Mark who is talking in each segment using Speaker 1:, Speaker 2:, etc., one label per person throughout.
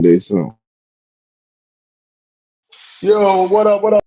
Speaker 1: Day so.
Speaker 2: Yo, what up? What up?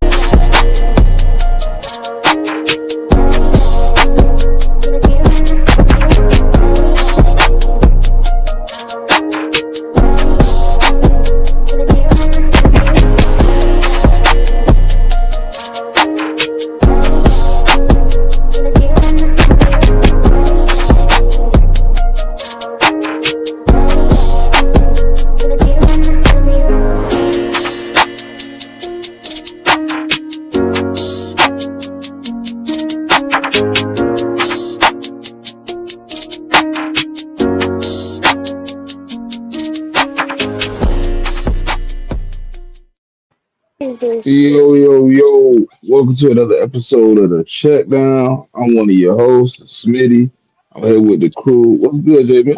Speaker 3: Who's this?
Speaker 1: Yo, yo, yo. Welcome to another episode of the CheckDown. I'm one of your hosts, Smitty. I'm here with the crew. What's good, JMIK?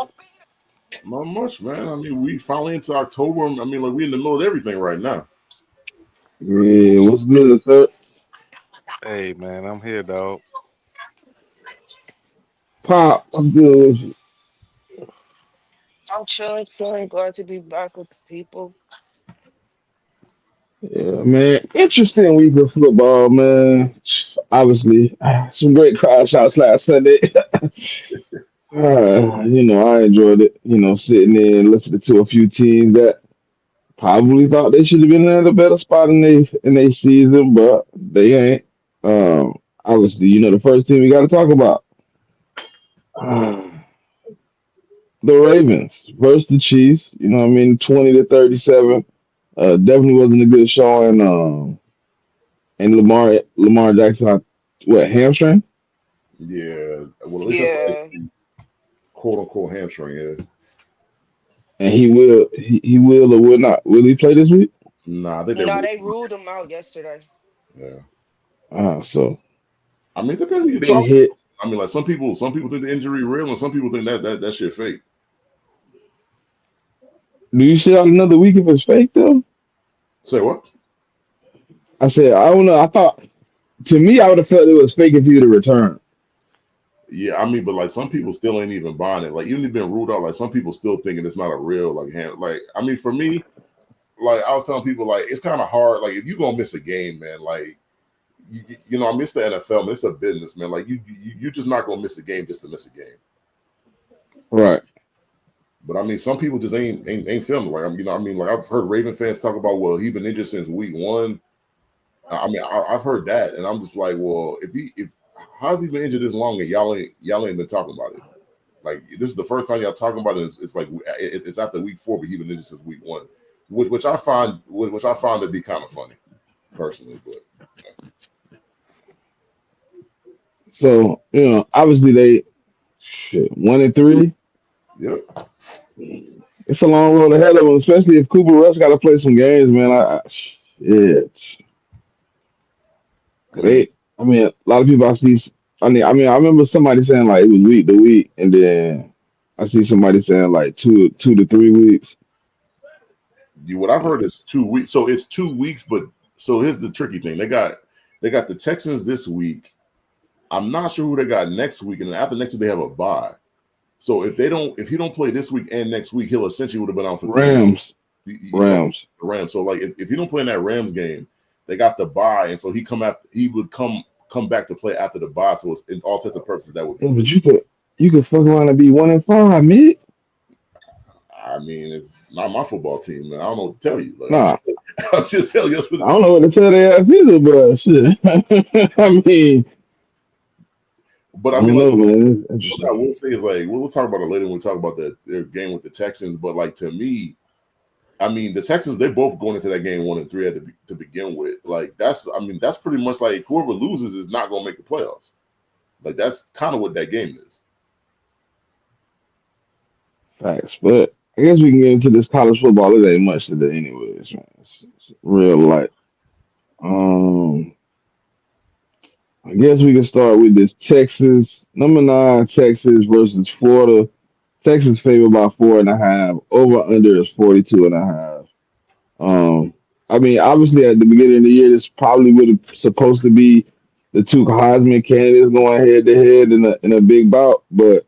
Speaker 2: Not much, man. I mean, we finally into October. I mean, like we in the middle of everything right now.
Speaker 1: Yeah, what's good, sir?
Speaker 4: Hey man, I'm here, dog.
Speaker 1: Pop, what's good with you?
Speaker 3: I'm chilling, glad to be back with the people.
Speaker 1: Yeah, man. Interesting week of football, man. Obviously, some great crowd shots last Sunday. I enjoyed it. Sitting there and listening to a few teams that probably thought they should have been in a better spot in their season, but they ain't. Obviously, the first team we got to talk about uh, the Ravens versus the Chiefs. You know what I mean, 20-37. Definitely wasn't a good showing. And Lamar Jackson, what hamstring?
Speaker 2: Yeah, well, at least that's what
Speaker 3: Yeah.
Speaker 2: quote unquote hamstring is.
Speaker 1: And he will or will not. Will he play this week?
Speaker 2: Nah, I think they
Speaker 3: No,
Speaker 2: ruled
Speaker 3: they
Speaker 2: him out.
Speaker 3: ruled him out yesterday.
Speaker 2: Yeah,
Speaker 1: So
Speaker 2: I mean, depends who you
Speaker 1: big
Speaker 2: talk.
Speaker 1: hit.
Speaker 2: I mean, like some people think the injury real, and some people think that shit fake.
Speaker 1: Do you sit out another week if it's fake though?
Speaker 2: Say what?
Speaker 1: I said I don't know. I thought to me I would have felt it was fake if he would have returned.
Speaker 2: Yeah, I mean, but like some people still ain't even buying it. Like even if it's been ruled out, like some people still thinking it's not a real like hand. Like I mean, for me, like I was telling people, like it's kind of hard. Like if you gonna miss a game, man, like I miss the NFL, man. It's a business, man. Like you just not gonna miss a game just to miss a game.
Speaker 1: Right.
Speaker 2: But I mean, some people just ain't feeling it. Like I mean, like I've heard Raven fans talk about, well, he's been injured since week one. I mean, I've heard that, and I'm just like, well, if how's he been injured this long and y'all ain't been talking about it? Like this is the first time y'all talking about it. It's like it's after week four, but he's been injured since week one, which I find to be kind of funny, personally. But
Speaker 1: So obviously they 1-3.
Speaker 2: yep,
Speaker 1: It's a long road ahead of them, especially if Cooper Rush got to play some games, man. Shit.
Speaker 2: I mean,
Speaker 1: I mean, a lot of people I see. I remember somebody saying like it was week to week, and then I see somebody saying like 2 to 3 weeks.
Speaker 2: what I've heard is 2 weeks. So it's 2 weeks, but so here's the tricky thing: they got the Texans this week. I'm not sure who they got next week, and then after next week they have a bye. So if he don't play this week and next week, he'll essentially would have been out for 3 weeks.
Speaker 1: Rams,
Speaker 2: The
Speaker 1: Rams.
Speaker 2: Rams. So like if he don't play in that Rams game, they got the bye, and so he would come back to play after the bye. So it's, in all intents and purposes, that would be
Speaker 1: Yeah, but
Speaker 2: good.
Speaker 1: you could fuck around and be 1-5, man.
Speaker 2: I mean, it's not my football team, man. I don't know what to tell you. Like
Speaker 1: Nah,
Speaker 2: I'm just telling you.
Speaker 1: I don't know what to tell their ass either, but shit. I mean,
Speaker 2: But
Speaker 1: I
Speaker 2: I mean,
Speaker 1: don't
Speaker 2: like
Speaker 1: know, man. It's
Speaker 2: what I
Speaker 1: interesting.
Speaker 2: will say is like we'll talk about it later when we talk about their game with the Texans. But like to me, I mean, the Texans, they're both going into that game 1-3 to begin with. Like that's pretty much like whoever loses is not going to make the playoffs. Like that's kind of what that game is.
Speaker 1: Facts, but I guess we can get into this college football. It ain't much today, anyways, man. It's real light. Um, I guess we can start with this Texas number 9 Texas versus Florida. Texas favored by 4.5. Over under is 42.5. Um, I mean, obviously at the beginning of the year, this probably would have supposed to be the two Heisman candidates going head to head in a big bout, but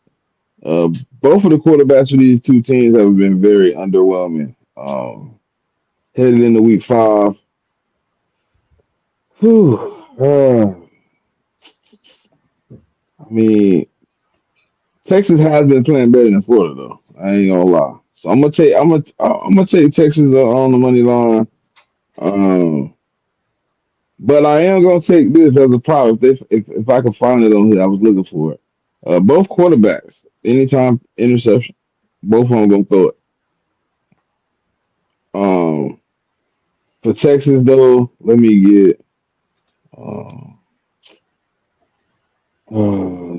Speaker 1: uh, both of the quarterbacks for these two teams have been very underwhelming. Um, Headed into week 5. Whew, I mean, Texas has been playing better than Florida though. I ain't gonna lie. So I'm gonna take Texas on the money line. Um, but I am gonna take this as a prop if I can find it on here. I was looking for it. Both quarterbacks, anytime interception, both of them gonna throw it. Um, for Texas though, let me get. Uh,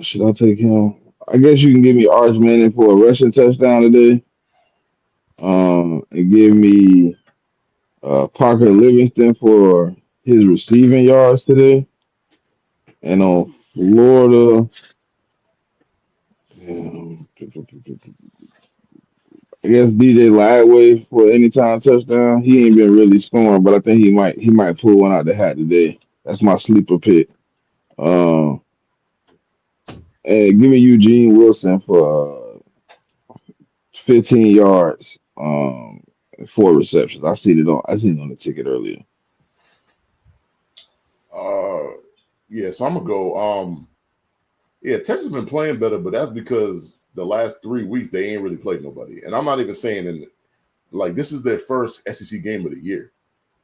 Speaker 1: should I take him? I guess you can give me Arch Manning for a rushing touchdown today. And give me Parker Livingston for his receiving yards today. And on Florida, um, I guess DJ Lagway for anytime touchdown. He ain't been really scoring, but I think he might pull one out the hat today. That's my sleeper pick. Um, and give me Eugene Wilson for 15 yards. 4 receptions. I seen it on the ticket earlier.
Speaker 2: Uh, yeah. So I'm gonna go. Yeah, Texas has been playing better, but that's because the last 3 weeks they ain't really played nobody. And I'm not even saying like this is their first SEC game of the year.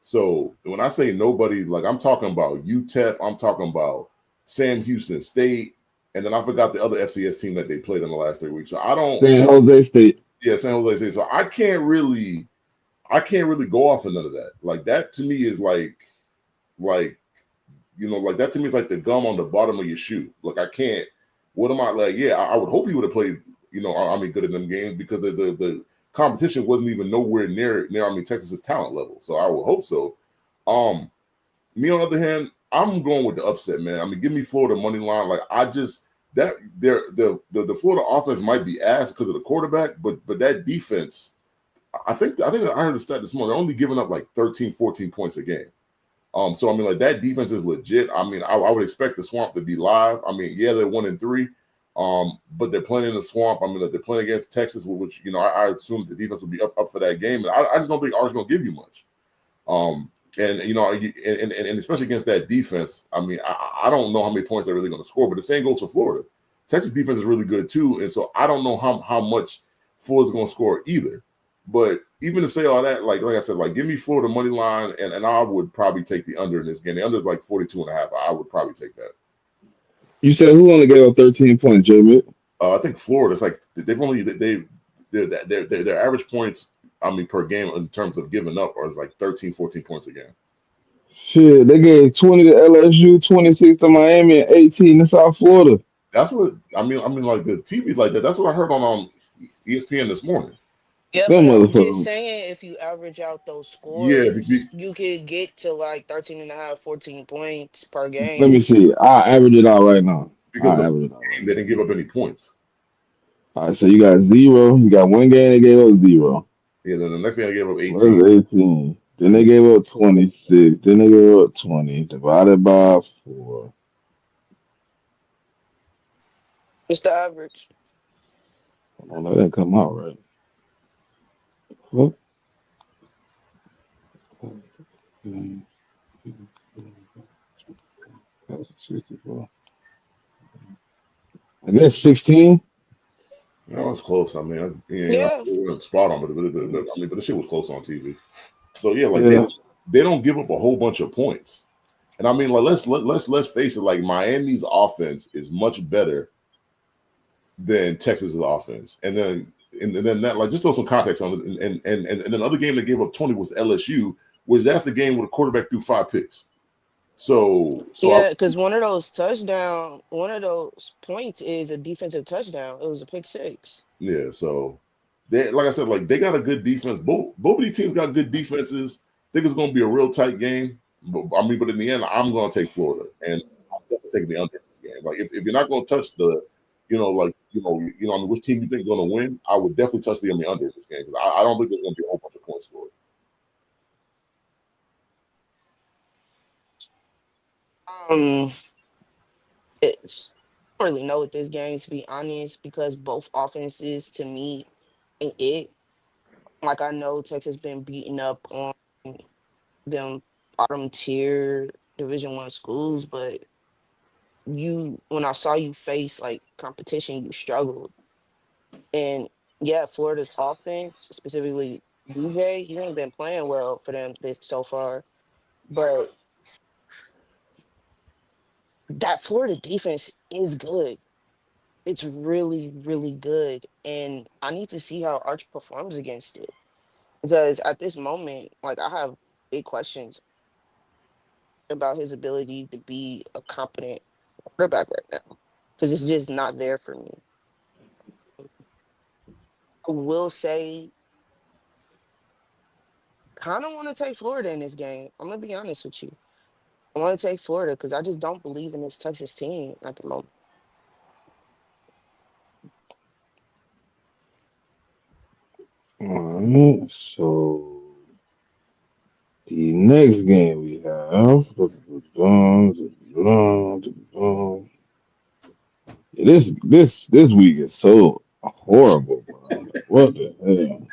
Speaker 2: So when I say nobody, like I'm talking about UTEP, I'm talking about Sam Houston State, and then I forgot the other FCS team that they played in the last 3 weeks. So I don't,
Speaker 1: San Jose State.
Speaker 2: yeah, San Jose State. So I can't really go off of none of that. Like that to me is like like that to me is like the gum on the bottom of your shoe. Like I can't. What am I like? Yeah, I would hope he would have played. Good in them games because the competition wasn't even nowhere near. Texas's talent level. So I would hope so. Um, Me on the other hand, I'm going with the upset, man. give me Florida money line. Like I just that the Florida offense might be ass because of the quarterback, but that defense. I think I heard the stat this morning. They're only giving up like 13, 14 points a game. So like that defense is legit. I would expect the Swamp to be live. Yeah, they're 1-3, but they're playing in the Swamp. Like they're playing against Texas, which I assume the defense will be up for that game. And I just don't think Art's gonna give you much. And and especially against that defense. I don't know how many points they're really going to score, but the same goes for Florida. Texas defense is really good too, and so I don't know how much Florida's going to score either. But even to say all that, like I said, like give me Florida money line, and I would probably take the under in this game. The under is like 42.5. I would probably take that.
Speaker 1: You said who only gave up 13 points, JMIK?
Speaker 2: I think Florida's like they've only their average points. Per game in terms of giving up are like 13, 14 points a game.
Speaker 1: Shit, they gave 20 to LSU, 26 to Miami, and 18 to South Florida.
Speaker 2: That's what like the TV's like that. That's what I heard on ESPN this morning.
Speaker 3: Yeah,
Speaker 1: Them
Speaker 3: but I'm just
Speaker 1: motherfuckers.
Speaker 3: saying if you average out those
Speaker 2: Yeah,
Speaker 3: scores, you could get to like 13 and a half, 14 points per
Speaker 1: Let
Speaker 3: game.
Speaker 1: me see. I average it out right now.
Speaker 2: because
Speaker 1: I
Speaker 2: the
Speaker 1: average it out right
Speaker 2: game they
Speaker 1: now.
Speaker 2: didn't give up any points.
Speaker 1: All right, so you got zero. You got one game they gave up zero.
Speaker 2: Yeah, then the next game they gave up 18.
Speaker 1: Where's 18? Then they gave up 26. Then they gave up 20 divided by 4.
Speaker 3: What's the average?
Speaker 1: Oh, that didn't come out right. What? That's 64. I guess 16.
Speaker 2: It's close.
Speaker 3: Yeah.
Speaker 2: It wasn't spot on, but the shit was close on TV. So yeah, like
Speaker 1: Yeah.
Speaker 2: they don't give up a whole bunch of points. And like let's face it, like Miami's offense is much better than Texas's offense. And then that like just throw some context on it. And then the other game that gave up 20 was LSU, which that's the game where the quarterback threw 5 picks.
Speaker 3: Yeah, because one of those points is a defensive touchdown. It was a pick six.
Speaker 2: Yeah, so they like I said, like they got a good defense. Both of these teams got good defenses. I think it's going to be a real tight game. But in the end, I'm going to take Florida, and I'm definitely taking the under in this game. Like if you're not going to touch the, which team you think is going to win, I would definitely touch the under in this game because I don't think there's going to be a whole bunch of points scored.
Speaker 3: Um, it's I don't really know what this game to be honest because both offenses to me ain't it. Like I know Texas been beating up on them bottom tier Division 1 schools, but when I saw you face like competition, you struggled. And yeah, Florida's offense, specifically DJ, he ain't been playing well for them this so far. But that Florida defense is good. It's really, really good. And I need to see how Arch performs against it. Because at this moment, like I have big questions about his ability to be a competent quarterback right now. Because it's just not there for me. I will say, kind of want to take Florida in this game. I'm gonna be honest with you. I want to take Florida because I just don't believe in this Texas team at the moment.
Speaker 1: All right, so the next game we have. This week is so horrible, bro. What the hell?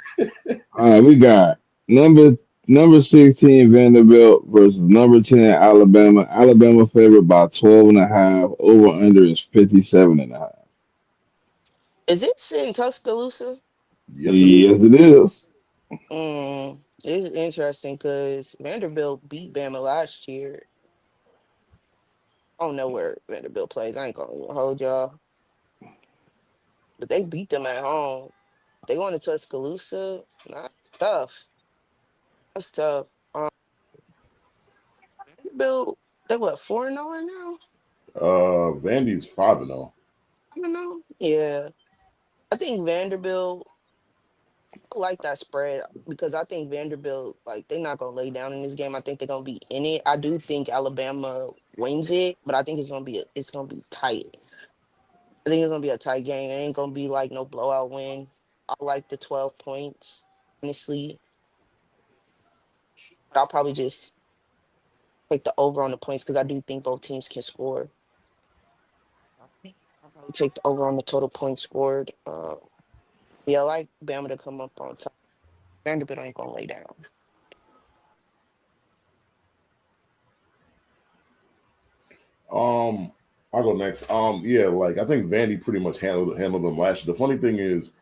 Speaker 1: All right, we got number number 16 Vanderbilt versus number 10 Alabama. Alabama favored by 12 and a half. Over under is 57 and a half.
Speaker 3: Is it in Tuscaloosa?
Speaker 2: Yes, it
Speaker 1: Yes,
Speaker 2: is.
Speaker 1: it is.
Speaker 3: It's interesting because Vanderbilt beat Bama last year. I don't know where Vanderbilt plays. I ain't gonna even hold y'all, but they beat them at home. They going to Tuscaloosa. Nah, it's tough. That's tough. Vanderbilt, they what 4-0 right now?
Speaker 2: Vandy's 5-0.
Speaker 3: I don't know. Yeah, I think Vanderbilt. I like that spread because I think Vanderbilt, like, they're not gonna lay down in this game. I think they're gonna be in it. I do think Alabama wins it, but I think it's gonna be tight. I think it's gonna be a tight game. It ain't gonna be like no blowout win. I like the 12 points, honestly. But I'll probably just take the over on the points because I do think both teams can score. I'll probably take the over on the total points scored. Yeah, I like Bama to come up on top. Vanderbilt ain't gonna lay down.
Speaker 2: Um, I'll go next. Yeah, like I think Vandy pretty much handled them last year. The funny thing is,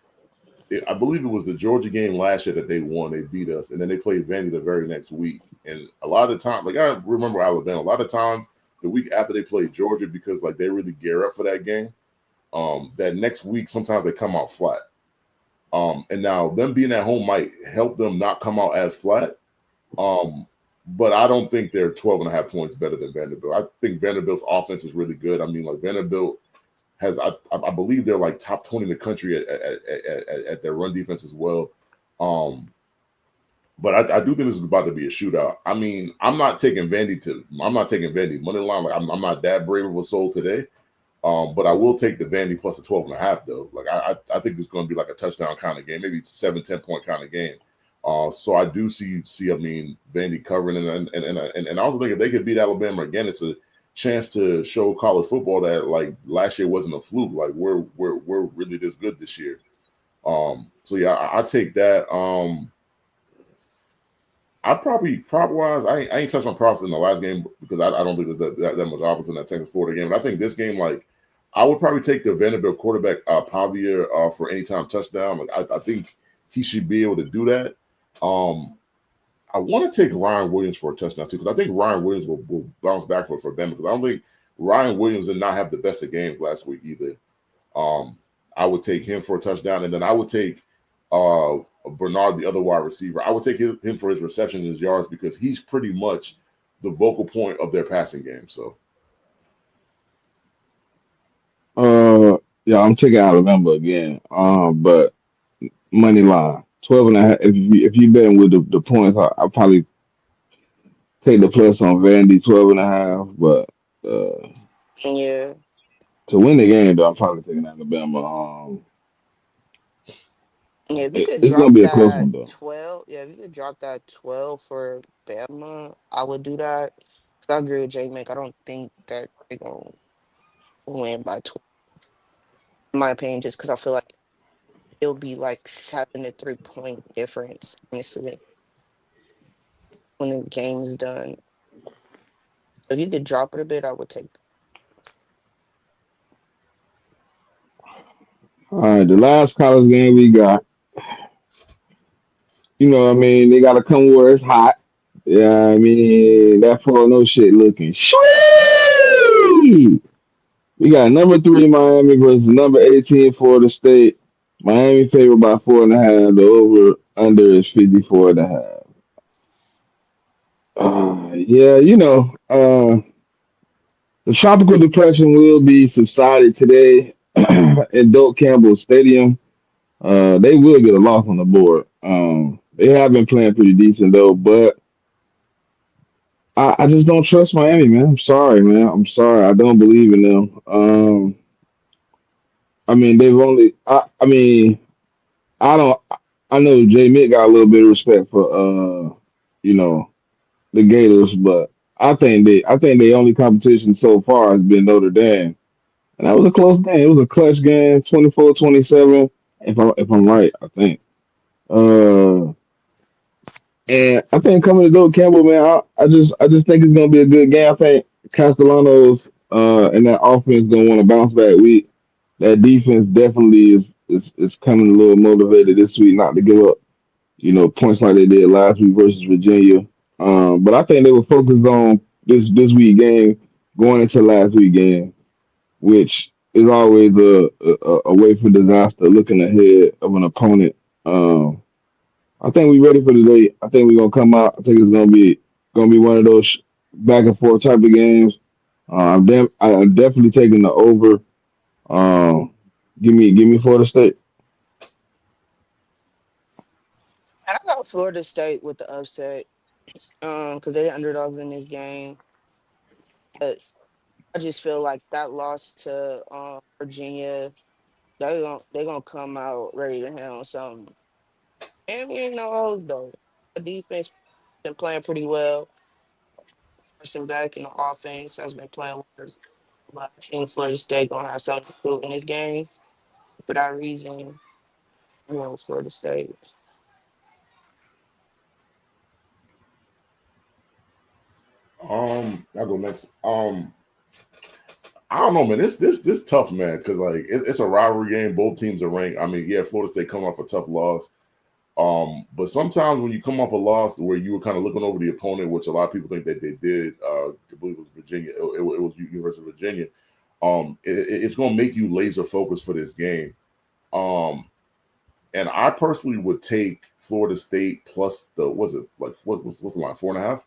Speaker 2: I believe it was the Georgia game last year that they won. They beat us, and then they played Vandy the very next week. And a lot of the time, like I remember Alabama, a lot of times the week after they played Georgia, because like they really gear up for that game. That next week sometimes they come out flat. And now them being at home might help them not come out as flat. Um, but I don't think they're 12 and a half points better than Vanderbilt. I think Vanderbilt's offense is really good. I mean, like Vanderbilt has, I believe they're like top 20 in the country at their run defense as well. Um, but I do think this is about to be a shootout. I mean, I'm not taking Vandy money line. Like I'm not that brave of a soul today. But I will take the Vandy plus the 12 and a half though. Like I think it's going to be like a touchdown kind of game, maybe 7-10 point kind of game. So I do see I mean Vandy covering and I also think if they could beat Alabama again, it's a chance to show college football that like last year wasn't a fluke. Like we're really this good this year. So yeah, I take that. I probably prop wise, I ain't touched on props in the last game because I don't think there's that much offense in that Texas Florida game. But I think this game, like, I would probably take the Vanderbilt quarterback Pavia for anytime touchdown. Like, I think he should be able to do that. I want to take Ryan Williams for a touchdown too because I think Ryan Williams will bounce back for them because I don't think Ryan Williams did not have the best of games last week either. Um, I would take him for a touchdown, and then I would take Bernard, the other wide receiver. I would take him for his reception and his yards because he's pretty much the vocal point of their passing game. So,
Speaker 1: Yeah, I'm taking Alabama again. But money line 12 and a half. If you betting with the points, I'll probably take the plus on Vandy 12 and a half. But uh,
Speaker 3: Yeah,
Speaker 1: to win the game, though, I'm probably taking Alabama.
Speaker 3: yeah. If you could
Speaker 1: It's gonna
Speaker 3: drop
Speaker 1: be a close
Speaker 3: that
Speaker 1: one though.
Speaker 3: 12, yeah, if you could drop that 12 for Bama, I would do that. 'Cause I agree with JMIK. I don't think that they're gonna win by 12, in my opinion, just because I feel like it'll be like 7 to 3 point difference, honestly, when the game is done. If you could drop it a bit, I would take.
Speaker 1: All right, the last college game we got, what I mean? They got to come where it's hot. Yeah, I mean, that 4-0 shit looking sweet. We got number 3 Miami versus number 18 Florida State. Miami favored by 4.5. The over under is 54.5. Yeah, the tropical depression will be subsided today in Doak Campbell Stadium. They will get a loss on the board. They have been playing pretty decent though, but I just don't trust Miami, man. I'm sorry, man. I'm sorry. I don't believe in them. I mean, they've only. I mean, I don't. I know JMIK got a little bit of respect for you know, the Gators, but I think the only competition so far has been Notre Dame, and that was a close game. It was a clutch game, 24-27. If I'm right, I think. Uh, and I think coming to Doak Campbell, man, I just think it's gonna be a good game. I think Castellanos and that offense gonna want to bounce back. That defense definitely is coming a little motivated this week, not to give up, points like they did last week versus Virginia. But I think they were focused on this week game going into last week game, which is always a way for disaster looking ahead of an opponent. I think we ready for today. I think we're gonna come out. I think it's gonna be one of those back and forth type of games. I'm definitely taking the over. Um, give me Florida State.
Speaker 3: And I got Florida State with the upset, because they're the underdogs in this game. But I just feel like that loss to Virginia, they gonna come out ready to handle something. And we ain't no hoes though. The defense been playing pretty well. Person back in the offense has been playing well. But I think Florida State gonna have something to do in this game. For that reason, Florida State.
Speaker 2: I go next. I don't know, man. This tough, man, because like it's a rivalry game. Both teams are ranked. I mean, yeah, Florida State come off a tough loss. But sometimes when you come off a loss where you were kind of looking over the opponent, which a lot of people think that they did, I believe it was Virginia. It was University of Virginia. It's going to make you laser focused for this game. Um, and I personally would take Florida State plus the was it like what's the line 4.5?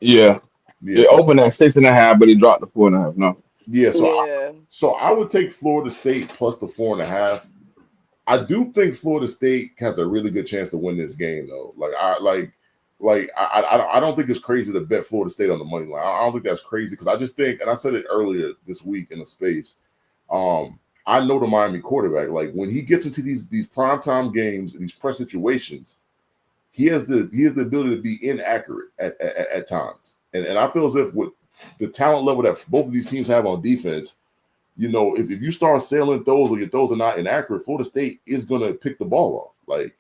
Speaker 1: Yeah,
Speaker 2: Yeah,
Speaker 1: it
Speaker 2: so
Speaker 1: opened at 6.5, but he dropped to 4.5. No.
Speaker 2: yeah,
Speaker 3: Yeah.
Speaker 2: so I would take Florida State plus the 4.5. I do think Florida State has a really good chance to win this game, though. I don't think it's crazy to bet Florida State on the money line. I don't think that's crazy because I just think, and I said it earlier this week in the space. I know the Miami quarterback. Like when he gets into these primetime games, these press situations, he has the ability to be inaccurate at times. And I feel as if with the talent level that both of these teams have on defense, if you start sailing throws or your throws are not inaccurate, Florida State is going to pick the ball off.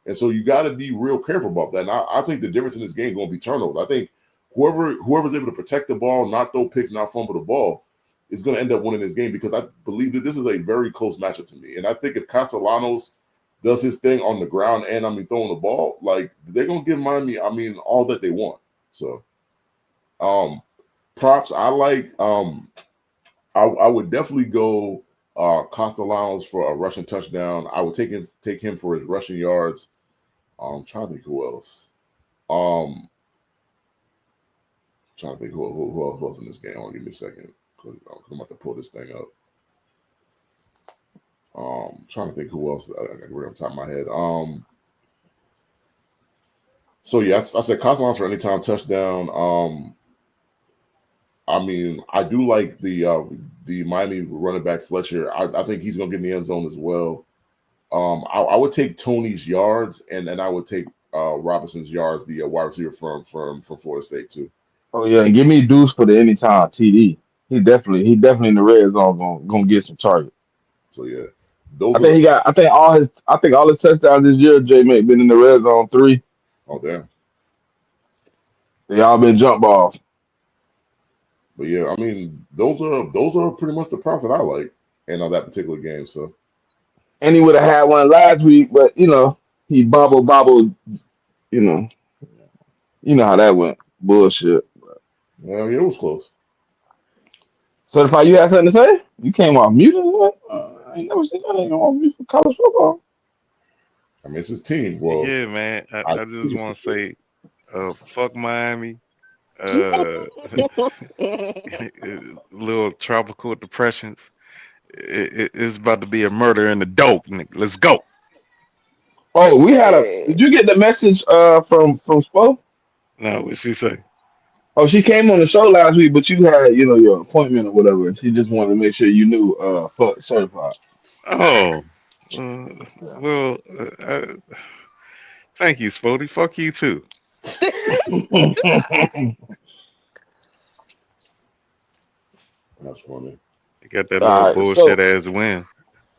Speaker 2: And so you got to be real careful about that. And I think the difference in this game is going to be turnovers. I think whoever's able to protect the ball, not throw picks, not fumble the ball, is going to end up winning this game because I believe that this is a very close matchup to me. And I think if Castellanos does his thing on the ground and throwing the ball, like they're going to give Miami, all that they want. So, props. I like. I would definitely go Castellanos for a rushing touchdown. I would take him for his rushing yards. I'm trying to think who else. Trying to think who else was in this game. Hold on, give me a second. Because I'm about to pull this thing up. Trying to think who else I got right on top of my head. So yeah, I said Castellanos for anytime touchdown. I do like the Miami running back Fletcher. I think he's gonna get in the end zone as well. I would take Tony's yards and I would take Robinson's yards, the wide receiver from Florida State too.
Speaker 1: Oh yeah, and give me Deuce for the anytime TD. He definitely in the red zone gonna get some target.
Speaker 2: So yeah. Those
Speaker 1: I
Speaker 2: are
Speaker 1: think
Speaker 2: the
Speaker 1: he got. I think all his touchdowns this year, JMIK, been in the red zone three.
Speaker 2: oh damn.
Speaker 1: They all been jump balls.
Speaker 2: But yeah, I mean, those are pretty much the props that I like and on that particular game. So
Speaker 1: And he would have had one last week, but he bobbled. You know, you know how that went. Bullshit.
Speaker 2: yeah, it was close.
Speaker 1: Certified, you had something to say? You came off mute or what? I ain't never seen that nigga off mute for college football.
Speaker 2: I mean, it's his team. Well,
Speaker 4: Yeah, man.
Speaker 2: I
Speaker 4: I just want to say, fuck Miami. Uh, little tropical depressions. It's about to be a murder in the dope, nigga. Let's go.
Speaker 1: Oh, we had a.
Speaker 3: Man.
Speaker 1: Did you get the message from Spo?
Speaker 4: No, what she say?
Speaker 1: Oh, she came on the show last week, but you had your appointment or whatever, and she just wanted to make sure you knew. Fuck certified.
Speaker 4: Oh, uh, well, thank you, Spody. Fuck you too.
Speaker 2: that's funny.
Speaker 4: You got that little
Speaker 1: All right,
Speaker 4: bullshit
Speaker 1: so
Speaker 4: ass win,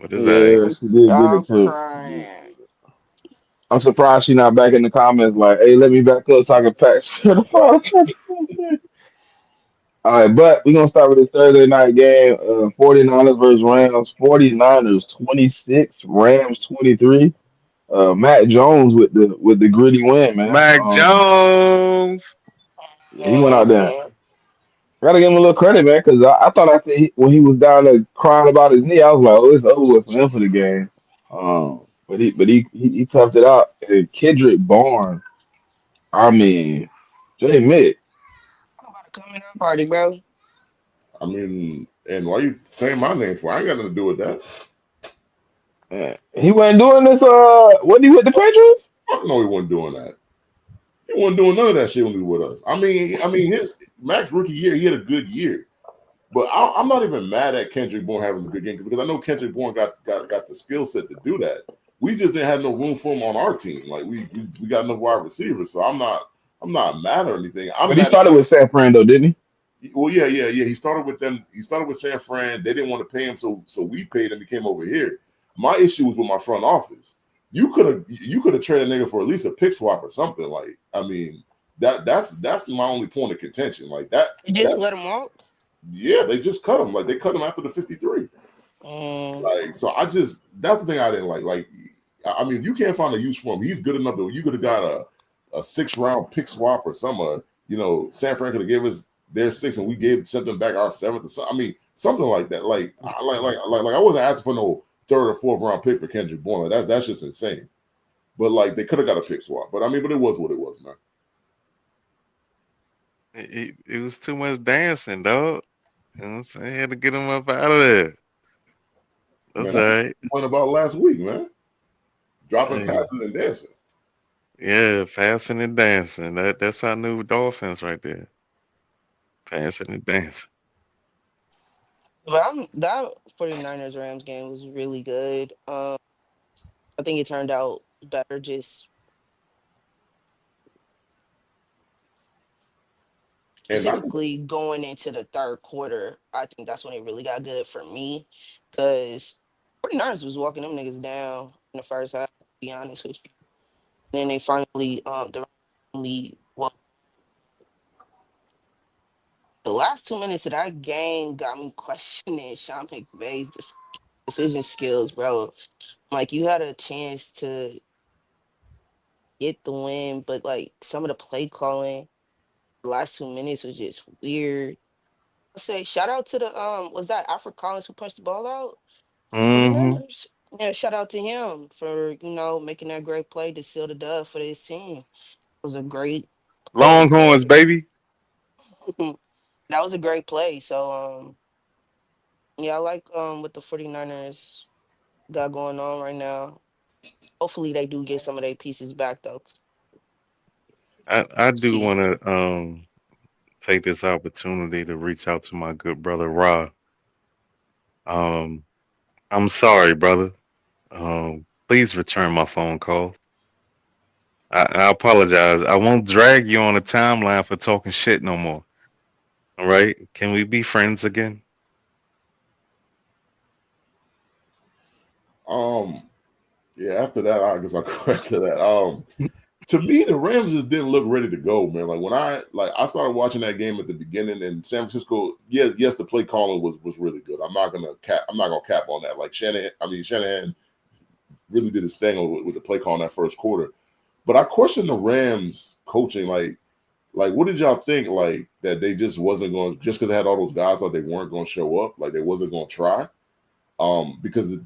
Speaker 4: but it's alright.
Speaker 1: yeah, she did get
Speaker 3: I'm
Speaker 1: it too.
Speaker 3: crying.
Speaker 1: I'm surprised she not back in the comments like, "Hey, let me back up so I can pack certified." All right, but we're gonna start with this Thursday night game. 49ers versus Rams. 49ers 26, Rams 23. Matt Jones with the gritty win, man.
Speaker 4: Mac Jones.
Speaker 1: Yeah, he went out there.
Speaker 3: Mhm.
Speaker 1: I gotta give him a little credit, man, because I thought when he was down there crying about his knee, I was like, oh, it's over with for him for the game. But he toughed it out. And Kendrick Bourne, I mean, J Mick,
Speaker 3: I'm about to come in that party, bro.
Speaker 2: I mean, and why you saying my name for? I ain't got nothing to do with that.
Speaker 1: he wasn't doing this. What he with the Patriots?
Speaker 2: Fuck no, he wasn't doing that. He wasn't doing none of that shit when he was with us. I mean, his Max rookie year, he had a good year. But I'm not even mad at Kendrick Bourne having a good game because I know Kendrick Bourne got the skill set to do that. We just didn't have no room for him on our team. Like we got no wide receivers, so I'm not mad or anything. I'm
Speaker 1: But he
Speaker 2: mad.
Speaker 1: started with San Fran though, didn't he?
Speaker 2: Well, yeah. He started with them. He started with San Fran. They didn't want to pay him, so we paid him. He came over here. My issue was with my front office. You could have traded a nigga for at least a pick swap or something. Like I mean that's my only point of contention. Like that
Speaker 3: You just
Speaker 2: that
Speaker 3: let him walk?
Speaker 2: yeah, they just cut him. Like they cut him after the 53.
Speaker 3: Mm.
Speaker 2: Like so, that's the thing I didn't like. Like I mean, you can't find a use for him. He's good enough that you could have got a 6th-round pick swap or some. San Fran could have gave us their 6 and we sent them back our 7th or something. I mean, something like that. Like I wasn't asking for no 3rd or 4th round pick for Kendrick Bourne. Like, that's just insane. But like they could have got a pick swap. But I mean, but it was what it was, man.
Speaker 4: It was too much dancing, dog. You know what I'm saying? I had to get him up out of there.
Speaker 2: Man,
Speaker 4: That's
Speaker 2: that's
Speaker 4: all
Speaker 2: what
Speaker 4: right.
Speaker 2: we went about last week, man. Dropping
Speaker 4: Hey,
Speaker 2: passes and dancing.
Speaker 4: yeah, passing and dancing. That's our new Dolphins right there. Passing and dancing.
Speaker 3: But that 49ers Rams game was really good. I think it turned out better just
Speaker 2: And I think
Speaker 3: specifically going into the third quarter. I think that's when it really got good for me because 49ers was walking them niggas down in the first half, to be honest with you. Then they finally, well, the last 2 minutes of that game got me questioning Sean McVay's decision skills, bro. Like, you had a chance to get the win, but like some of the play calling the last 2 minutes was just weird. I say shout out to the was that Alfred Collins who punched the ball out for the
Speaker 4: Mm-hmm.
Speaker 3: Niners? Yeah, shout out to him for making that great play to seal the dub for this team. It was a great play.
Speaker 4: Longhorns, baby.
Speaker 3: That was a great play. So yeah, I like what the 49ers got going on right now. Hopefully they do get some of their pieces back though. 'Cause
Speaker 4: I do
Speaker 3: see.
Speaker 4: want to take this opportunity to reach out to my good brother Ra. Um, I'm sorry, brother. Please return my phone call. I apologize. I won't drag you on the timeline for talking shit no more. All right? Can we be friends again?
Speaker 2: Um, yeah. After that, I guess I'll go after that. To me, the Rams just didn't look ready to go, man. Like when I started watching that game at the beginning, and San Francisco, yeah, yes, the play calling was really good. I'm not gonna cap on that. Like Shanahan really did his thing with the play call in that first quarter. But I question the Rams coaching. Like what did y'all think? Like that they just wasn't going just because they had all those guys, like they weren't going to show up, like they wasn't going to try. Because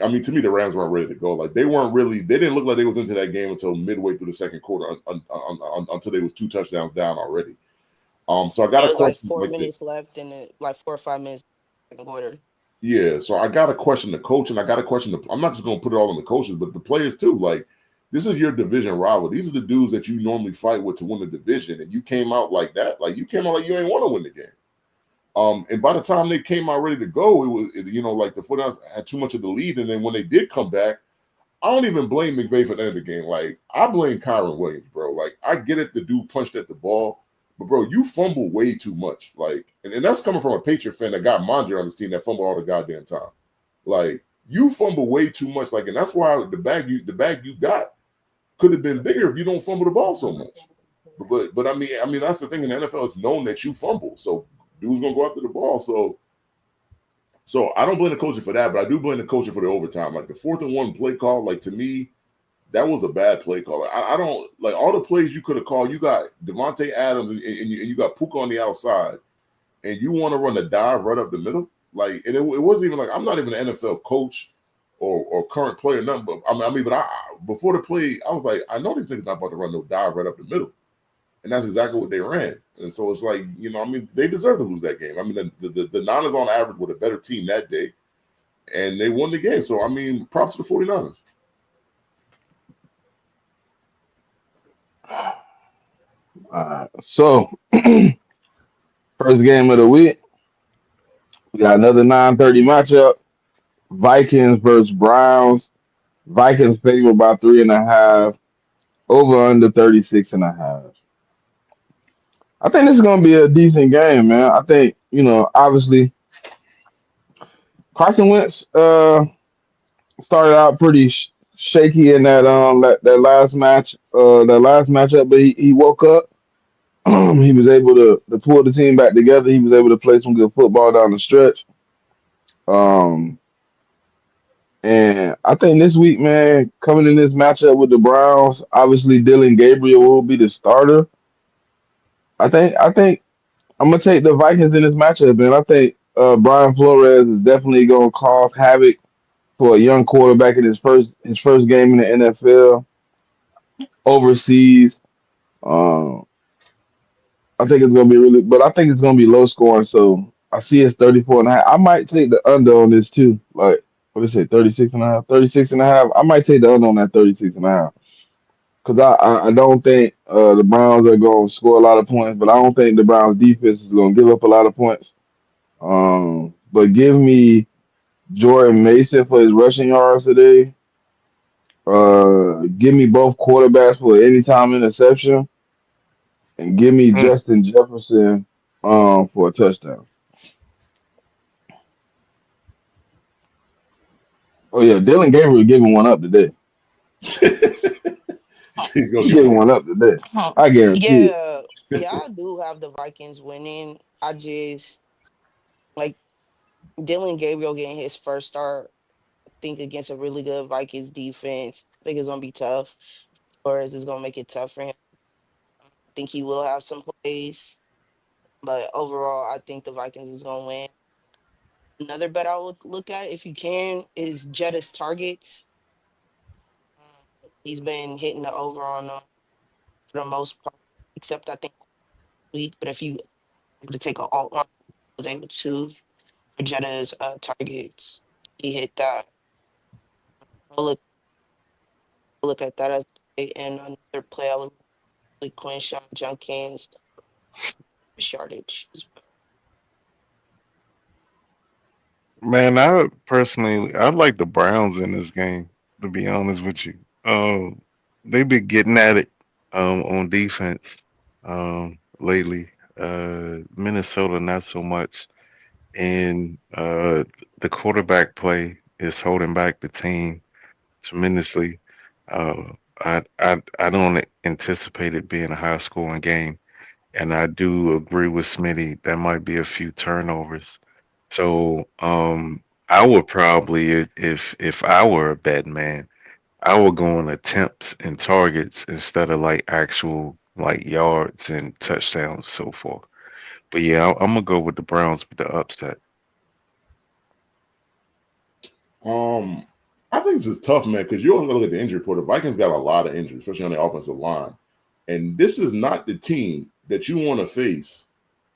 Speaker 2: I mean, to me, the Rams weren't ready to go. Like they weren't really. They didn't look like they was into that game until midway through the second quarter, until they was 2 touchdowns down already. So I got
Speaker 3: Yeah, it
Speaker 2: a
Speaker 3: was like
Speaker 2: question.
Speaker 3: 4 minutes left in the like 4 or 5 minutes second quarter.
Speaker 2: Yeah, so I got to question the coach, and I got to question the. I'm not just going to put it all on the coaches, but the players too. Like this is your division rival. These are the dudes that you normally fight with to win the division, and you came out like that. Like you came out like you ain't want to win the game. And by the time they came out ready to go, like the 49ers had too much of the lead, and then when they did come back, I don't even blame McVay for the end of the game. Like I blame Kyron Williams, bro. Like I get it, the dude punched at the ball, but bro, you fumble way too much. Like, and that's coming from a Patriot fan that got Mondre on his team that fumbled all the goddamn time. Like you fumble way too much. Like, and that's why the bag you got could have been bigger if you don't fumble the ball so much. But I mean that's the thing in the NFL. It's known that you fumble, so dude's gonna go after the ball. So I don't blame the coaching for that, but I do blame the coaching for the overtime. Like the 4th-and-1 play call, like to me, that was a bad play call. I don't like all the plays you could have called. You got Devontae Adams and you got Puka on the outside, and you want to run a dive right up the middle. Like, and it wasn't even like I'm not even an NFL coach or current player, nothing. But but before the play, I was like, I know these niggas not about to run no dive right up the middle. And that's exactly what they ran. And so it's like, they deserve to lose that game. I mean, the Niners on average were a better team that day, and they won the game. So, I mean, props to the 49ers.
Speaker 1: So first game of the week, we got another 9:30 matchup. Vikings versus Browns. Vikings favored by 3.5. Over under 36.5. I think this is gonna be a decent game, man. I think, obviously Carson Wentz started out pretty shaky in that last last matchup, but he woke up. He was able to pull the team back together. He was able to play some good football down the stretch. Um, and I think this week, man, coming in this matchup with the Browns, obviously Dylan Gabriel will be the starter. I think I'm gonna take the Vikings in this matchup, man. I think Brian Flores is definitely gonna cause havoc for a young quarterback in his first game in the NFL overseas. Um, I think it's gonna be really, but I think it's gonna be low scoring. So I see it's 34.5. I might take the under on this too. Like what is it, 36.5? 36.5. I might take the under on that 36.5. Because I don't think the Browns are going to score a lot of points, but I don't think the Browns defense is going to give up a lot of points. But give me Jordan Mason for his rushing yards today. Give me both quarterbacks for anytime interception, and give me
Speaker 4: Mm.
Speaker 1: Justin Jefferson for a touchdown. Oh yeah, Dylan Gabriel giving one up today.
Speaker 2: He's going
Speaker 1: He
Speaker 2: to give
Speaker 1: giving
Speaker 2: him
Speaker 1: one up today.
Speaker 3: Huh.
Speaker 1: I guarantee it.
Speaker 3: Yeah, yeah, I do have the Vikings winning. I just like Dylan Gabriel getting his first start. I think against a really good Vikings defense. I think it's gonna be tough. Flores is gonna make it tough for him. I think he will have some plays, but overall, I think the Vikings is gonna win. Another bet I would look at if you can is Jetta's targets. He's been hitting the over on them for the most part, except I think week. But if you able to take an alt one, was able to for Jetta's targets, he hit that. I'll look at that as and another play. I would like Quinshon Junkins yardage as
Speaker 4: Man, I like the Browns in this game, to be honest with you. They've been getting at it on defense lately. Minnesota not so much. And the quarterback play. is holding back the team tremendously. Uh, I don't anticipate it being a high scoring game, and I do agree with Smitty. There might be a few turnovers. So I would probably, if I were a betting man, I would go on attempts and targets instead of like actual like yards and touchdowns, so forth. But yeah, I'm gonna go with the Browns with the upset.
Speaker 2: Um, I think this is tough, man, because you always got to look at the injury report. The Vikings got a lot of injuries, especially on the offensive line, and this is not the team that you want to face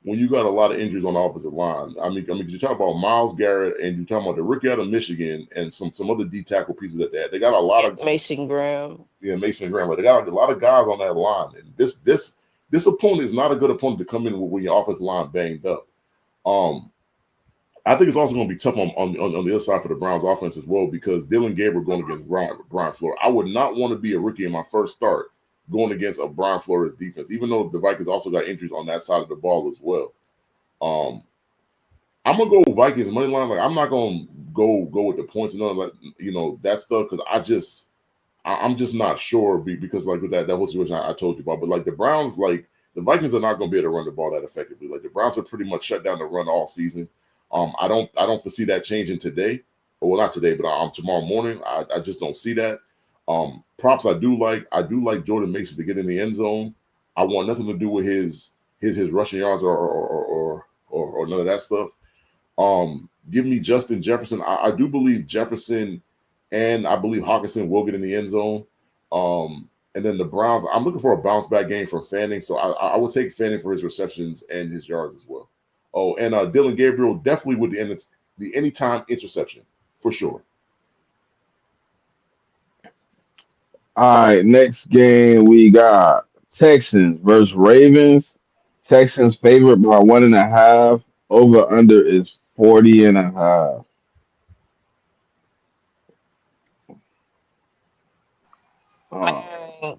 Speaker 2: when you got a lot of injuries on the offensive line. I mean, you talk about Miles Garrett and you talk about the rookie out of Michigan and some other D tackle pieces at that. They got a lot
Speaker 3: Yeah,
Speaker 2: of
Speaker 3: Mason Graham.
Speaker 2: yeah, Mason Graham. Like they got a lot of guys on that line, and this opponent is not a good opponent to come in when your offensive line banged up. Um, I think it's also going to be tough on the other side for the Browns offense as well because Dylan Gabriel going against Brian Flores. I would not want to be a rookie in my first start going against a Brian Flores defense, even though the Vikings also got injuries on that side of the ball as well. Um, I'm gonna go Vikings money line. Like I'm not gonna go with the points and all that, that stuff because I'm just not sure because like with that whole situation I told you about. But like the Browns, like the Vikings are not going to be able to run the ball that effectively. Like the Browns are pretty much shut down the run all season. I don't foresee that changing today. Or well, not today, but tomorrow morning. I just don't see that. Props I do like. I do like Jordan Mason to get in the end zone. I want nothing to do with his rushing yards or none of that stuff. Give me Justin Jefferson. I do believe Jefferson and I believe Hawkinson will get in the end zone. And then the Browns, I'm looking for a bounce back game from Fanning. So I would take Fanning for his receptions and his yards as well. Oh, and Dylan Gabriel definitely with the anytime interception for sure.
Speaker 1: All right, next game we got Texans versus Ravens. Texans favored by 1.5. Over under is 40.5.
Speaker 3: Man,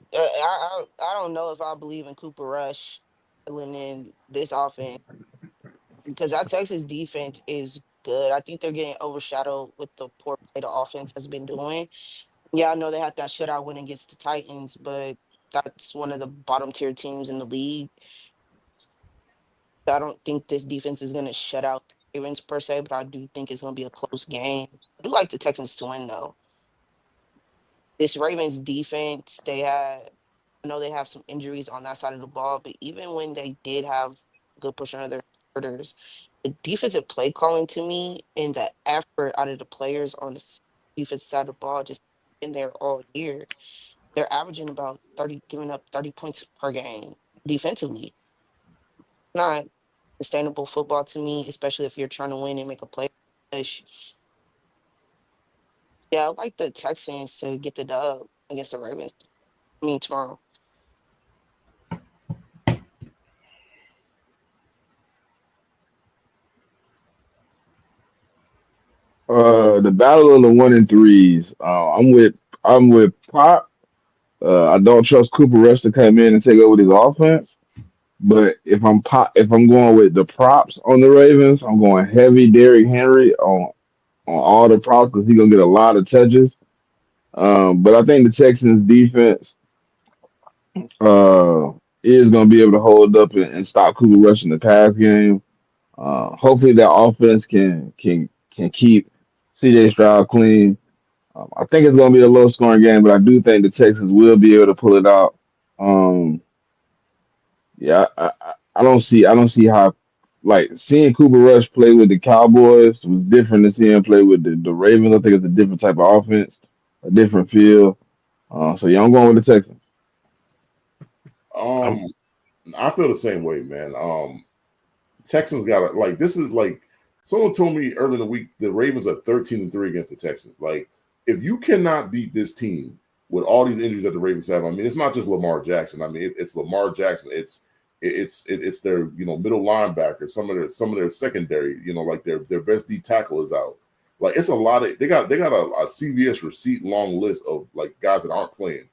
Speaker 3: I don't know if I believe in Cooper Rush filling in this offense because our Texas defense is good. I think they're getting overshadowed with the poor play the offense has been doing. Yeah, I know they had that shutout win against the Titans, but that's one of the bottom tier teams in the league. I don't think this defense is going to shut out the Ravens per se, but I do think it's going to be a close game. I do like the Texans to win though. This Ravens defense, I know they have some injuries on that side of the ball, but even when they did have a good portion of their starters, the defensive play calling to me and the effort out of the players on the defense side of the ball just in there all year. They're averaging about 30, giving up 30 points per game defensively. Not sustainable football to me, especially if you're trying to win and make a play push. Yeah, I like the Texans to get the dub against the Ravens. I mean tomorrow.
Speaker 1: The battle of the 1 and 3s. I'm with Pop. I don't trust Cooper Rush to come in and take over this offense. But if I'm going with the props on the Ravens, I'm going heavy Derrick Henry on all the props because he's gonna get a lot of touches. But I think the Texans defense uh, is gonna be able to hold up and stop Cooper Rush in the pass game. Hopefully that offense can keep CJ Stroud clean. I think it's going to be a low scoring game, but I do think the Texans will be able to pull it out. Um, yeah, I don't see how like seeing Cooper Rush play with the Cowboys was different than seeing him play with the Ravens. I think it's a different type of offense, a different feel. So yeah, I'm going with the Texans.
Speaker 4: I'm
Speaker 2: Um, I feel the same way, man. Texans got it. Like this is like someone told me earlier in the week the Ravens are 13-3 against the Texans. Like if you cannot beat this team with all these injuries that the Ravens have, I mean it's not just Lamar Jackson. I mean it's Lamar Jackson. It's their middle linebacker. Some of their secondary. Like their best D tackle is out. Like it's a lot of they got a CVS receipt long list of like guys that aren't playing.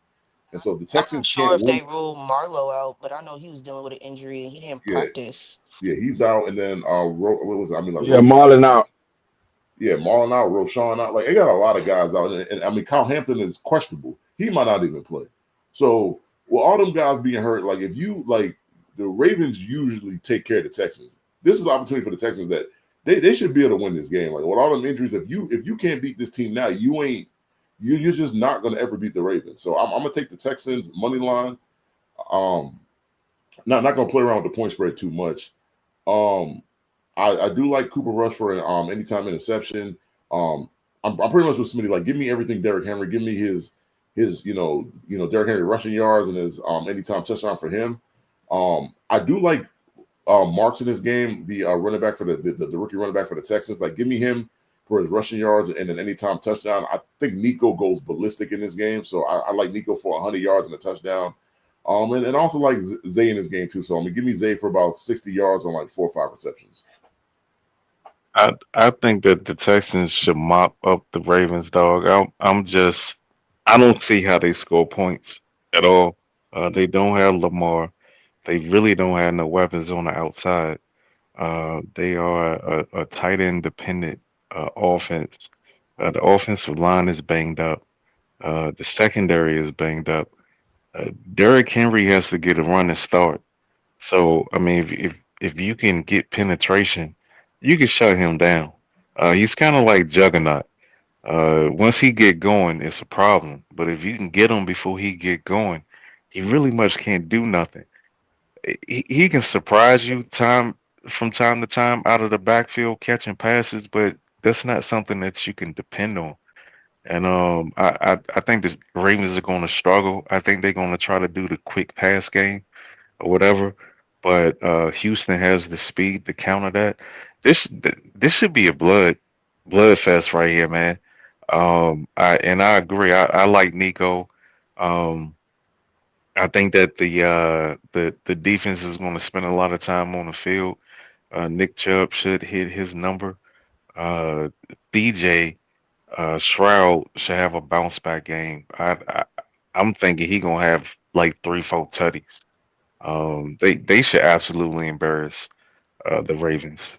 Speaker 2: And so if the
Speaker 3: I'm not
Speaker 2: Texans
Speaker 3: sure
Speaker 2: can't
Speaker 3: if
Speaker 2: win.
Speaker 3: they ruled Marlowe out, but I know he was dealing with an injury and he didn't
Speaker 2: Yeah,
Speaker 3: practice.
Speaker 2: yeah, he's out. And then what was it? I mean like
Speaker 1: Yeah,
Speaker 2: Roshan.
Speaker 1: Marlon out.
Speaker 2: Yeah, Marlon out, Roshan out. Like they got a lot of guys out, and I mean Kyle Hampton is questionable. He might not even play. So with all them guys being hurt, like if you like the Ravens usually take care of the Texans. This is an opportunity for the Texans that they should be able to win this game. Like with all them injuries, if you can't beat this team now, you're just not gonna ever beat the Ravens. So I'm gonna take the Texans money line. Um, not gonna play around with the point spread too much. Um, I do like Cooper Rush for an anytime interception. Um, I'm pretty much with Smitty. Like, give me everything Derrick Henry. Give me his Derrick Henry rushing yards and his anytime touchdown for him. I do like Marks in this game, the running back for the rookie running back for the Texans. Like, give me him for his rushing yards and an anytime touchdown. I think Nico goes ballistic in this game, so I like Nico for 100 yards and a touchdown. And also like Zay in this game too. So I'm gonna give me Zay for about 60 yards on like 4 or 5 receptions.
Speaker 4: I think that the Texans should mop up the Ravens, dog. I don't see how they score points at all. They don't have Lamar. They really don't have no weapons on the outside. They are a tight end dependent offense. The offensive line is banged up. The secondary is banged up. Derrick Henry has to get a running start. So I mean, if you can get penetration, you can shut him down. He's kind of like Juggernaut. Once he get going, it's a problem. But if you can get him before he get going, he really much can't do nothing. He can surprise you from time to time out of the backfield catching passes, but that's not something that you can depend on. And I think the Ravens are going to struggle. I think they're going to try to do the quick pass game or whatever. But Houston has the speed to counter that. This should be a bloodfest right here, man. I agree. I like Nico. Um, I think that the defense is going to spend a lot of time on the field. Nick Chubb should hit his number. Uh, DJ Shroud should have a bounce back game. I'm thinking he gonna have like 3, 4 tutties. They should absolutely embarrass the Ravens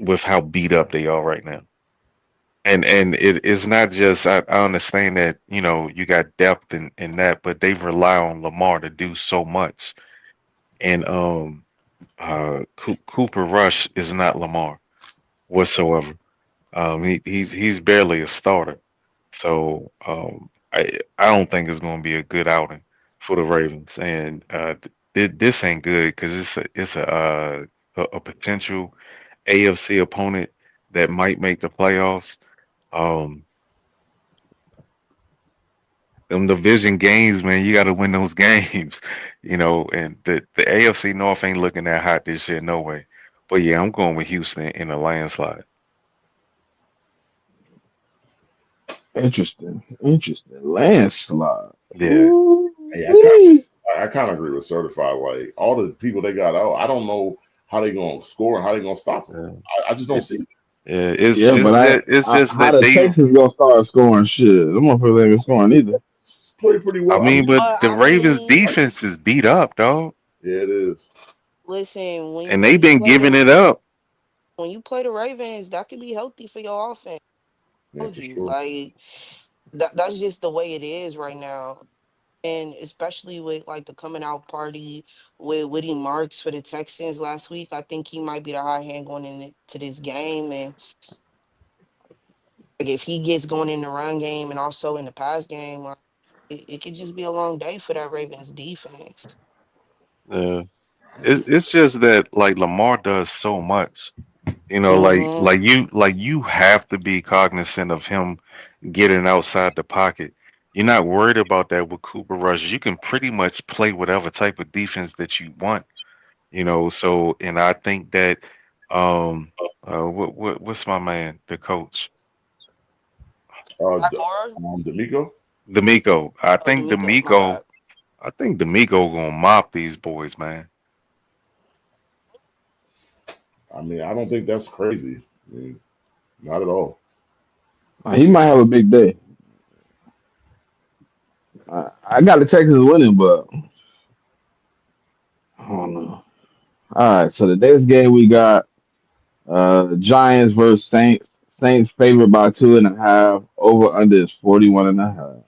Speaker 4: with how beat up they are right now. And it's not just I understand that you got depth in that, but they rely on Lamar to do so much. And Cooper Rush is not Lamar whatsoever. He's barely a starter. So I don't think it's going to be a good outing for the Ravens, and this ain't good because it's a potential AFC opponent that might make the playoffs. Um, them division games, man, you got to win those games, And the AFC North ain't looking that hot this year, no way. But yeah, I'm going with Houston in a landslide.
Speaker 1: Interesting. Landslide.
Speaker 4: Yeah,
Speaker 2: Hey,
Speaker 1: Ooh-wee.
Speaker 2: I kind of agree with Certified. Like all the people they got out, I don't know how they gonna score and how they gonna stop them.
Speaker 4: yeah,
Speaker 2: I just don't
Speaker 4: it,
Speaker 2: see it.
Speaker 4: yeah. It's
Speaker 1: Yeah, but
Speaker 4: it's that it's just
Speaker 1: how
Speaker 4: that
Speaker 1: the
Speaker 4: they.
Speaker 1: Texans gonna start scoring shit? Them motherfuckers ain't been scoring either.
Speaker 2: Play pretty
Speaker 4: I
Speaker 2: well. I
Speaker 4: mean,
Speaker 2: mean,
Speaker 4: but
Speaker 3: But
Speaker 4: the
Speaker 3: I
Speaker 4: Ravens
Speaker 3: mean,
Speaker 4: defense is beat up, dog,
Speaker 2: yeah, it is.
Speaker 3: listen,
Speaker 4: and
Speaker 3: when
Speaker 4: they've
Speaker 3: you
Speaker 4: been
Speaker 3: play
Speaker 4: giving
Speaker 3: the
Speaker 4: it up.
Speaker 3: Ravens, that could be healthy for your offense. I
Speaker 2: Yeah,
Speaker 3: told
Speaker 2: for
Speaker 3: you,
Speaker 2: sure.
Speaker 3: like that's just the way it is right now. And especially with like the coming out party with Woody Marks for the Texans last week, I think he might be the high hand going into this game. And like if he gets going in the run game and also in the pass game, like, it could just be a long day for that Ravens defense.
Speaker 4: Uh, it's just that like Lamar does so much,
Speaker 3: Hmm.
Speaker 4: like you have to be cognizant of him getting outside the pocket. You're not worried about that with Cooper Rush. You can pretty much play whatever type of defense that you want. So, and I think that what's my man, the coach,
Speaker 2: D-
Speaker 3: Or
Speaker 2: D'Amico.
Speaker 4: D'Amico.
Speaker 3: oh, D'Amico, my bad.
Speaker 4: I think D'Amico gonna mop these boys, man.
Speaker 2: I mean, I don't think that's crazy. I mean, not at all.
Speaker 1: He might have a big day. I got the Texans winning, but I don't know. All right, so the next game we got Giants versus Saints. Saints favored by 2.5. Over under is 41.5.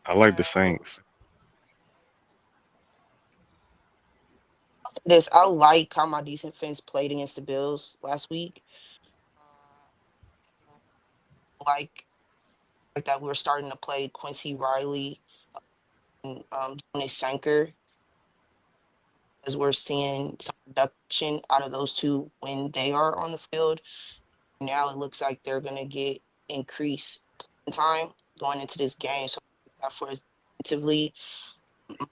Speaker 4: I like the Saints.
Speaker 3: This I like how my defense played against the Bills last week. Like that we're starting to play Quincy Riley and Jonas Sanker as we're seeing some production out of those two when they are on the field. Now it looks like they're gonna get increased playing time going into this game. So that for us defensively,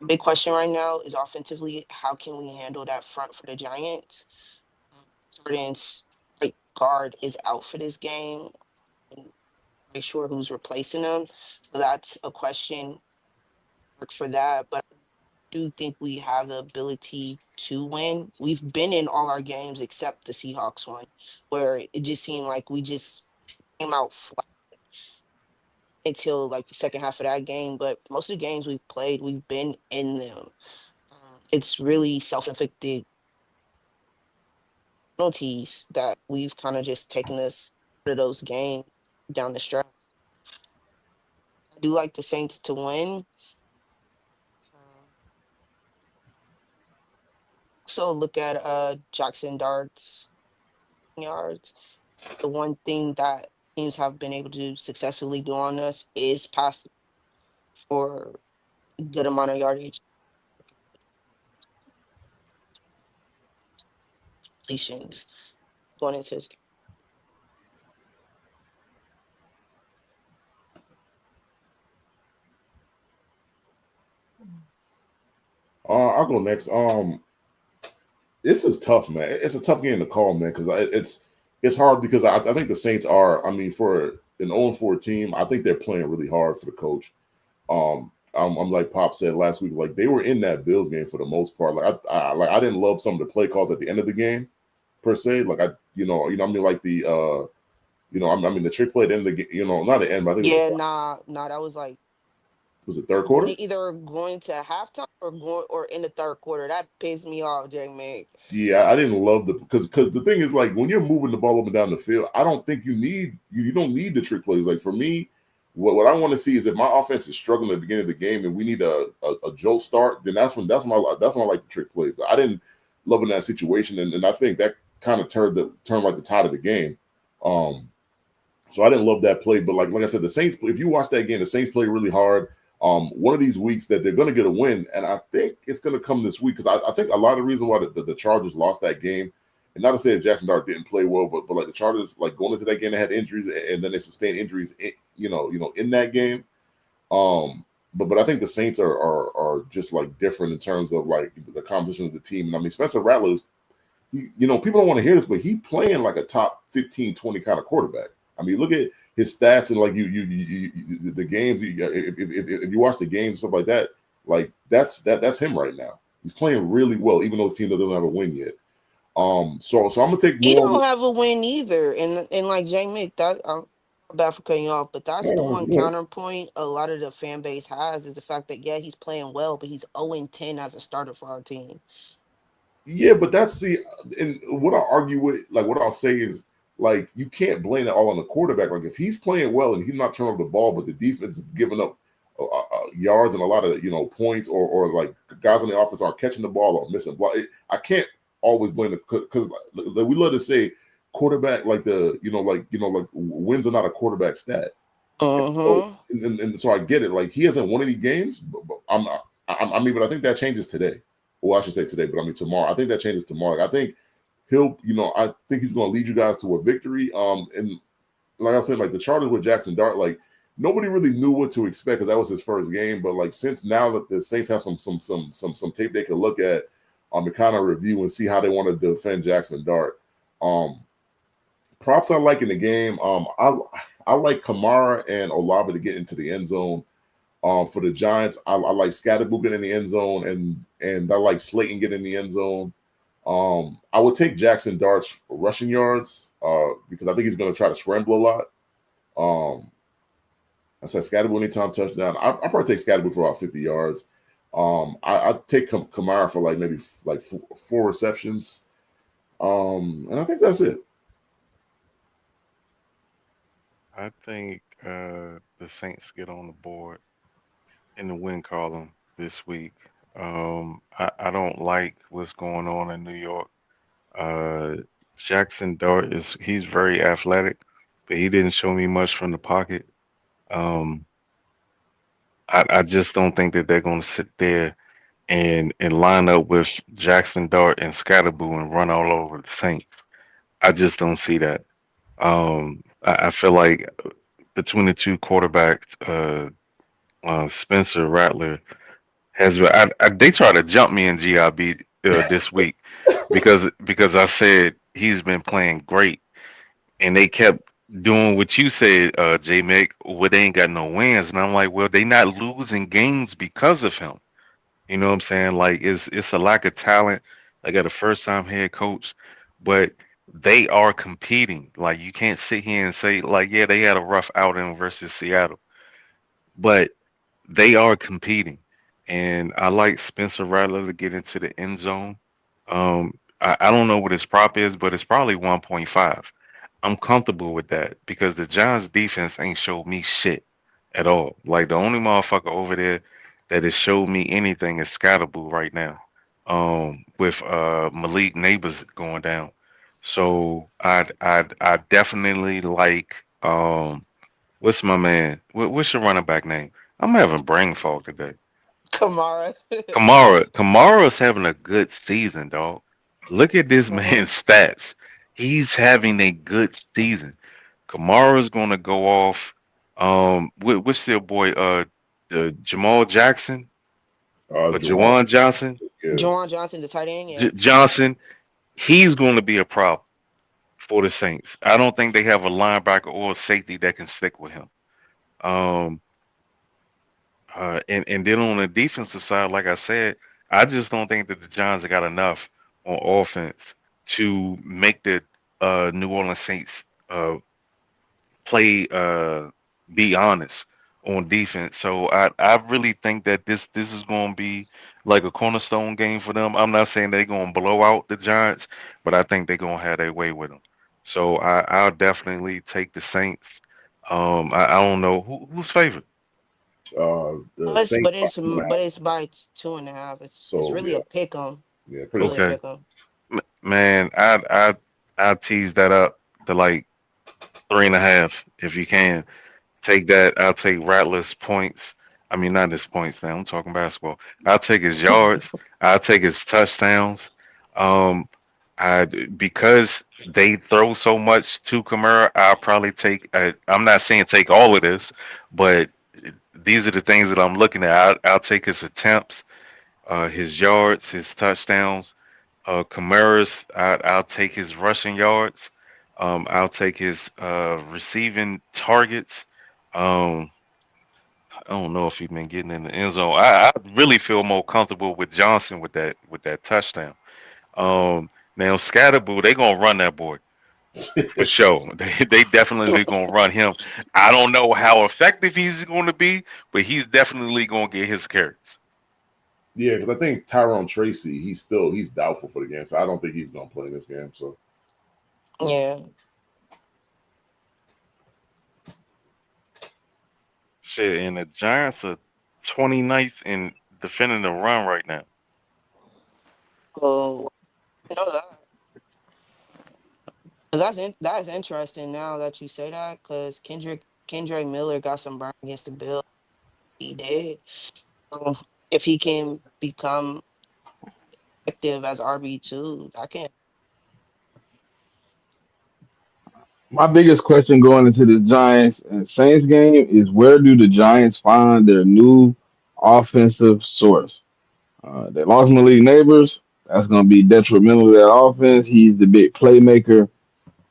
Speaker 3: big question right now is offensively, how can we handle that front for the Giants? Jordan's right guard is out for this game. And make sure who's replacing them. So that's a question mark for that. But I do think we have the ability to win. We've been in all our games except the Seahawks one, where it just seemed like we just came out flat until like the second half of that game. But most of the games we've played, we've been in them. It's really self-inflicted penalties that we've kind of just taken us out of those games down the stretch. I do like the Saints to win. So look at Jackson Dart's yards. The one thing that teams have been able to successfully do on us is pass for a good amount of yardage completions going into this game.
Speaker 2: I'll go next. This is tough, man. It's a tough game to call, man, because it's hard because I think the Saints are. I mean, for an 0-4 team, I think they're playing really hard for the coach. I'm like Pop said last week, like they were in that Bills game for the most part. I didn't love some of the play calls at the end of the game per se. Like I mean, like the I mean the trick play at the end of the game. Not the end, but I think it was
Speaker 3: Yeah, nah, that was like
Speaker 2: was it third quarter?
Speaker 3: either going to halftime or in the third quarter. That pissed me off, JMIK.
Speaker 2: Yeah, I didn't love because the thing is like when you're moving the ball up and down the field, I don't think you don't need the trick plays. Like for me, what I want to see is if my offense is struggling at the beginning of the game and we need a jolt start, then that's when I like the trick plays. But I didn't love in that situation, and I think that kind of turned like the tide of the game. So I didn't love that play, but like I said, the Saints. If you watch that game, the Saints play really hard. One of these weeks that they're going to get a win, and I think it's going to come this week because I think a lot of the reason why the Chargers lost that game, and not to say that Jackson Dart didn't play well, but like the Chargers like going into that game they had injuries and then they sustained injuries, in that game. But I think the Saints are just like different in terms of like the composition of the team. And I mean Spencer Rattler's, people don't want to hear this, but he playing like a top 15, 20 kind of quarterback. I mean, look at his stats and like the games. If you watch the games and stuff like that, like that's him right now. He's playing really well, even though his team doesn't have a win yet. So I'm gonna take
Speaker 3: He
Speaker 2: more.
Speaker 3: don't have a win either, and like JMIK, that bad for cutting you off, but that's the one counterpoint a lot of the fan base has is the fact that yeah, he's playing well, but he's 0-10 as a starter for our team.
Speaker 2: Yeah, but and what I argue with, like what I'll say is, like you can't blame it all on the quarterback. Like if he's playing well and he's not turning over the ball, but the defense is giving up yards and a lot of points, or like guys on the offense aren't catching the ball or missing block. I can't always blame it because we love to say quarterback like wins are not a quarterback stat. So, and so I get it. Like he hasn't won any games, but I mean, but I think that changes today. Well, I should say today, but I mean tomorrow. I think that changes tomorrow. I think I think he's going to lead you guys to a victory. And like I said, like the Chargers with Jackson Dart, like nobody really knew what to expect because that was his first game. But like since now that the Saints have some tape they can look at, and kind of review and see how they want to defend Jackson Dart. Props I like in the game. I like Kamara and Olave to get into the end zone. For the Giants, I like Scatterboo getting in the end zone, and I like Slayton getting in the end zone. I would take Jackson Dart's rushing yards because I think he's going to try to scramble a lot. I said Scatterboo anytime touchdown. I'll probably take Scatterboo for about 50 yards. I'd take Kamara for like maybe like four receptions. And I think that's it.
Speaker 4: I think the Saints get on the board in the win column this week. I don't like what's going on in New York. Uh, Jackson Dart he's very athletic, but he didn't show me much from the pocket. Um, I just don't think that they're going to sit there and line up with Jackson Dart and Scatterboo and run all over the Saints. I just don't see that. I feel like between the two quarterbacks, Spencer Rattler they try to jump me in GIB this week because I said he's been playing great, and they kept doing what you said, JMIK, where they ain't got no wins, and I'm like, well, they not losing games because of him. You know what I'm saying? Like it's a lack of talent. They got a first time head coach, but they are competing. Like you can't sit here and say like, yeah, they had a rough outing versus Seattle, but they are competing. And I like Spencer Rattler to get into the end zone. I don't know what his prop is, but it's probably 1.5. I'm comfortable with that because the Giants defense ain't showed me shit at all. Like the only motherfucker over there that has showed me anything is Scatterboo right now. With Malik Neighbors going down. So I definitely like what's my man? What's your running back name? I'm having brain fog today.
Speaker 3: Kamara.
Speaker 4: Kamara's having a good season, dog. Look at this
Speaker 3: Hmm.
Speaker 4: man's stats. He's having a good season. Kamara's gonna go off. What's their boy? Jamal Jackson or
Speaker 2: Jawan,
Speaker 4: Jawan Johnson?
Speaker 2: yeah,
Speaker 3: Juwan Johnson, the tight end. Yeah.
Speaker 4: Johnson. He's going to be a problem for the Saints. I don't think they have a linebacker or a safety that can stick with him. Um, and then on the defensive side, like I said, I just don't think that the Giants got enough on offense to make the New Orleans Saints play be honest on defense. So I really think that this is going to be like a cornerstone game for them. I'm not saying they're going to blow out the Giants, but I think they're going to have their way with them. So I'll definitely take the Saints. I don't know who's favorite.
Speaker 2: the
Speaker 3: But it's
Speaker 2: Saints
Speaker 3: but
Speaker 2: by
Speaker 3: it's
Speaker 2: two and a
Speaker 3: but
Speaker 2: half.
Speaker 3: it's by 2.5. It's
Speaker 2: So
Speaker 3: really
Speaker 2: yeah,
Speaker 3: a pick 'em.
Speaker 2: yeah,
Speaker 3: It's
Speaker 2: pretty
Speaker 3: really
Speaker 2: much.
Speaker 3: a
Speaker 4: Okay,
Speaker 3: pick 'em.
Speaker 4: Man, I tease that up to like 3.5 if you can. Take that. I'll take Rattler's points. I mean, not his points now. I'm talking basketball. I'll take his yards. I'll take his touchdowns. Um, I because they throw so much to Kamara, I'll probably take. I'm not saying take all of this, but these are the things that I'm looking at. I'll take his attempts, his yards, his touchdowns. Kamara's. I'll take his rushing yards. I'll take his receiving targets. Um, I don't know if he's been getting in the end zone. I really feel more comfortable with Johnson with that touchdown. Now Scatterboo, they gonna run that boy for sure. They definitely gonna run him. I don't know how effective he's going to be, but he's definitely gonna get his carries.
Speaker 2: Yeah, because I think Tyrone Tracy, he's doubtful for the game, so I don't think he's gonna play in this game. So
Speaker 3: Yeah.
Speaker 4: Shit, and the Giants are 29th in defending the run right now.
Speaker 3: Oh, no, that's interesting now that you say that because Kendrick Miller got some burn against the Bills. He did. Um, if he can become active as RB2, I can.
Speaker 1: My biggest question going into the Giants and Saints game is where do the Giants find their new offensive source? They lost Malik Neighbors. That's going to be detrimental to that offense. He's the big playmaker.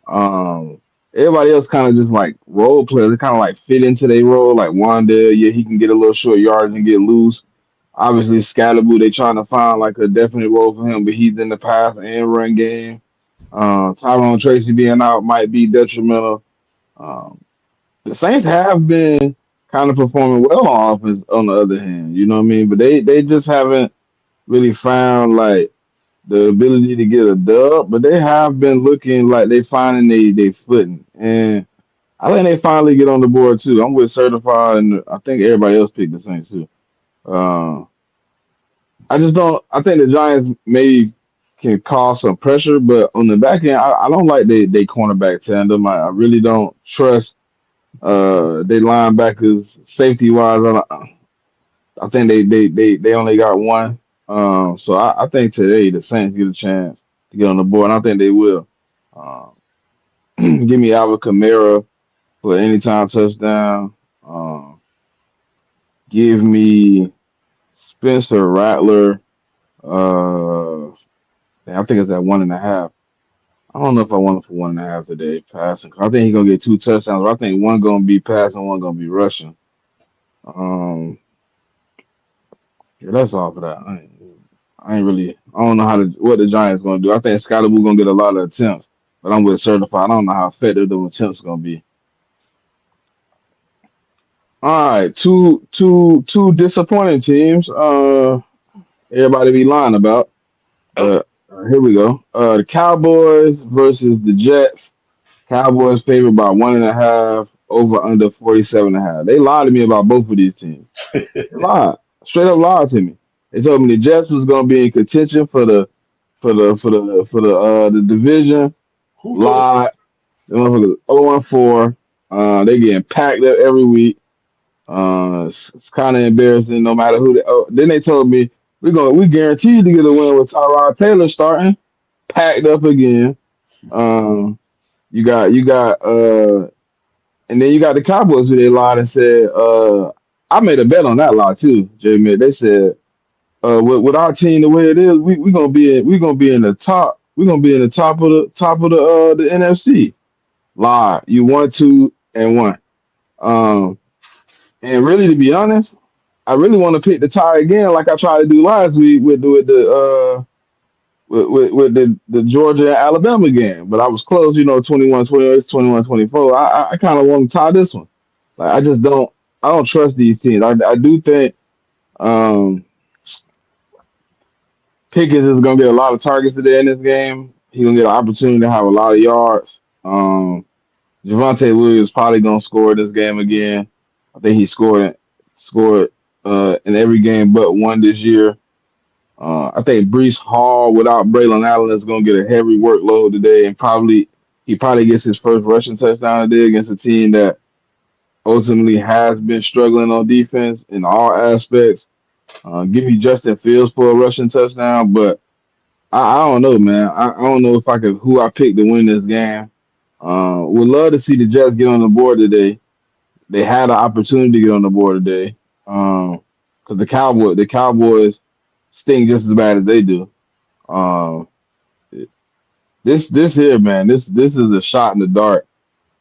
Speaker 1: Um, Everybody else kind of just like role players. They kind of like fit into their role. Like Wandale, yeah, he can get a little short yardage and get loose. Obviously, Scalaboo, they trying to find like a definite role for him, but he's in the pass and run game. Tyrone Tracy being out might be detrimental. Um, the Saints have been kind of performing well on offense. On the other hand, you know what I mean, but they just haven't really found like the ability to get a dub, but they have been looking like they finding they footing, and I think they finally get on the board too. I'm with certified, and I think everybody else picked the Saints too. Uh, I just don't. I think the Giants maybe can cause some pressure, but on the back end, I don't like they cornerback tandem. I really don't trust they linebackers safety wise. I think they only got one. So I think today the Saints get a chance to get on the board, and I think they will. Um, give me Alvin Kamara for anytime touchdown. Um, give me Spencer Rattler. Uh, I think it's at 1.5. I don't know if I want him for 1.5 today passing. I think he's gonna get two touchdowns. But I think one gonna be passing, one gonna be rushing. Um, yeah, that's all for that. I ain't really. I don't know how to what the Giants gonna do. I think Scottaboo gonna get a lot of attempts, but I'm with certified. I don't know how effective the attempts gonna be. All right, two disappointing teams. Everybody be lying about,
Speaker 4: Oh,
Speaker 1: but here we go. The Cowboys versus the Jets. Cowboys favored by 1.5 over under 47.5. They lied to me about both of these teams. They lied. Straight up lied to me. They told me the Jets was gonna be in contention for the division.
Speaker 2: Who told
Speaker 1: Lied. The motherfuckers 0-4. They getting packed up every week. It's kind of embarrassing no matter who they then they told me we guaranteed to get a win with Tyrod Taylor starting. Packed up again. Um you got and then you got the Cowboys who they lied and said, I made a bet on that lie too, JMIK. They said, with our team the way it is, we gonna be in the top. We're gonna be in the top of the NFC. Lie. You won two and one. Um, and really, to be honest, I really want to pick the tie again, like I tried to do last week with the Georgia and Alabama game, but I was close, 21-28, 21-24. I kind of want to tie this one. Like I don't trust these teams. I do think um, Pickens is gonna get a lot of targets today in this game. He's gonna get an opportunity to have a lot of yards. Javante Williams probably gonna score this game again. I think he scored in every game but one this year. I think Brees Hall without Braylon Allen is going to get a heavy workload today, and he probably gets his first rushing touchdown today against a team that ultimately has been struggling on defense in all aspects. Give me Justin Fields for a rushing touchdown, but I don't know, man. I don't know if I could who I picked to win this game. Would love to see the Jets get on the board today. They had an opportunity to get on the board today, because the Cowboys stink just as bad as they do. Um, this here, man, this is a shot in the dark.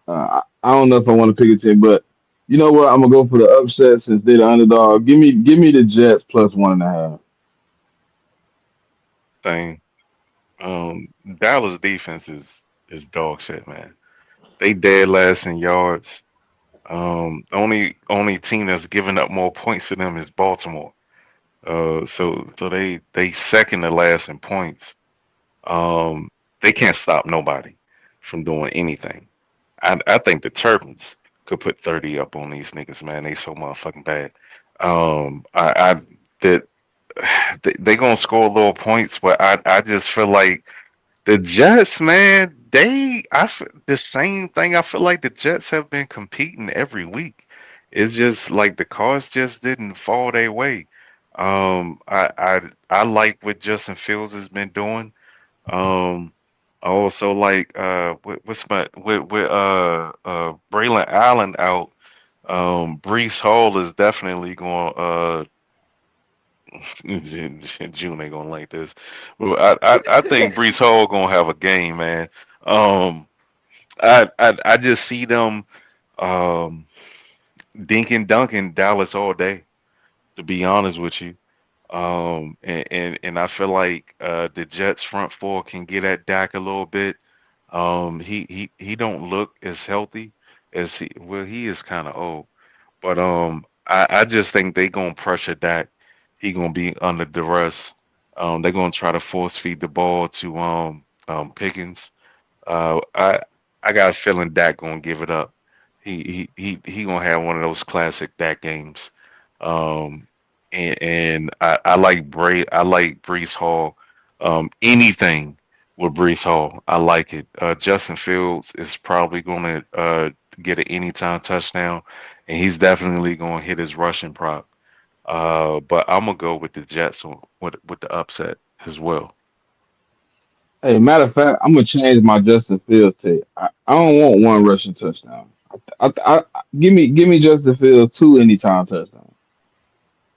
Speaker 1: I don't know if I want to pick a team, but you know what? I'm gonna go for the upset since they're the underdog. Give me the Jets plus 1.5.
Speaker 4: thing. Um, Dallas defense is dog shit, man. They dead last in yards. Only team that's giving up more points to them is Baltimore. So they second to last in points. Um, they can't stop nobody from doing anything. I think the Terps could put 30 up on these niggas, man. They so motherfucking bad. I that they gonna score little points, but I just feel like the Jets, man, the same thing. I feel like the Jets have been competing every week. It's just like the cards just didn't fall their way. I like what Justin Fields has been doing. Um, I also like what's my with Braylon Allen out. Brees Hall is definitely going. June ain't gonna like this, but I think Brees Hall gonna have a game, man. Um, I just see them um dinking dunking Dallas all day. To be honest with you, and I feel like the Jets front four can get at Dak a little bit. He don't look as healthy as he is kind of old, but I just think they gonna pressure Dak. He gonna be under duress. They're gonna try to force feed the ball to Pickens. I got a feeling Dak gonna give it up. He gonna have one of those classic Dak games. Um, and I like I like Brees Hall. Anything with Brees Hall, I like it. Justin Fields is probably gonna get an anytime touchdown, and he's definitely gonna hit his rushing prop. But I'm gonna go with the Jets with the upset as well.
Speaker 1: Hey, matter of fact, I'm gonna change my Justin Fields take. I don't want one rushing touchdown. Give me Justin Fields two anytime touchdowns.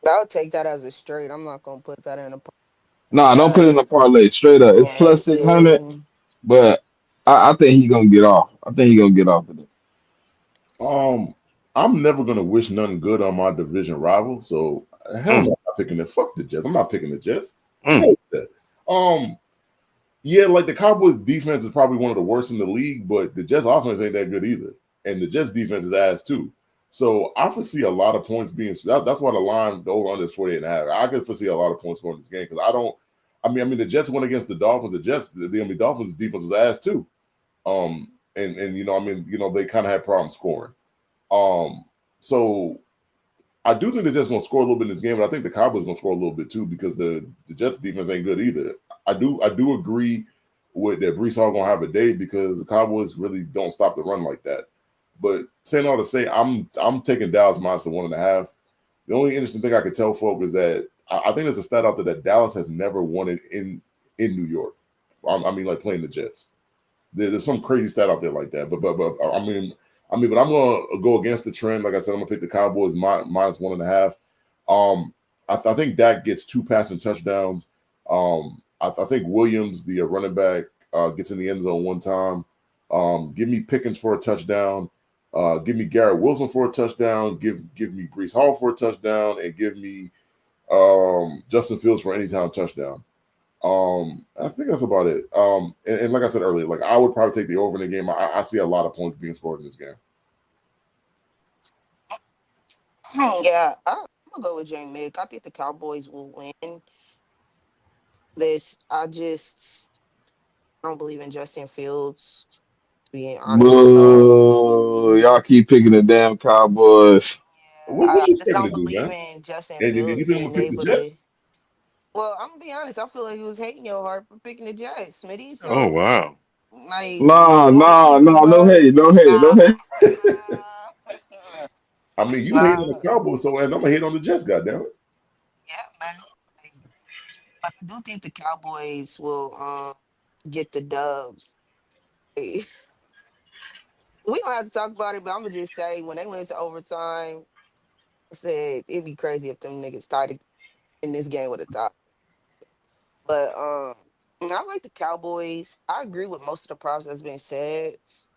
Speaker 3: I'll take that as a straight. I'm not gonna put that in a
Speaker 1: Nah, don't put
Speaker 3: that.
Speaker 1: it in a parlay. Straight up, it's
Speaker 3: Yeah,
Speaker 1: plus 600.
Speaker 3: yeah.
Speaker 1: But I think he gonna get off. I think he gonna get off of it.
Speaker 2: Um, I'm never gonna wish nothing good on my division rival. So hell no,
Speaker 4: Mm,
Speaker 2: I'm not picking it. Fuck the Jets. I'm not picking the Jets.
Speaker 4: mm.
Speaker 2: Hell with that. Yeah, like the Cowboys defense is probably one of the worst in the league, but the Jets offense ain't that good either. And the Jets defense is ass too. So I foresee a lot of points being that's why the line the over under is 48 and a half. I could foresee a lot of points going in this game because I mean the Jets went against the Dolphins. The Jets, the Dolphins defense was ass too. And they kind of had problems scoring. Um, so I do think they're just going to score a little bit in this game, but I think the Cowboys going to score a little bit too because the Jets defense ain't good either. I do agree with that Brees Hall going to have a day because the Cowboys really don't stop the run like that. But saying all to say, I'm taking Dallas minus the 1.5. The only interesting thing I can tell folks is that I think there's a stat out there that Dallas has never won it in New York. I mean, like playing the Jets. There's some crazy stat out there like that. But but I'm gonna go against the trend. Like I said, I'm gonna pick the Cowboys minus 1.5. I think Dak gets 2 passing touchdowns. I think Williams, the running back, gets in the end zone one time. Give me Pickens for a touchdown. Give me Garrett Wilson for a touchdown. Give me Brees Hall for a touchdown, and give me Justin Fields for any time touchdown. I think that's about it. And like I said earlier, like I would probably take the over in the game. I see a lot of points being scored in this game.
Speaker 3: Yeah, I'm gonna go with JMIK. I think the Cowboys will win this. I don't believe in Justin Fields, to be honest with y'all.
Speaker 1: Boo! Y'all keep picking the damn Cowboys.
Speaker 3: Yeah,
Speaker 2: What
Speaker 3: I
Speaker 2: you
Speaker 3: just
Speaker 2: expecting
Speaker 3: don't
Speaker 2: to do,
Speaker 3: believe
Speaker 2: man?
Speaker 3: in Justin
Speaker 2: And
Speaker 3: Fields
Speaker 2: you think I'm
Speaker 3: being
Speaker 2: gonna pick the
Speaker 3: able
Speaker 2: Jets?
Speaker 3: to. Well, I'm gonna be honest. I feel like he was hating your heart for picking the Jets, Smitty.
Speaker 4: Oh
Speaker 3: So,
Speaker 4: wow.
Speaker 3: like,
Speaker 1: Nah,
Speaker 3: come on,
Speaker 1: nah,
Speaker 3: keep it
Speaker 1: nah. No
Speaker 3: buck.
Speaker 1: hate, no hate, no
Speaker 3: Nah,
Speaker 1: hate.
Speaker 2: I mean, you hate on
Speaker 3: nah.
Speaker 2: the Cowboys, so and I'm gonna hate on the Jets. Goddamn it!
Speaker 3: Yeah, man. Like, but I do think the Cowboys will get the dub. We don't have to talk about it, but I'm gonna just say when they went into overtime, I said it'd be crazy if them niggas started in this game with a top. But I like the Cowboys. I agree with most of the props that's been said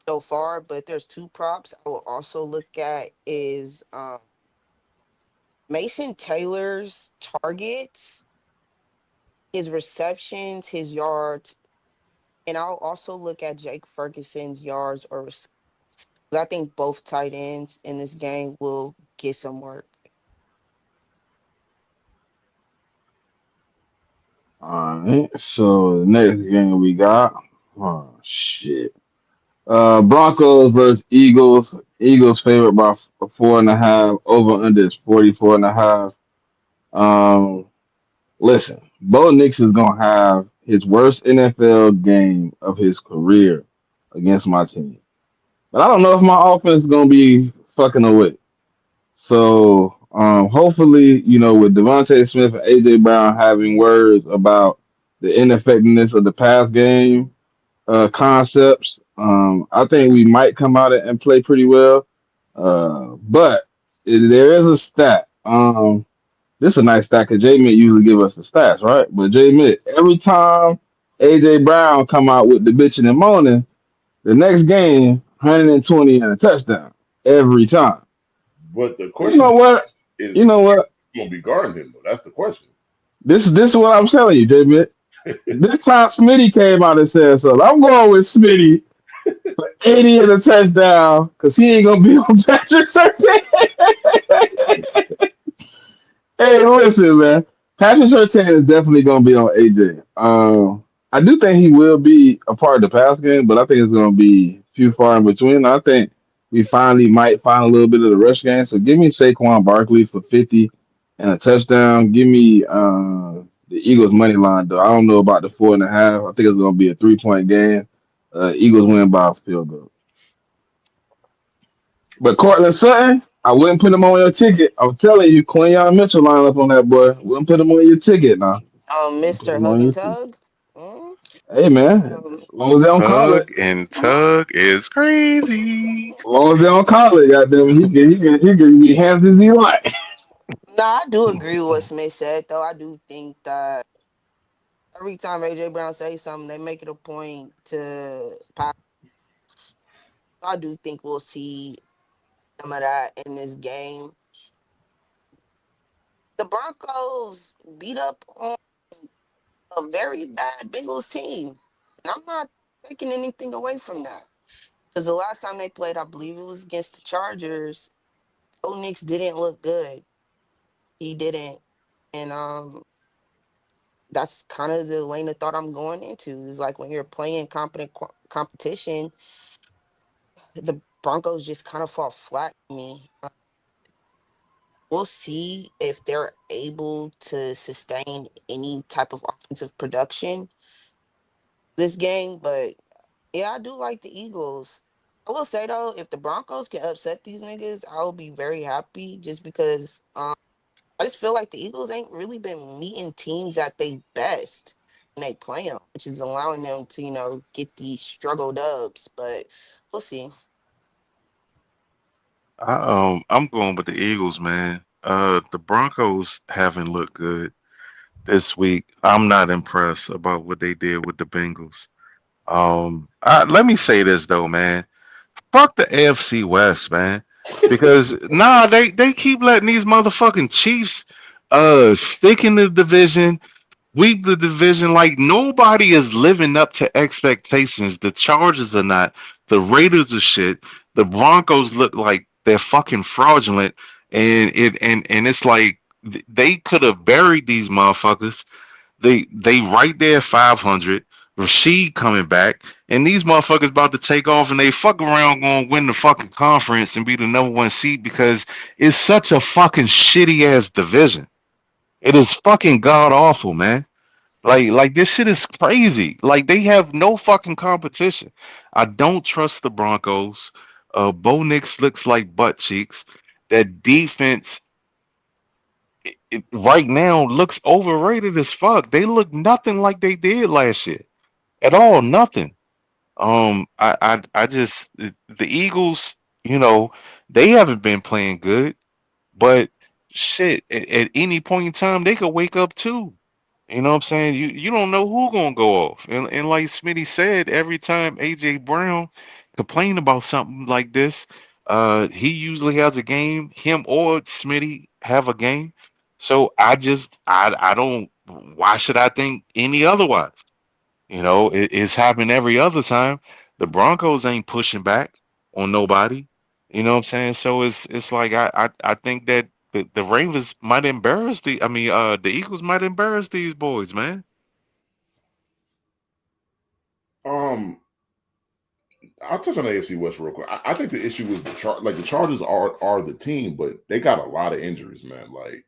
Speaker 3: so far, but there's two props I will also look at is Mason Taylor's targets, his receptions, his yards, and I'll also look at Jake Ferguson's yards or receivers. I think both tight ends in this game will get some work.
Speaker 1: All right. So the next game we got. Oh shit. Broncos versus Eagles. Eagles favored by 4.5. Over under is 44.5. Um, listen, Bo Nix is gonna have his worst NFL game of his career against my team. But I don't know if my offense is gonna be fucking away. So hopefully, with Devontae Smith and AJ Brown having words about the ineffectiveness of the pass game concepts, I think we might come out and play pretty well. But there is a stat. This is a nice stat because J Mitt usually give us the stats, right? But J Mitt, every time AJ Brown come out with the bitch in the morning, the next game, 120 and a touchdown every time.
Speaker 2: But the
Speaker 1: You
Speaker 2: question
Speaker 1: know what? You
Speaker 2: is,
Speaker 1: know what?
Speaker 2: you gonna be guarding him though? That's the question.
Speaker 1: This is what I'm telling you, J Mitt. This time Smitty came out and said so. I'm going with Smitty for 80 and a touchdown because he ain't gonna be on Patrick Surtain. Hey, listen, man. Patrick Surtain is definitely going to be on AJ. I do think he will be a part of the pass game, but I think it's going to be few far in between. I think we finally might find a little bit of the rush game. So give me Saquon Barkley for 50 and a touchdown. Give me the Eagles money line though. I don't know about the 4.5. I think it's going to be a 3-point game. Eagles win by a field goal. But Cortland Sutton, I wouldn't put him on your ticket. I'm telling you, Quinion Mitchell line up on that boy. Wouldn't put him on your ticket now. Wouldn't put
Speaker 3: Mr.
Speaker 1: him
Speaker 3: Hug
Speaker 1: on
Speaker 3: and
Speaker 1: your ticket.
Speaker 3: Tug. Mm,
Speaker 1: Hey man, as
Speaker 3: um,
Speaker 1: long as they don't call it,
Speaker 4: Hug and
Speaker 3: mm.
Speaker 4: tug is crazy.
Speaker 1: as long as they don't call it, goddamn, he can be hands as he like.
Speaker 3: Nah, I do agree with what Smith said, though. I do think that every time AJ Brown says something, they make it a point to pass. I do think we'll see some of that in this game. The Broncos beat up on a very bad Bengals team. And I'm not taking anything away from that. Because the last time they played, I believe it was against the Chargers. Nix didn't look good. He didn't. And that's kind of the lane of thought I'm going into. Is like when you're playing competent competition, the Broncos just kind of fall flat to me. We'll see if they're able to sustain any type of offensive production this game, but yeah, I do like the Eagles. I will say though, if the Broncos can upset these niggas, I will be very happy just because I just feel like the Eagles ain't really been meeting teams at their best when they play them, which is allowing them to, get these struggle dubs. But we'll see.
Speaker 4: I'm going with the Eagles, man. The Broncos haven't looked good this week. I'm not impressed about what they did with the Bengals. Let me say this though, man. Fuck the AFC West, man. Because nah, they keep letting these motherfucking Chiefs stick in the division, sweep the division. Like nobody is living up to expectations. The Chargers are not. The Raiders are shit. The Broncos look like they're fucking fraudulent, and it's like they could have buried these motherfuckers. They right there 500. Rashid coming back, and these motherfuckers about to take off, and they fuck around going to win the fucking conference and be the number one seed because it's such a fucking shitty ass division. It is fucking god awful, man. Like this shit is crazy. Like they have no fucking competition. I don't trust the Broncos. Bo Nix looks like butt cheeks. That defense right now looks overrated as fuck. They look nothing like they did last year at all. Nothing. I just the Eagles. You know, they haven't been playing good, but shit, at any point in time they could wake up too. You know what I'm saying? You don't know who gonna go off. And like Smitty said, every time AJ Brown complain about something like this, he usually has a game. Him or Smitty have a game. So I don't why should I think any otherwise? You know, it's happened every other time. The Broncos ain't pushing back on nobody. You know what I'm saying? So it's like I think that the Ravens might embarrass the Eagles might embarrass these boys, man.
Speaker 2: Um, I'll touch on the AFC West real quick. I think the issue was the Chargers are the team, but they got a lot of injuries, man. Like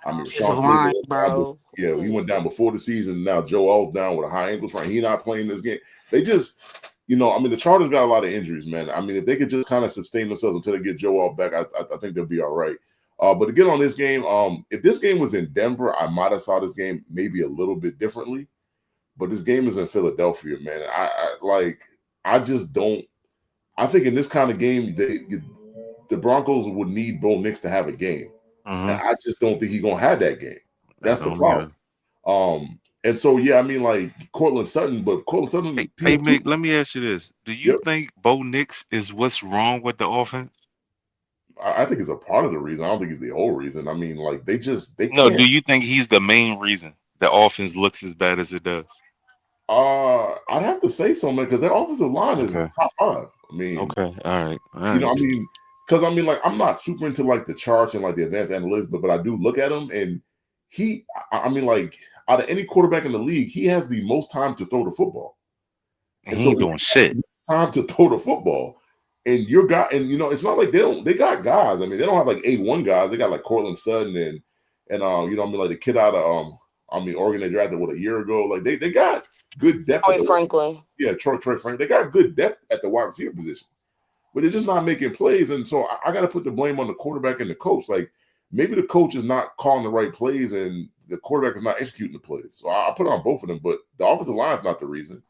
Speaker 2: I mean,
Speaker 3: Offensive
Speaker 2: Rashawn Slater
Speaker 3: line,
Speaker 2: went down,
Speaker 3: bro.
Speaker 2: yeah, he
Speaker 3: Ooh.
Speaker 2: went down before the season. Now Joe Alt's down with a high ankle sprain. He not playing this game. They just, I mean, the Chargers got a lot of injuries, man. I mean, if they could just kind of sustain themselves until they get Joe Alt back, I think they'll be all right. But to get on this game, if this game was in Denver, I might have saw this game maybe a little bit differently. But this game is in Philadelphia, man. I just don't. I think in this kind of game, the Broncos would need Bo Nix to have a game. And
Speaker 4: Hmm.
Speaker 2: I just don't think he's gonna have that game.
Speaker 4: I
Speaker 2: That's the
Speaker 4: don't
Speaker 2: problem.
Speaker 4: either.
Speaker 2: And so yeah, I mean like Cortland Sutton, but Cortland
Speaker 4: Hey,
Speaker 2: Sutton
Speaker 4: hey,
Speaker 2: PS2.
Speaker 4: Mick, let me ask you this: Do you
Speaker 2: Yep,
Speaker 4: think Bo Nix is what's wrong with the offense?
Speaker 2: I think it's a part of the reason. I don't think it's the whole reason. I mean, like they
Speaker 4: No, do
Speaker 2: can't.
Speaker 4: you think he's the main reason the offense looks as bad as it does?
Speaker 2: I'd have to say so, man, because their offensive line is
Speaker 4: Okay.
Speaker 2: top five. I mean,
Speaker 4: Okay. All right. All right.
Speaker 2: I mean, because I mean, like I'm not super into like the charts and like the advanced analytics, but I do look at them and he, I mean, like out of any quarterback in the league, he has the most time to throw the football.
Speaker 4: And
Speaker 2: And
Speaker 4: he
Speaker 2: so
Speaker 4: ain't
Speaker 2: if
Speaker 4: doing
Speaker 2: you have
Speaker 4: shit.
Speaker 2: the time to throw the football, and your guy, and it's not like they got guys. I mean, they don't have like A1 guys. They got like Cortland Sutton and what I mean, like the kid out of Oregon they drafted a year ago. Like they got good depth at
Speaker 3: Troy
Speaker 2: the
Speaker 3: Franklin.
Speaker 2: yeah, Troy Frank. They got good depth at the wide receiver position, but they're just not making plays. And so I got to put the blame on the quarterback and the coach. Like maybe the coach is not calling the right plays and the quarterback is not executing the plays. So I put it on both of them, but the offensive line is not the reason.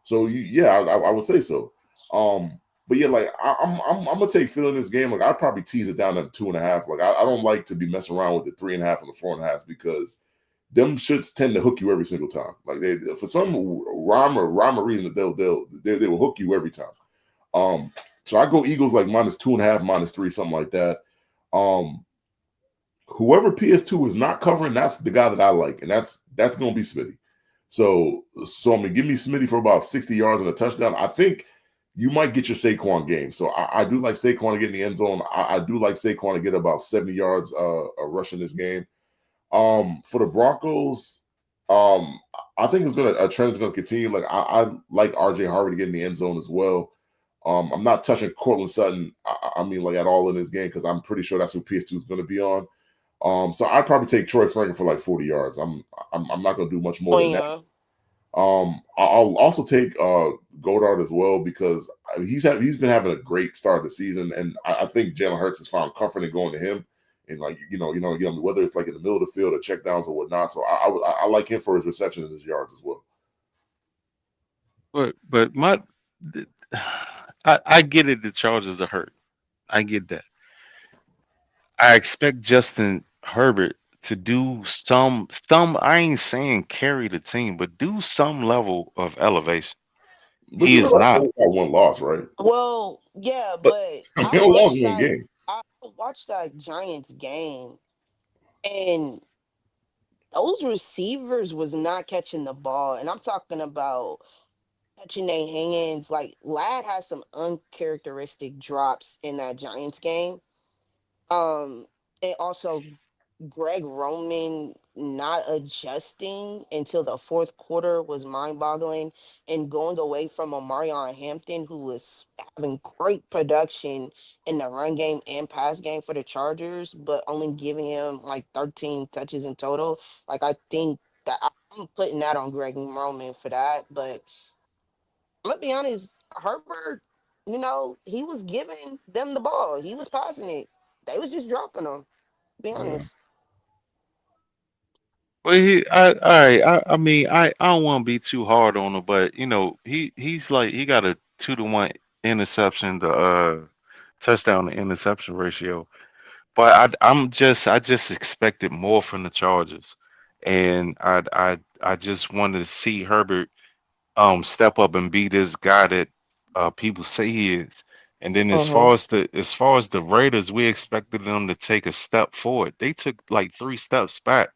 Speaker 2: So yeah, I would say so. But yeah, like I'm gonna take Phil in this game. Like I'd probably tease it down to 2.5. Like I don't like to be messing around with the 3.5 and the 4.5 because them shits tend to hook you every single time. Like they for some rhyme or reason they will hook you every time. So I go Eagles like -2.5, -3, something like that. Um, Whoever PS2 is not covering, that's the guy that I like, and that's gonna be Smitty. So I'm gonna give me Smitty for about 60 yards and a touchdown. I think you might get your Saquon game. So I do like Saquon to get in the end zone. I do like Saquon to get about 70 yards rushing this game. For the Broncos, I think a trend is gonna continue. Like I like RJ Harvey to get in the end zone as well. I'm not touching Cortland Sutton. I mean, like at all in this game because I'm pretty sure that's who PS2 is going to be on. So I'd probably take Troy Franklin for like 40 yards. I'm not going to do much more
Speaker 3: Oh
Speaker 2: than that.
Speaker 3: yeah.
Speaker 2: I'll also take Godard as well because he's been having a great start of the season, and I think Jalen Hurts has found comfort in going to him, and like whether it's like in the middle of the field or check downs or whatnot. So I like him for his reception and his yards as well.
Speaker 4: But I get it. The Chargers are hurt. I get that. I expect Justin Herbert to do some. I ain't saying carry the team, but do some level of elevation.
Speaker 2: But
Speaker 4: He
Speaker 2: you
Speaker 4: is
Speaker 2: realize they
Speaker 4: not.
Speaker 2: only got one loss, right?
Speaker 3: Well, yeah,
Speaker 4: But
Speaker 3: but
Speaker 2: I mean, they only lost one game.
Speaker 3: I watched that Giants game, and those receivers was not catching the ball. And I'm talking about catching their hands. Like Lad has some uncharacteristic drops in that Giants game. Um, and also Greg Roman not adjusting until the fourth quarter was mind-boggling, and going away from Omarion Hampton, who was having great production in the run game and pass game for the Chargers, but only giving him like 13 touches in total. Like I think that I'm putting that on Greg Roman for that. But I'm gonna be honest, Herbert, he was giving them the ball. He was passing it. They was just dropping them. Be
Speaker 2: Yeah.
Speaker 3: honest.
Speaker 4: well, all right. I mean, I don't want to be too hard on him, but he's like he got a 2-to-1 interception to touchdown to interception ratio. But I just expected more from the Chargers, and I just wanted to see Herbert step up and be this guy that people say he is. And then
Speaker 3: Uh-huh.
Speaker 4: as far as the Raiders, we expected them to take a step forward. They took like 3 steps back.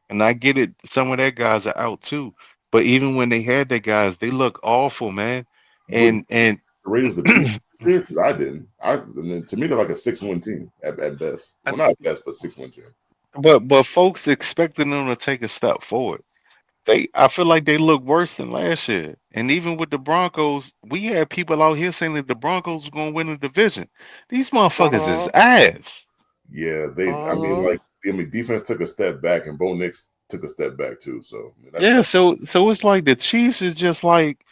Speaker 4: And I get it, some of their guys are out too. But even when they had their guys, they look awful, man.
Speaker 2: But
Speaker 4: And
Speaker 2: the Raiders the beast here because I didn't. And then to me they're like a 6-win team at best. Well, not at best, but 6-win team.
Speaker 4: but folks expecting them to take a step forward. I feel like they look worse than last year. And even with the Broncos, we had people out here saying that the Broncos were gonna win the division. These motherfuckers is
Speaker 3: Uh-huh.
Speaker 4: ass.
Speaker 2: Yeah, they. I mean,
Speaker 3: Uh-huh.
Speaker 2: like defense took a step back, and Bo Nix took a step back too. So I mean,
Speaker 4: Yeah,
Speaker 2: that's
Speaker 4: so it's like the Chiefs is just like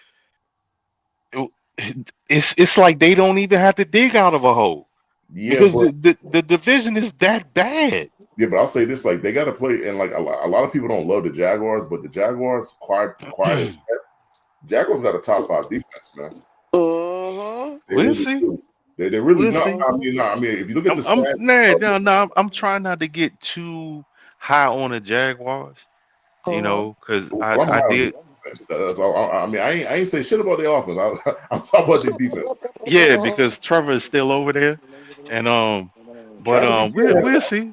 Speaker 4: it's like they don't even have to dig out of a hole
Speaker 2: yeah,
Speaker 4: because
Speaker 2: but
Speaker 4: the division is that bad.
Speaker 2: yeah, but I'll say this: like they got to play, and like a lot of people don't love the Jaguars, but the Jaguars, quiet as kept, Jaguars got a top 5 defense, man.
Speaker 3: Uh-huh.
Speaker 2: They
Speaker 4: We'll
Speaker 2: really
Speaker 4: see.
Speaker 2: do. They really
Speaker 4: We'll
Speaker 2: not.
Speaker 4: see.
Speaker 3: Uh-huh.
Speaker 2: I mean, if you look at the
Speaker 4: I'm
Speaker 2: stats,
Speaker 4: nah, no, no, I'm trying not to get too high on the Jaguars,
Speaker 3: Uh-huh.
Speaker 4: because
Speaker 2: well, I'm
Speaker 4: I
Speaker 2: high on the
Speaker 4: did.
Speaker 2: defense. That's all. I mean, I ain't say shit about the offense. I'm talking about the defense.
Speaker 4: Yeah, because Trevor is still over there, and but
Speaker 2: Travis is still having
Speaker 4: we'll
Speaker 2: that.
Speaker 4: see.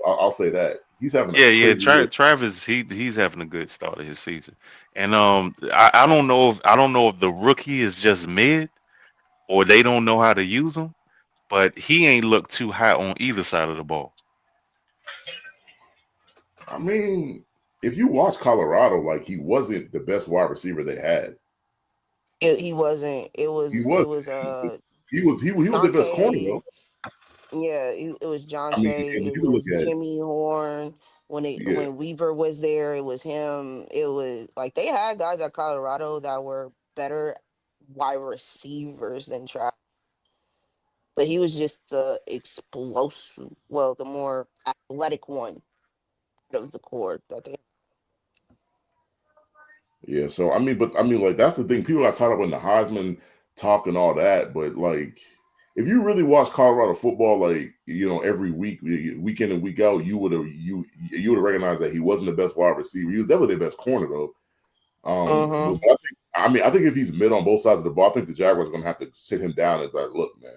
Speaker 2: I'll say that he's having a
Speaker 4: Yeah, yeah.
Speaker 2: crazy year.
Speaker 4: Travis, he's having a good start of his season, and I don't know if the rookie is just mid or they don't know how to use him, but he ain't looked too high on either side of the ball.
Speaker 2: I mean, if you watch Colorado, like he wasn't the best wide receiver they had.
Speaker 3: He wasn't. It
Speaker 2: He
Speaker 3: was.
Speaker 2: was.
Speaker 3: It was.
Speaker 2: He was their best corner
Speaker 3: Jonte.
Speaker 2: though.
Speaker 3: Yeah, it was
Speaker 2: I mean,
Speaker 3: Jonte.
Speaker 2: and if
Speaker 3: It
Speaker 2: you can look
Speaker 3: was
Speaker 2: at
Speaker 3: Jimmy Horn.
Speaker 2: yeah,
Speaker 3: When Weaver was there, it was him. It was like they had guys at Colorado that were better wide receivers than Travis, but he was just the explosive, well, the more athletic one out of the core that they.
Speaker 2: yeah. So I mean, but I mean, like that's the thing. People got caught up in the Heisman talk and all that, but like. If you really watch Colorado football, like every week, week in and week out, you would have recognized that he wasn't the best wide receiver. He was definitely their best corner though. But
Speaker 3: Mm-hmm.
Speaker 2: I think if he's mid on both sides of the ball, I think the Jaguars are going to have to sit him down and be like, look, man,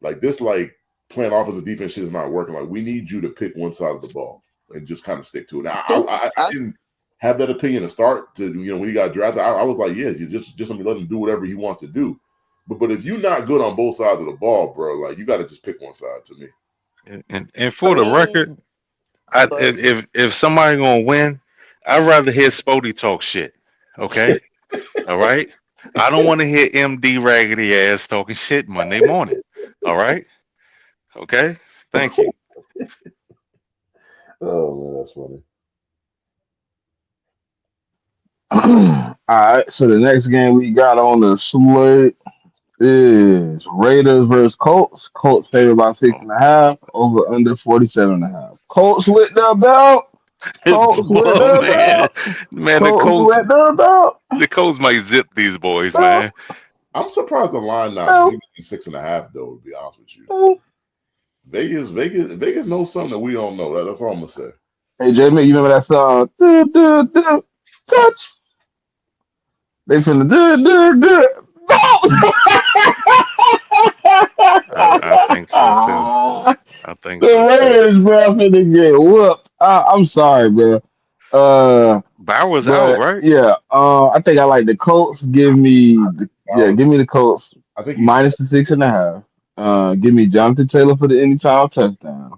Speaker 2: like this, like playing offensive defense shit is not working. Like we need you to pick one side of the ball and just kind of stick to it. Now,
Speaker 3: Think
Speaker 2: I didn't have that opinion to start. To when he got drafted, I was like, yeah, you just let me let him do whatever he wants to do. But if you're not good on both sides of the ball, bro, like you got to just pick one side to me.
Speaker 4: And
Speaker 3: I
Speaker 4: for the record,
Speaker 3: mean, but
Speaker 4: if somebody gonna win, I'd rather hear Spody talk shit. Okay, all right. I don't want to hear MD raggedy ass talking shit Monday morning. All right. Okay. Thank you.
Speaker 2: Oh man, that's funny.
Speaker 1: All right, so the next game we got on the slate is Raiders versus Colts. Colts favored by six
Speaker 4: Oh,
Speaker 1: and a half, over under 47.5. Colts with the belt. Colts with
Speaker 4: boy,
Speaker 1: the
Speaker 4: man,
Speaker 1: belt.
Speaker 4: man,
Speaker 1: Colts with the belt.
Speaker 4: The Colts might zip these boys,
Speaker 1: Belt.
Speaker 4: man.
Speaker 2: I'm surprised the line not
Speaker 1: Belt.
Speaker 2: bigger than 6.5 though. To be honest with you,
Speaker 1: Belt.
Speaker 2: Vegas knows something that we don't know. That's all I'm gonna say.
Speaker 1: Hey, JMIK, you remember that song? Do, do, do, touch. They finna do, do, do.
Speaker 4: I think so too.
Speaker 1: Belt.
Speaker 4: I think
Speaker 1: The
Speaker 4: so too.
Speaker 1: Raiders, bro, finna get whooped. I'm sorry, bro.
Speaker 4: Bauer's out,
Speaker 1: But
Speaker 4: right?
Speaker 1: yeah, I think I like the Colts.
Speaker 2: Bowers,
Speaker 1: Give me the Colts
Speaker 2: I think he's
Speaker 1: minus the 6.5. Give me Jonathan Taylor for the anytime touchdown.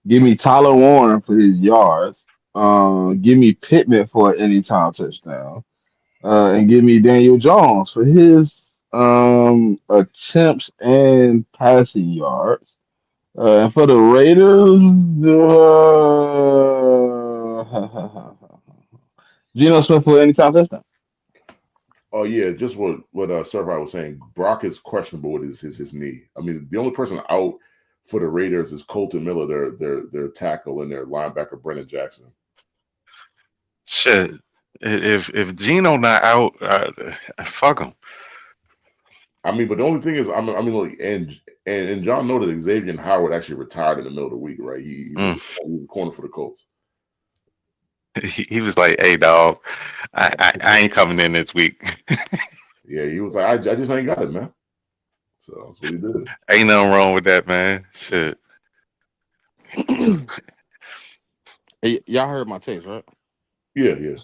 Speaker 1: Give me Tyler Warren for his yards. Give me Pittman for an anytime touchdown. And give me Daniel Jones for his attempts and passing yards. And for the Raiders, Geno Smith for anytime touchdown.
Speaker 2: Oh yeah, just what Survey was saying. Brock is questionable with his knee. I mean, the only person out for the Raiders is Colton Miller, their tackle, and their linebacker Brennan Jackson.
Speaker 4: Shit. If Gino not out, fuck him.
Speaker 2: I mean, but the only thing is, look, and John noted that Xavier Howard actually retired in the middle of the week, right? He was
Speaker 4: Mm.
Speaker 2: he was a corner for the Colts.
Speaker 4: He was like, "Hey, dog, I ain't coming in this week.
Speaker 2: Yeah, he was like, I just ain't got it, man. So that's what he did.
Speaker 4: Ain't nothing wrong with that, man. Shit."
Speaker 5: Hey, y'all heard my takes, right?
Speaker 2: Yeah, yeah,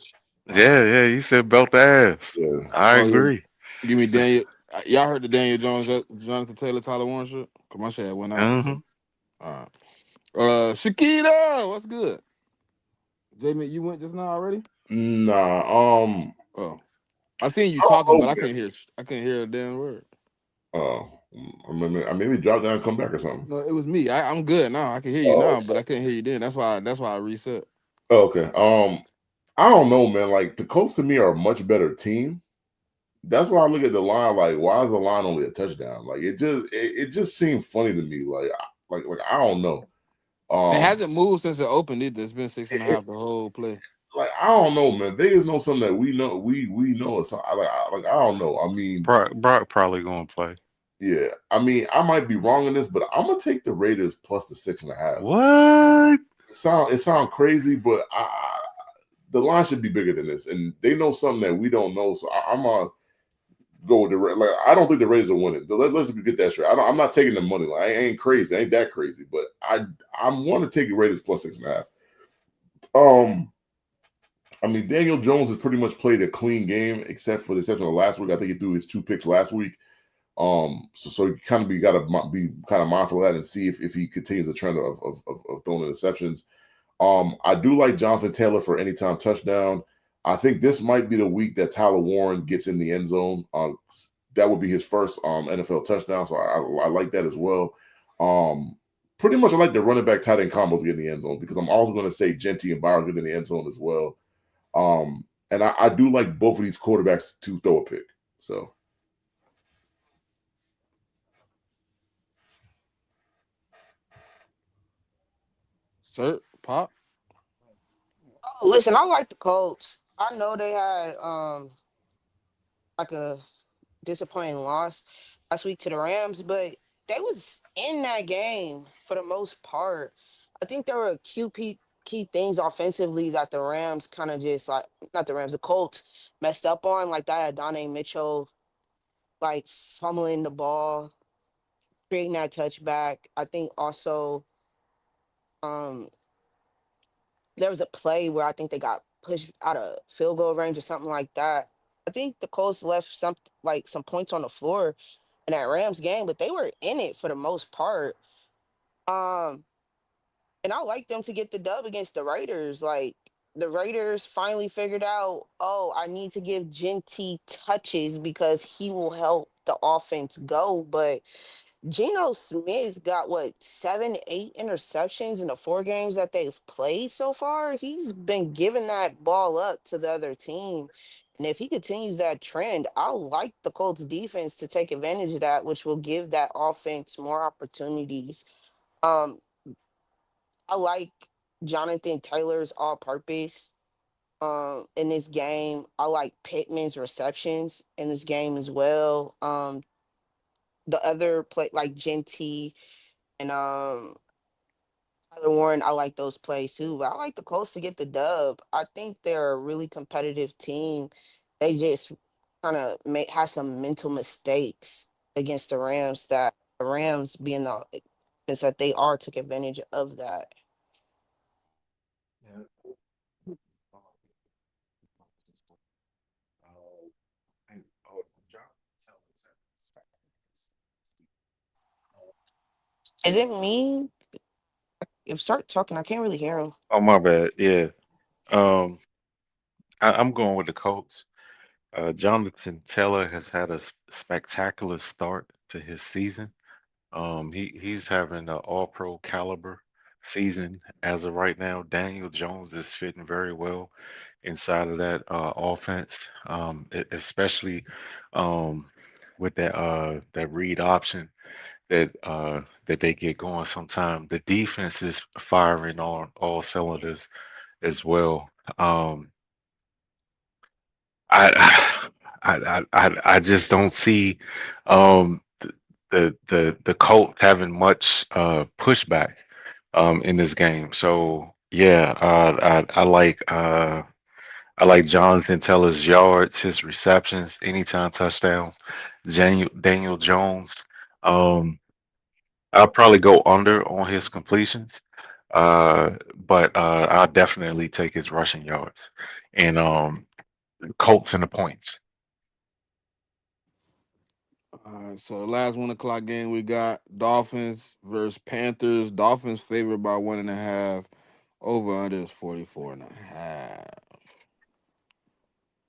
Speaker 4: Yeah, you said belt the ass.
Speaker 2: yeah.
Speaker 4: I
Speaker 5: Oh yeah.
Speaker 4: agree.
Speaker 5: Give me Daniel. Y'all heard the Daniel Jones, Jonathan Taylor, Tyler Warren shit? Come on, shit went out.
Speaker 4: Hmm.
Speaker 5: All right. Shakita, what's good? Jamie, you went just now already?
Speaker 2: Nah,
Speaker 5: Oh, I seen you
Speaker 2: I don't
Speaker 5: talking,
Speaker 2: know,
Speaker 5: but I
Speaker 2: man.
Speaker 5: couldn't hear a damn word.
Speaker 2: I maybe drop down and come back or something.
Speaker 5: No, it was me. I'm good now. I can hear you
Speaker 2: Oh,
Speaker 5: now, but I couldn't hear you then. That's why I reset.
Speaker 2: okay. I don't know, man. Like the Colts to me are a much better team. That's why I look at the line like, why is the line only a touchdown? Like it just seemed funny to me. Like I don't know.
Speaker 5: It
Speaker 2: Um,
Speaker 5: hasn't moved since it opened either. It's been six and a
Speaker 2: it,
Speaker 5: half the whole play.
Speaker 2: like I don't know, man. Vegas know something that we know. We know. So I don't know. I mean,
Speaker 4: Brock probably gonna play.
Speaker 2: yeah. I mean, I might be wrong in this, but I'm gonna take the Raiders plus the 6.5.
Speaker 4: What?
Speaker 2: It sound crazy, but the line should be bigger than this, and they know something that we don't know. So I'm gonna go with the like. I don't think the Raiders will win it. Let's get that straight. I'm not taking the money line. I ain't crazy. I ain't that crazy, but I want to take the Raiders plus 6.5. I mean, Daniel Jones has pretty much played a clean game, except for the exception of last week. I think he threw his 2 picks last week. So you kind of got to be kind of mindful of that and see if he continues the trend of throwing interceptions. I do like Jonathan Taylor for anytime touchdown. I think this might be the week that Tyler Warren gets in the end zone. That would be his first NFL touchdown, so I like that as well. Um, Pretty much I like the running back tight end combos getting in the end zone because I'm also going to say Genty and Byron get in the end zone as well. And I do like both of these quarterbacks to throw a pick. So
Speaker 5: Sir, Pop.
Speaker 3: Oh, listen, I like the Colts. I know they had like a disappointing loss last week to the Rams, but they was in that game for the most part. I think there were key things offensively that the Rams kind of just like not the Rams, the Colts messed up on, like that Donnie Mitchell like fumbling the ball, creating that touchback. I think also um there was a play where I think they got pushed out of field goal range or something like that. I think the Colts left some points on the floor in that Rams game, but they were in it for the most part. Um, and I like them to get the dub against the Raiders. Like the Raiders finally figured out, oh, I need to give Genty touches because he will help the offense go. But Geno Smith got what 7, 8 interceptions in the 4 games that they've played so far. He's been giving that ball up to the other team. And if he continues that trend, I like the Colts defense to take advantage of that, which will give that offense more opportunities. Um, I like Jonathan Taylor's all purpose in this game. I like Pittman's receptions in this game as well. The other play like Genty and Tyler Warren, I like those plays too. But I like the Colts to get the dub. I think they're a really competitive team. They just kind of had some mental mistakes against the Rams that the Rams being the offense that they are took advantage of that.
Speaker 4: Yeah. Uh, and, John, tell us
Speaker 3: Is it me? If start talking, I can't really hear him.
Speaker 4: Oh, my bad. Yeah. Um, I'm going with the Colts. Jonathan Taylor has had a spectacular start to his season. He's having an all-pro caliber season as of right now. Daniel Jones is fitting very well inside of that offense, especially um, with that read option that they get going sometime. The defense is firing on all cylinders as well. Um, I, I just don't see um, the Colts having much pushback in this game. So yeah, I like Jonathan Taylor's yards, his receptions, anytime touchdowns. Daniel Jones. Um, I'll probably go under on his completions, but I'll definitely take his rushing yards and Colts and the points.
Speaker 5: All right, so the last 1 o'clock game we got Dolphins versus Panthers. Dolphins favored by 1.5. Over under is 44.5.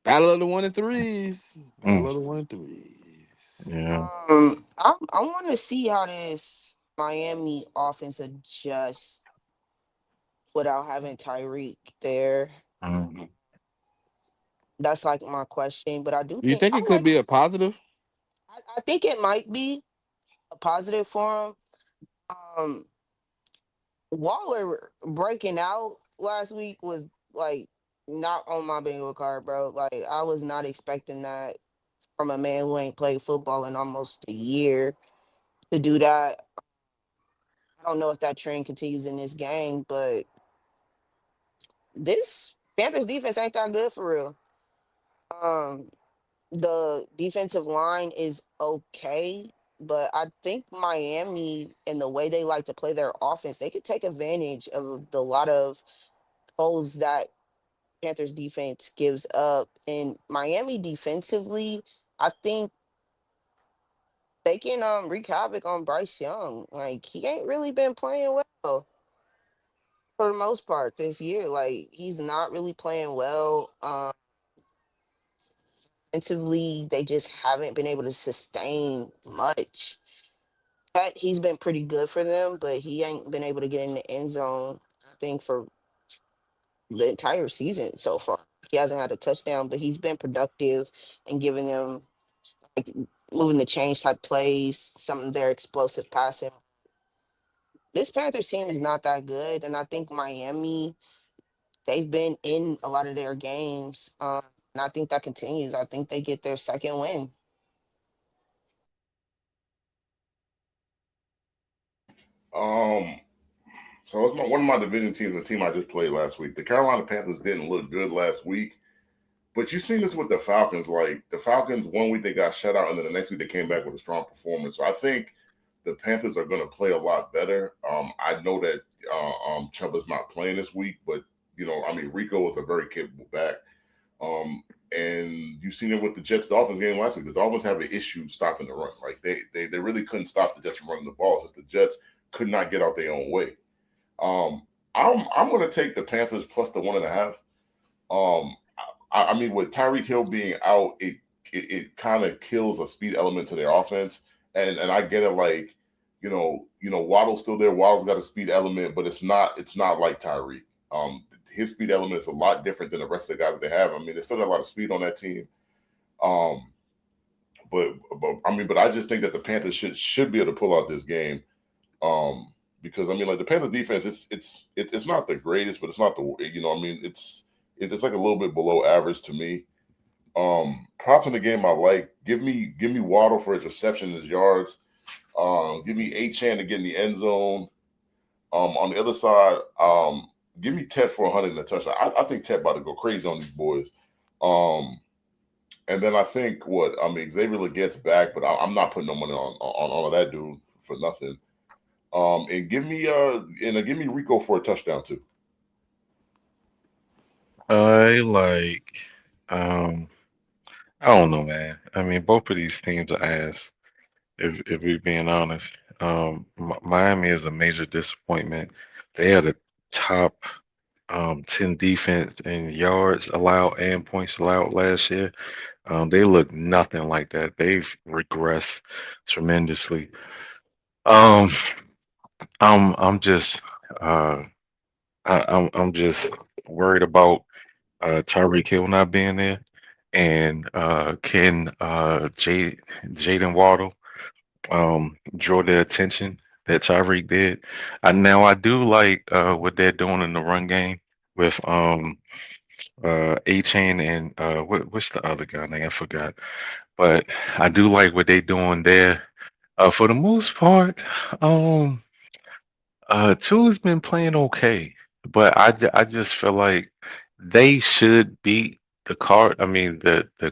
Speaker 5: Battle of the 1 and 3s. Battle
Speaker 4: Mm,
Speaker 5: of the 1 and 3s.
Speaker 4: yeah.
Speaker 3: I want to see how this Miami offense adjusts without having Tyreek there.
Speaker 4: Mhm.
Speaker 3: That's like my question, but I do
Speaker 5: Do you
Speaker 3: think
Speaker 5: think it could be a positive?
Speaker 3: I think it might be a positive for him. Um, Waller breaking out last week was like not on my bingo card, bro. Like I was not expecting that from a man who ain't played football in almost a year to do that. I don't know if that trend continues in this game, but this Panthers defense ain't that good for real. Um, the defensive line is okay, but I think Miami and the way they like to play their offense, they could take advantage of the lot of holes that Panthers defense gives up. And Miami defensively, I think they can wreak havoc on Bryce Young. Like he ain't really been playing well. for the most part this year. Like he's not really playing well. Offensively, they just haven't been able to sustain much. But he's been pretty good for them, but he ain't been able to get in the end zone. I think for the entire season so far. He hasn't had a touchdown, but he's been productive and giving them like moving the change type plays, some of their explosive passing. This Panthers team is not that good, and I think Miami, they've been in a lot of their games, and I think that continues. I think they get their second win.
Speaker 2: Um, so it's one of my division teams, a team I just played last week. The Carolina Panthers didn't look good last week, but you've seen this with the Falcons. Like the Falcons, one week they got shut out, and then the next week they came back with a strong performance. So I think the Panthers are going to play a lot better. I know that Chuba's not playing this week, but I mean, Rico is a very capable back. Um, and you've seen it with the Jets Dolphins game last week. The Dolphins have an issue stopping the run. Like they really couldn't stop the Jets from running the ball. Just the Jets could not get out their own way. Um, I'm going to take the Panthers plus the 1.5. Um, I mean, with Tyreek Hill being out, it kind of kills a speed element to their offense. And I get it, like Waddle's still there. Waddle's got a speed element, but it's not like Tyreek. His speed element is a lot different than the rest of the guys that they have. I mean, they still got a lot of speed on that team. Um, but I just think that the Panthers should be able to pull out this game. Because I mean, like the Panthers defense, it's not the greatest, but it's not I mean, it's like a little bit below average to me. Props in the game I like. Give me Waddle for his reception, his yards. Give me Achane to get in the end zone. On the other side, give me Ted for 100 and a touchdown. I think Ted about to go crazy on these boys. And then I think Xavier Leggett's back, but I'm not putting no money on all of that dude for nothing. And give me Rico for a touchdown too.
Speaker 4: I like, um, I don't know, man. I mean, both of these teams are ass. If we're being honest, Miami is a major disappointment. They had a top 10 defense in yards allowed and points allowed last year. They look nothing like that. They've regressed tremendously. Um, I'm just uh, I'm just worried about Tyreek Hill not being there, and can Jaden Waddle draw the attention that Tyreek did. I do like what they're doing in the run game with A Chain and what's the other guy name? I forgot. But I do like what they're doing there. For the most part, um, Tua's been playing okay, but I just feel like they should beat the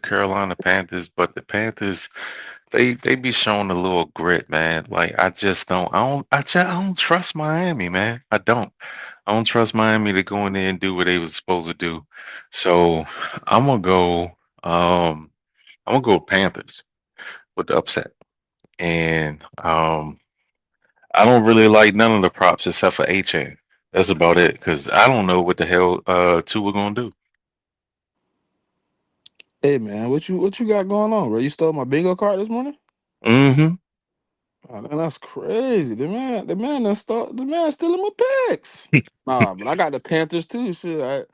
Speaker 4: Carolina Panthers, but the Panthers they be showing a little grit, man. Like I don't trust Miami, man. I don't trust Miami to go in there and do what they was supposed to do. So I'm gonna go um I'm gonna go Panthers with the upset. And I don't really like none of the props except for HN. That's about it, because I don't know what the hell two we're gonna do.
Speaker 5: Hey man, what you got going on, bro? You stole my bingo card this morning?
Speaker 4: Mm-hmm.
Speaker 5: Oh, man, that's crazy. The man stealing my picks. Nah, but I got the Panthers too. Shit,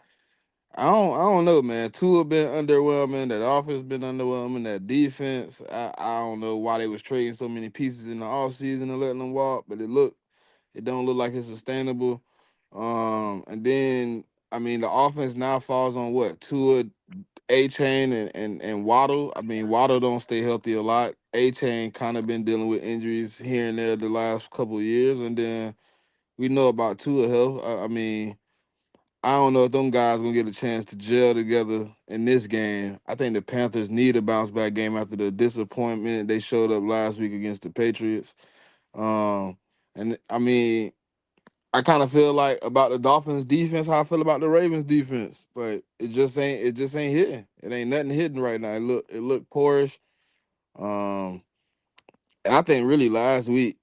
Speaker 5: I don't know, man. Tua been underwhelming. That offense been underwhelming. That defense, I don't know why they was trading so many pieces in the offseason and letting them walk, but it don't look like it's sustainable. And then I mean the offense now falls on what? Tua, A Chain and Waddle. I mean Waddle don't stay healthy a lot. A Chain kind of been dealing with injuries here and there the last couple of years, and then we know about Tua health. I mean, I don't know if them guys gonna get a chance to gel together in this game. I think the Panthers need a bounce back game after the disappointment they showed up last week against the Patriots. Um, and I mean, I kind of feel like about the Dolphins defense how I feel about the Ravens defense. Like it just ain't hitting. It ain't nothing hitting right now. It look poorish. Um, and I think really last week.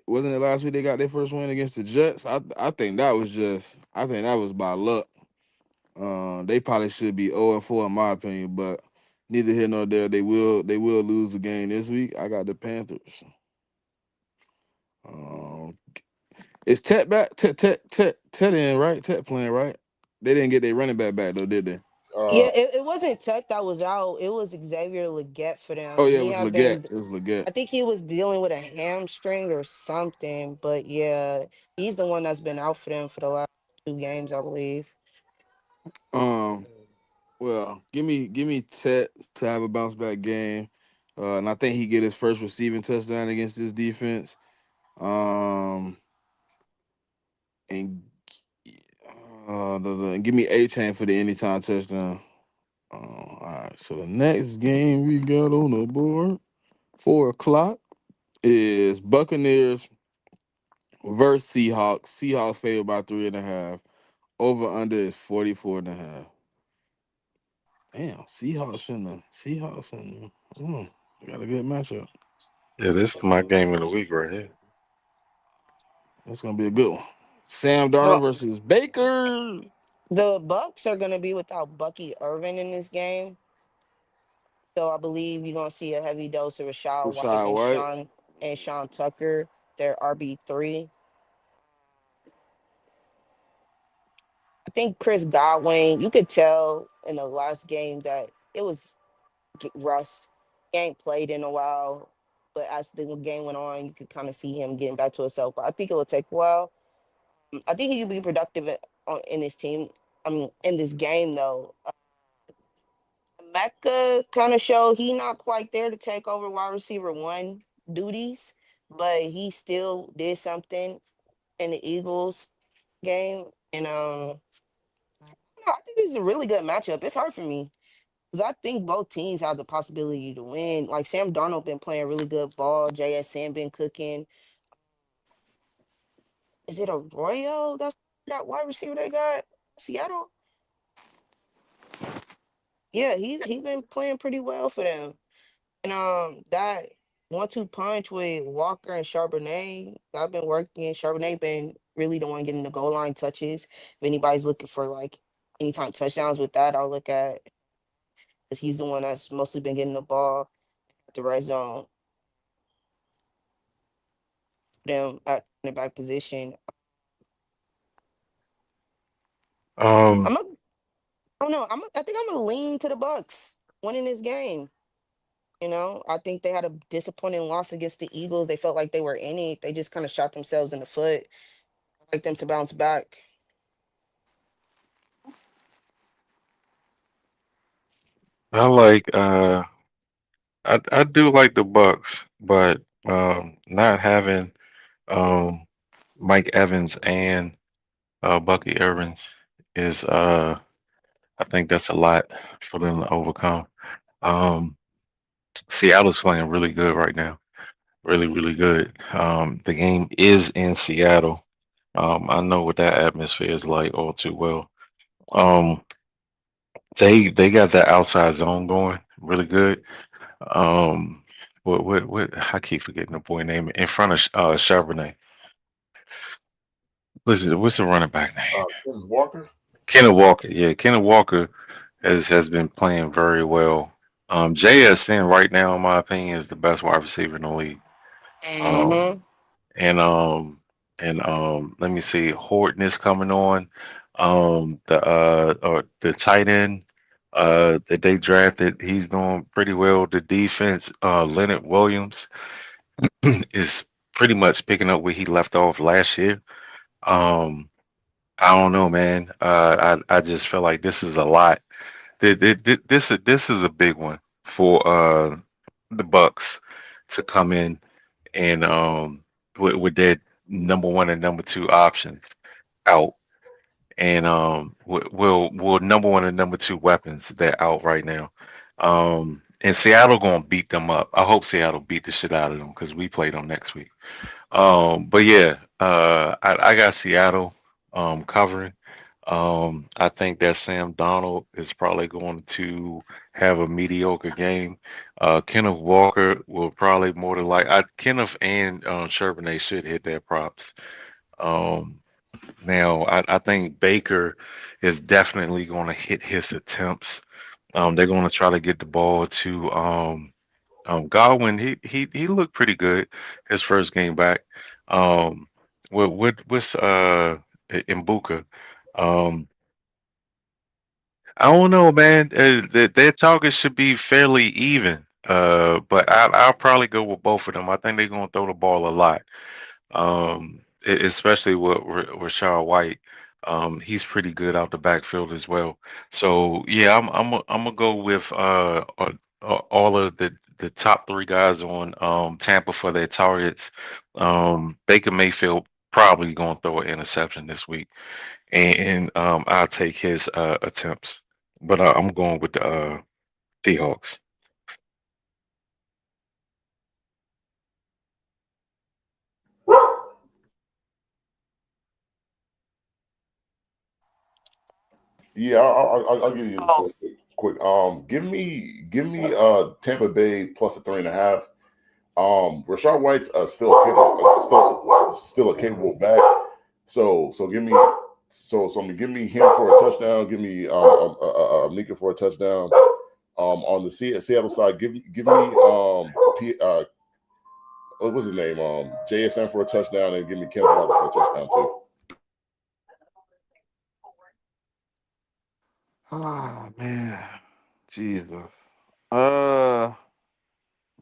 Speaker 5: Wasn't it last week they got their first win against the Jets? I think that was by luck. They probably should be 0-4 in my opinion, but neither here nor there. They will lose the game this week. I got the Panthers. Um, is Tet back? Tet in right? Tet playing right? They didn't get their running back though, did they?
Speaker 2: Uh,
Speaker 3: Yeah, it wasn't Tech that was out. It was Xavier Leggett for
Speaker 5: Oh
Speaker 3: them.
Speaker 5: yeah, it
Speaker 3: He
Speaker 5: was
Speaker 3: had
Speaker 5: Leggett.
Speaker 3: been,
Speaker 5: It was Leggett.
Speaker 3: I think he was dealing with a hamstring or something. But yeah, he's the one that's been out for them for the last 2 games, I believe.
Speaker 5: Um, well, give me Tet to have a bounce back game, and I think he get his first receiving touchdown against this defense. Um, and and give me A-Chain for the anytime touchdown. All right, so the next game we got on the board, 4 o'clock, is Buccaneers versus Seahawks. Seahawks favored by 3.5. Over under is 44.5. Damn, Seahawks in the got a good matchup.
Speaker 4: Yeah, this is my game of the week right here.
Speaker 5: That's gonna be a good one. Sam Darnold
Speaker 3: No,
Speaker 5: versus Baker.
Speaker 3: the Bucks are gonna be without Bucky Irvin in this game, so I believe you're gonna see a heavy dose of Rashad White
Speaker 5: Rashad White.
Speaker 3: And Sean Tucker, their RB3. I think Chris Godwin, you could tell in the last game that it was rust. He ain't played in a while, but as the game went on, you could kind of see him getting back to himself. But I think it will take a while. I think he will be productive in this team. I mean, in this game though, Mecca kind of showed he not quite there to take over wide receiver one duties, but he still did something in the Eagles game. And I think this is a really good matchup. It's hard for me because I think both teams have the possibility to win. Like Sam Darnold been playing really good ball. JSN been cooking. Is it Arroyo? That's that wide receiver they got Seattle. Yeah, he been playing pretty well for them. And that 1-2 punch with Walker and Charbonnet, I've been working. Charbonnet been really the one getting the goal line touches. If anybody's looking for like anytime touchdowns with that, I'll look at because he's the one that's mostly been getting the ball at the red zone. Them at the back position.
Speaker 4: Um,
Speaker 3: I'm a, I don't know. I think I'm gonna lean to the Bucks winning this game. You know, I think they had a disappointing loss against the Eagles. They felt like they were in it. They just kind of shot themselves in the foot. I like them to bounce back.
Speaker 4: I like I do like the Bucks, but not having um Mike Evans and Bucky Irvins is I think that's a lot for them to overcome. Um, Seattle's playing really good right now, really really good. The game is in Seattle. I know what that atmosphere is like all too well. Um, they got that outside zone going really good. Um, what I keep forgetting the boy name in front of Charbonnet. What's the running back name?
Speaker 2: Kenneth Walker.
Speaker 4: Kenneth Walker. Yeah, Kenneth Walker has been playing very well. JSN right now, in my opinion, is the best wide receiver in the league. Um,
Speaker 3: Hmm.
Speaker 4: and let me see, Horton is coming on. The or the tight end that they drafted, he's doing pretty well. The defense, Leonard Williams is pretty much picking up where he left off last year. Um, I don't know, man. I just feel like this is a lot. This is a big one for the Bucks to come in and with their number one and number two options out, and will number one and number two weapons they're out right now. And Seattle gonna beat them up. I hope Seattle beat the shit out of them because we play them next week. But yeah, I got Seattle covering. I think that Sam Donald is probably going to have a mediocre game. Kenneth Walker will probably more than like Kenneth and Charbonnet should hit their props. Um, Now, I think Baker is definitely going to hit his attempts. They're going to try to get the ball to Godwin. He looked pretty good his first game back. Um, with Mbuka. Um, I don't know, man. Their targets should be fairly even. But I'll probably go with both of them. I think they're going to throw the ball a lot. Especially with Rashad White. He's pretty good out the backfield as well. So yeah, I'm gonna go with all of the top three guys on Tampa for their targets. Baker Mayfield probably gonna throw an interception this week, and I'll take his attempts. But I'm going with the Seahawks.
Speaker 2: Yeah, I'll give you
Speaker 3: Oh,
Speaker 2: quick. Give me Tampa Bay plus a 3.5. Rashad White's still a capable back. So I'm gonna give me him for a touchdown. Give me Mika for a touchdown. On the Seattle side, give me what's his name? JSN for a touchdown, and give me Kevin Walker for a touchdown too.
Speaker 5: Oh man, Jesus. Uh, all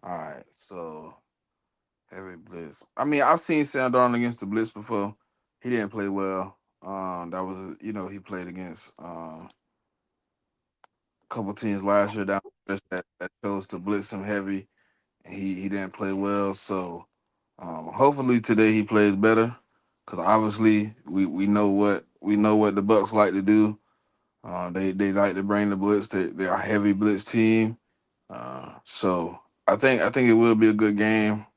Speaker 5: right. So heavy blitz. I mean, I've seen Sam Darnold against the blitz before. He didn't play well. That was he played against a couple teams last year down that chose to blitz him heavy. And he didn't play well. So hopefully today he plays better. Because obviously we know what the Bucks like to do. They like to bring the blitz. They're a heavy blitz team. So I think it will be a good game.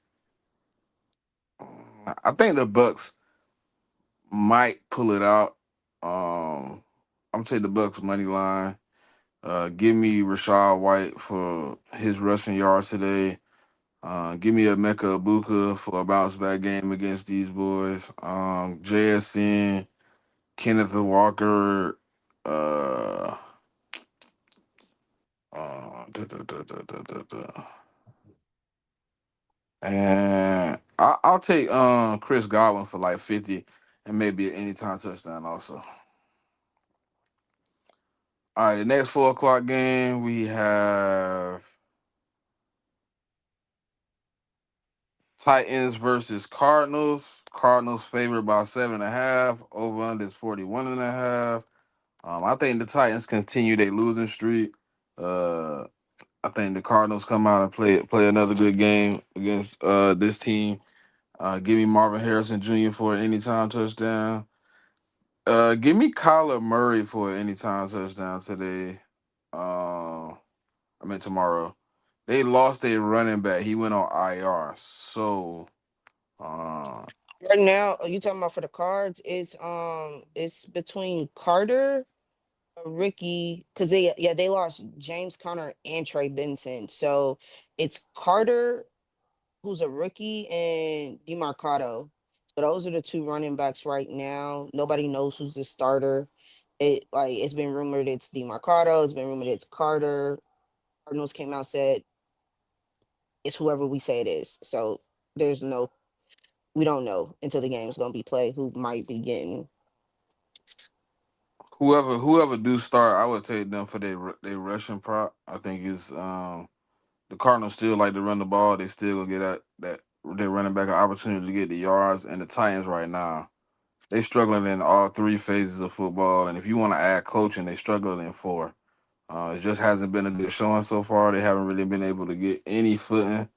Speaker 5: I think the Bucks might pull it out. I'm gonna take the Bucks money line. Give me Rashad White for his rushing yards today. Give me a Mecca Ibuka for a bounce back game against these boys. JSN, Kenneth Walker, uh, and I'll take Chris Godwin for like 50 and maybe an anytime touchdown also. All right, the next 4 o'clock game we have Titans versus Cardinals. Cardinals favored by 7.5. Over under is 41.5. I think the Titans continue their losing streak. Uh, I think the Cardinals come out and play another good game against this team. Give me Marvin Harrison Jr. for an anytime touchdown. Give me Kyler Murray for an anytime touchdown today. Uh, I mean tomorrow. They lost a running back. He went on IR. So uh,
Speaker 3: right now, are you talking about for the cards? It's between Carter, Ricky, because they lost James Conner and Trey Benson. So it's Carter, who's a rookie, and DeMarcado. So those are the two running backs right now. Nobody knows who's the starter. It's been rumored it's DeMarcado. It's been rumored it's Carter. Cardinals came out said it's whoever we say it is. So there's no we don't know until the game's gonna be played who might be getting.
Speaker 5: whoever do start, I would take them for their rushing prop. I think is the Cardinals still like to run the ball. They still gonna get that they're running back an opportunity to get the yards. And the Titans right now, they struggling in all three phases of football. And if you want to add coaching, they struggling in four. It just hasn't been a good showing so far. They haven't really been able to get any footing.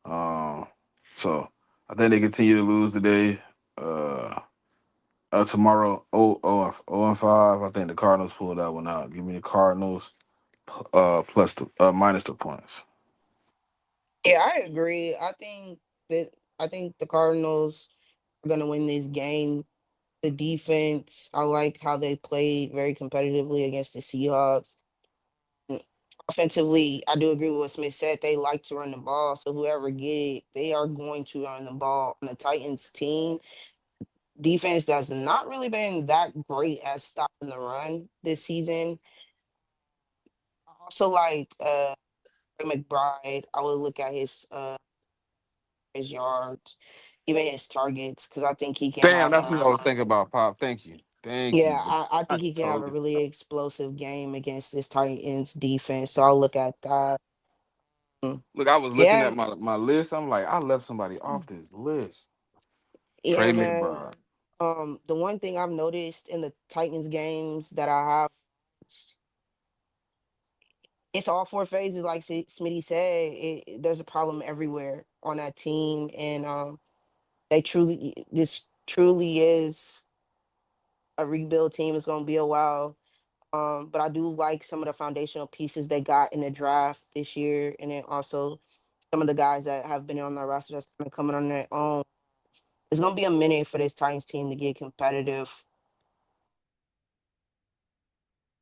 Speaker 5: Um, so I think they continue to lose today. Uh, Tomorrow, 0 and 5. I think the Cardinals pulled that one out. Give me the Cardinals plus minus the points.
Speaker 3: Yeah, I agree. That I think the Cardinals are gonna win this game. the defense. I like how they played very competitively against the Seahawks. Mm, Offensively, I do agree with what Smith said. They like to run the ball, so whoever get it, they are going to run the ball. On the Titans team, defense that's not really been that great at stopping the run this season. I also like Ray McBride. I would look at his yards, even his targets, because I think he can
Speaker 5: Damn,
Speaker 3: have
Speaker 5: that's what I was thinking about, Pop. Thank you. Thank you.
Speaker 3: yeah, I think he can have a really explosive game against this Titans defense. So I'll look at that. Mm.
Speaker 5: Look, I was looking
Speaker 3: Yeah,
Speaker 5: at my list. I'm like, I left somebody off this list.
Speaker 3: yeah,
Speaker 5: Trey
Speaker 3: man.
Speaker 5: McBride.
Speaker 3: The one thing I've noticed in the Titans games that I have, it's all four phases, like Smitty said. There's a problem everywhere on that team, and this truly is a rebuild team. It's going to be a while. But I do like some of the foundational pieces they got in the draft this year, and then also some of the guys that have been on the roster that's kind of coming on their own. It's gonna be a minute for this Titans team to get competitive.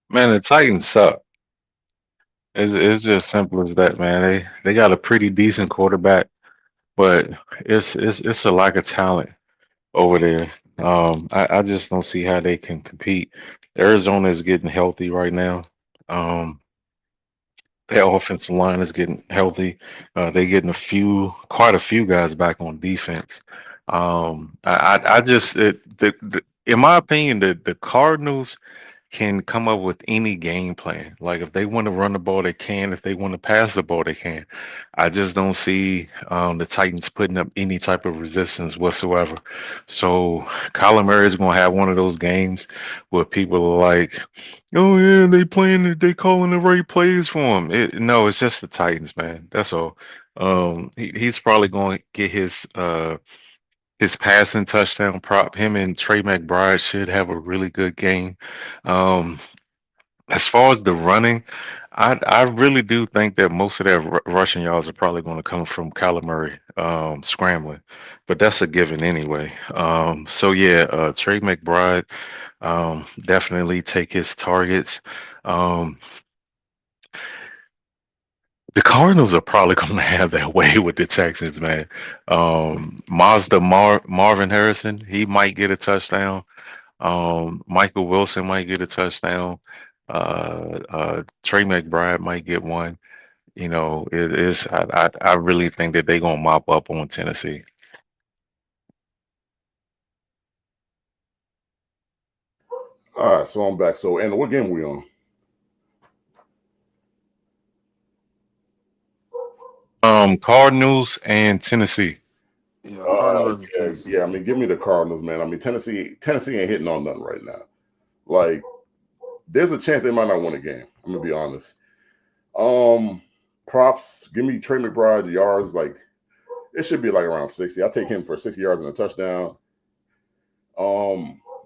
Speaker 4: Man, the Titans suck. It's just simple as that, man. They got a pretty decent quarterback, but it's a lack of talent over there. I just don't see how they can compete. Arizona is getting healthy right now. Um, their offensive line is getting healthy. They're getting quite a few guys back on defense. I just, in my opinion, the Cardinals can come up with any game plan. Like if they want to run the ball, they can. If they want to pass the ball, they can. I just don't see the Titans putting up any type of resistance whatsoever. So Kyler Murray is going to have one of those games where people are like, "Oh yeah, they calling the right plays for him." No, it's just the Titans, man. That's all. He's probably going to get his passing touchdown prop. Him and Trey McBride should have a really good game. Um, as far as the running, I really do think that most of their rushing yards are probably going to come from Kyler Murray scrambling, but that's a given anyway. So yeah, Trey McBride definitely take his targets. Um, the Cardinals are probably going to have their way with the Texans, man. Marvin Harrison, he might get a touchdown. Michael Wilson might get a touchdown. Trey McBride might get one. You know, it is. I really think that they're gonna mop up on Tennessee.
Speaker 2: All right, so I'm back. So, and what game we on?
Speaker 4: Cardinals and Tennessee.
Speaker 5: Yeah, Cardinals versus
Speaker 2: Yeah,
Speaker 5: Tennessee.
Speaker 2: yeah. I mean, give me the Cardinals, man. I mean, Tennessee ain't hitting on nothing right now. Like, there's a chance they might not win a game. I'm gonna be honest. Um, Props. Give me Trey McBride the yards. Like, it should be like around 60. I'll take him for 60 yards and a touchdown.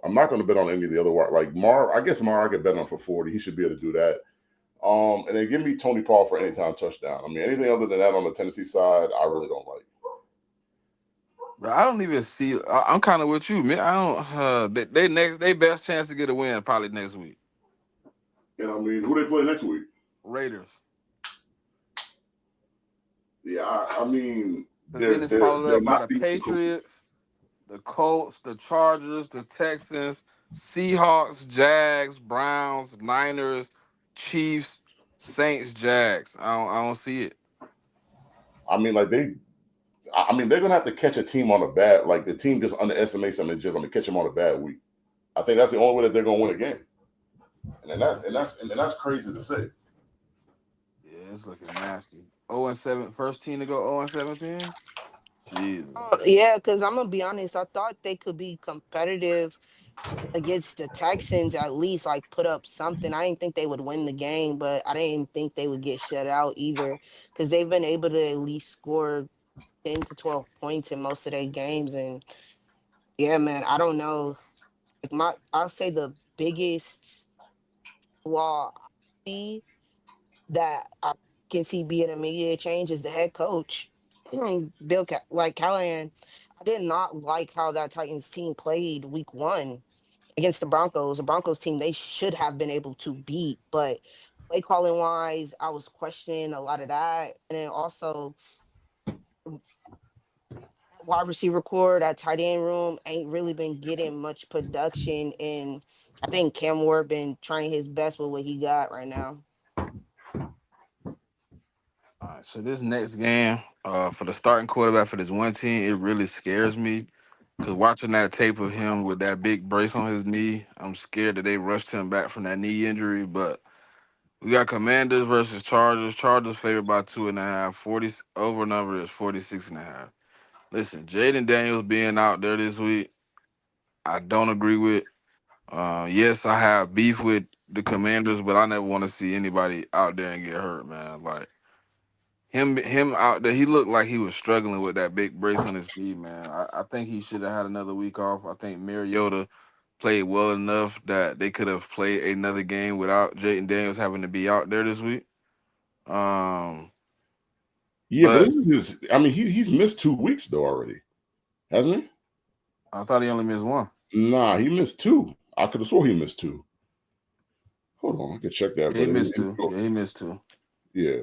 Speaker 2: I'm not going to bet on any of the other like Mar. I guess Mar I could bet on for 40. He should be able to do that. And then give me Tony Paul for anytime touchdown. I mean, anything other than that on the Tennessee side, I really don't like.
Speaker 5: But I don't even see. I'm kind of with you, man. I don't. They best chance to get a win probably next week.
Speaker 2: And I mean, who they play next week?
Speaker 5: Raiders.
Speaker 2: Yeah, I mean,
Speaker 5: Then it's followed up by the Patriots, the Colts, the Chargers, the Texans, Seahawks, Jags, Browns, Niners, Chiefs, Saints, Jags. I don't see it.
Speaker 2: I mean, like I mean, they're gonna have to catch a team on a bad, like the team just underestimates them and just gonna catch them on a bad week. I think that's the only way that they're gonna win a game. And that's crazy to say.
Speaker 5: Yeah, it's looking nasty. 0-7, first team to go 0-17. Jesus.
Speaker 3: Yeah, because I'm gonna be honest, I thought they could be competitive against the Texans at least, like put up something. I didn't think they would win the game, but I didn't think they would get shut out either, because they've been able to at least score 10 to 12 points in most of their games. And yeah, man, I don't know. Like I'll say the biggest flaw I see that I can see being an immediate change is the head coach, like Callahan. I did not like how that Titans team played week one. against the Broncos, a Broncos team they should have been able to beat. But play calling wise, I was questioning a lot of that. And then also wide receiver core, that tight end room ain't really been getting much production. And I think Cam Ward been trying his best with what he got right now.
Speaker 5: All right, so this next game, for the starting quarterback for this one team, it really scares me. Cause watching that tape of him with that big brace on his knee, I'm scared that they rushed him back from that knee injury. But we got Commanders versus Chargers. Chargers favored by 2.5. 40 over number is 46.5. Listen, Jaden Daniels being out there this week, I don't agree with. Yes, I have beef with the Commanders, but I never want to see anybody out there and get hurt, man. Like him out there, he looked like he was struggling with that big brace on his knee, man. I think he should have had another week off. I think Mariota played well enough that they could have played another game without Jaden Daniels having to be out there this week. Um,
Speaker 2: Yeah, but
Speaker 5: but
Speaker 2: this is his. I mean, he's missed 2 weeks though already, hasn't he?
Speaker 5: I thought he only missed one.
Speaker 2: Nah, he missed 2. I could have swore he missed 2. Hold on, I can check that.
Speaker 5: Yeah, he
Speaker 2: But
Speaker 5: missed two. Yeah, he missed two.
Speaker 2: yeah,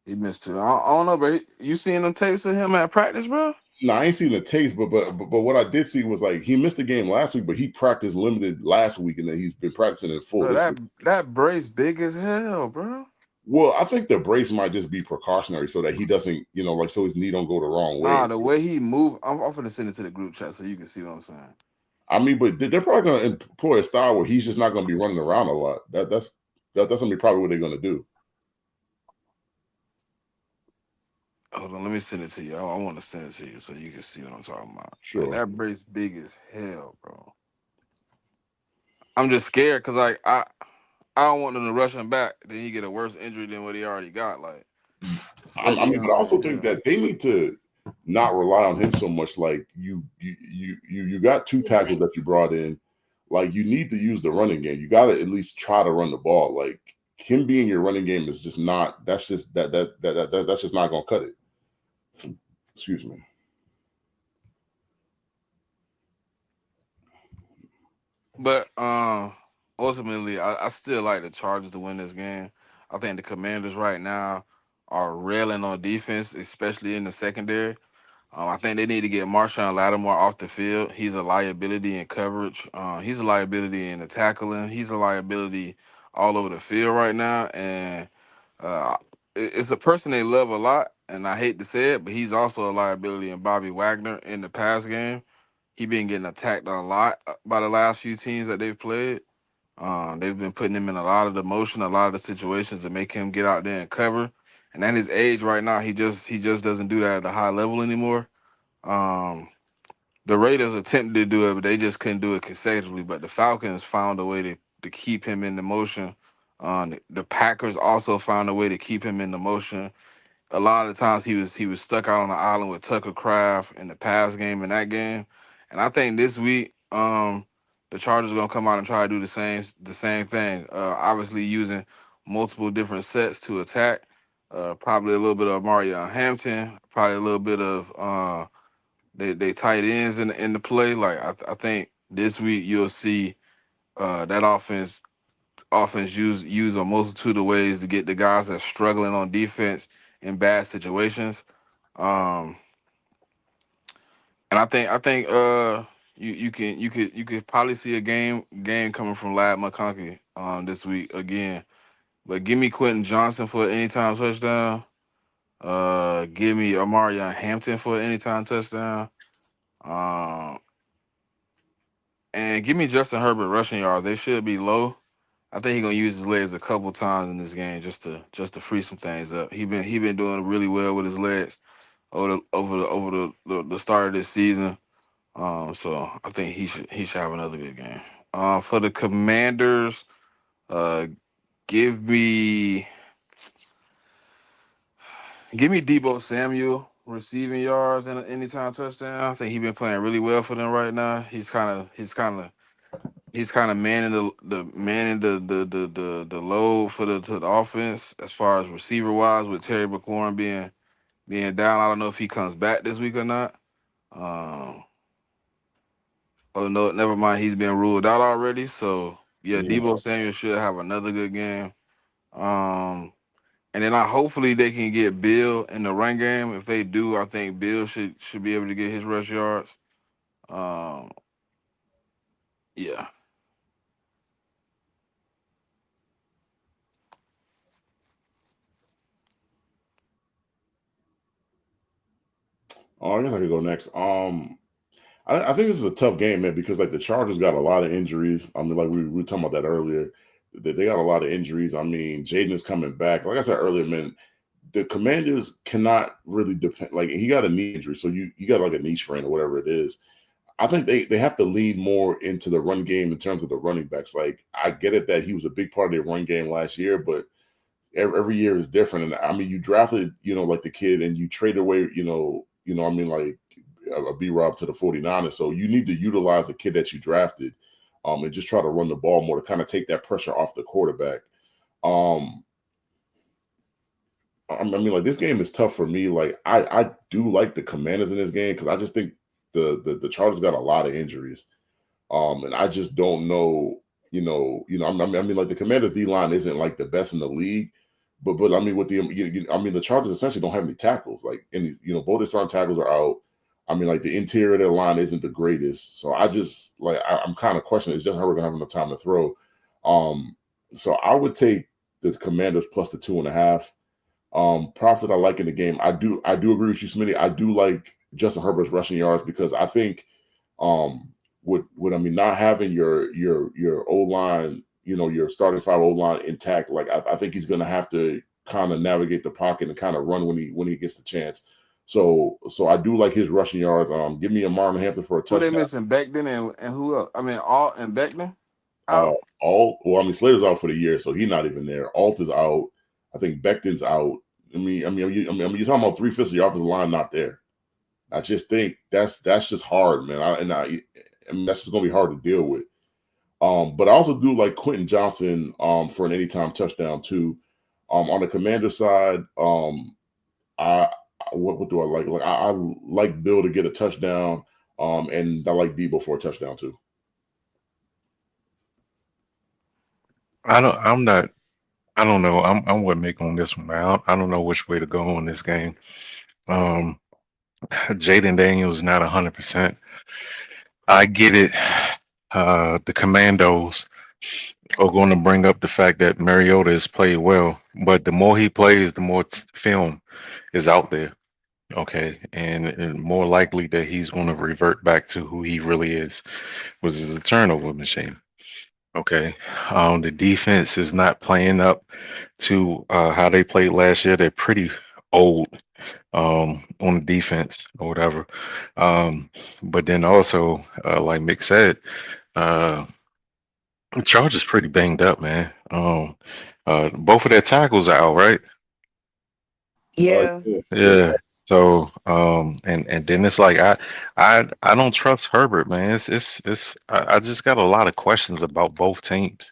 Speaker 5: He missed two. I don't know, but you seen them tapes of him at practice, bro?
Speaker 2: no, I ain't seen the taste, but what I did see was like he missed the game last week, but he practiced limited last week, and then he's been practicing in full
Speaker 5: Bro,
Speaker 2: this week.
Speaker 5: that brace big as hell, bro.
Speaker 2: Well, I think the brace might just be precautionary so that he doesn't, like, so his knee don't go the wrong way.
Speaker 5: Nah, the way he moved, I'm gonna send it to the group chat so you can see what I'm saying.
Speaker 2: I mean, but they're probably going to employ a style where he's just not going to be running around a lot. That's going to be probably what they're going to do.
Speaker 5: Hold on, let me send it to you. I want to send it to you so you can see what I'm talking about.
Speaker 2: Sure.
Speaker 5: Like, that brace big as hell, bro. I'm just scared because like I don't want them to rush him back. Then he get a worse injury than what he already got. Like,
Speaker 2: I mean, but I also think that they need to not rely on him so much. Like you got 2 tackles that you brought in. Like you need to use the running game. You got to at least try to run the ball. Like him being your running game is just not. That's just that's just not going to cut it. Excuse me.
Speaker 5: but ultimately, I still like the Chargers to win this game. I think the Commanders right now are railing on defense, especially in the secondary. I think they need to get Marshawn Lattimore off the field. He's a liability in coverage. He's a liability in the tackling. He's a liability all over the field right now. And uh, it's a person they love a lot. And I hate to say it, but he's also a liability in Bobby Wagner in the pass game. He been getting attacked a lot by the last few teams that they've played. They've been putting him in a lot of the motion, a lot of the situations to make him get out there and cover. And at his age right now, he just doesn't do that at a high level anymore. Um, the Raiders attempted to do it, but they just couldn't do it consecutively. But the Falcons found a way to keep him in the motion. The Packers also found a way to keep him in the motion. A lot of the times he was stuck out on the island with Tucker Craft in the pass game in that game. And I think this week, the Chargers are gonna come out and try to do the same thing. Obviously using multiple different sets to attack. Probably a little bit of Mario Hampton, probably a little bit of they tight ends in the play. Like I think this week you'll see that offense use a multitude of ways to get the guys that's struggling on defense in bad situations. Um, and I think you could probably see a game coming from Lad McConkey this week again. But give me Quentin Johnson for an anytime touchdown. Give me Amarion Hampton for an anytime touchdown. Um, and give me Justin Herbert rushing yards. They should be low. I think he's gonna use his legs a couple times in this game just to free some things up. He been doing really well with his legs over the start of this season. So I think he should have another good game. For the Commanders, uh, give me Debo Samuel receiving yards and an anytime touchdown. I think he's been playing really well for them right now. He's kind of manning the load for the offense as far as receiver wise with Terry McLaurin being down. I don't know if he comes back this week or not. Um, Oh no, never mind. He's been ruled out already. So yeah,
Speaker 2: Yeah.
Speaker 5: Debo Samuel should have another good game. Um, and then I hopefully they can get Bill in the run game. If they do, I think Bill should be able to get his rush yards. Um, yeah.
Speaker 2: Oh, I guess I could go next. I think this is a tough game, man, because like the Chargers got a lot of injuries. I mean, like we were talking about that earlier. They got a lot of injuries. I mean, Jaden is coming back. Like I said earlier, man, the Commanders cannot really depend. Like he got a knee injury, so you got like a knee sprain or whatever it is. I think they have to lean more into the run game in terms of the running backs. Like I get it that he was a big part of their run game last year, but every year is different. And I mean, you drafted, like the kid and you traded away, I mean, like a B Rob to the 49ers. So you need to utilize the kid that you drafted and just try to run the ball more to kind of take that pressure off the quarterback. Um, I mean, like this game is tough for me. Like I do like the Commanders in this game because I just think the Chargers got a lot of injuries. And I just don't know, I mean, like the Commanders D line isn't like the best in the league, but I mean, with I mean, the Chargers essentially don't have any tackles. Like, any, both their starting tackles are out. I mean, like the interior of their line isn't the greatest. So I just like I'm kind of questioning is Justin Herbert gonna have enough time to throw. Um, so I would take the Commanders plus the 2.5. Props that I like in the game. I do agree with you, Smitty. I do like Justin Herbert's rushing yards because I think um with I mean not having your O line, your starting five O line intact, like I think he's gonna have to kind of navigate the pocket and kind of run when he gets the chance. So I do like his rushing yards. Give me a Marlon Hampton for a
Speaker 5: Who they
Speaker 2: touchdown.
Speaker 5: missing? Beckton and who else? I mean, all and Beckton
Speaker 2: Uh
Speaker 5: out.
Speaker 2: I mean Slater's out for the year, so he's not even there. Alt is out. I think Becton's out. You're talking about 3/5 of the offensive line not there. I just think that's just hard, man. I mean that's just gonna be hard to deal with. But I also do like Quentin Johnson for an anytime touchdown too. On the Commander side, I what do I like? Like I like Bill to get a touchdown, and I like Debo for a touchdown too.
Speaker 4: I don't. I'm not. I don't know. I'm with Mick on this one, man. I don't know which way to go on this game. Um, Jaden Daniels is not 100%. I get it. The Commandos are going to bring up the fact that Mariota has played well, but the more he plays, the more film is out there. Okay, and more likely that he's going to revert back to who he really is, which is a turnover machine. Okay, the defense is not playing up to how they played last year. They're pretty old on the defense or whatever. Um, but then also, like Mick said, uh, the Chargers pretty banged up, man. Both of their tackles are out, right?
Speaker 3: Yeah.
Speaker 2: Yeah, yeah.
Speaker 4: Yeah. So, and then it's like I don't trust Herbert, man. I just got a lot of questions about both teams.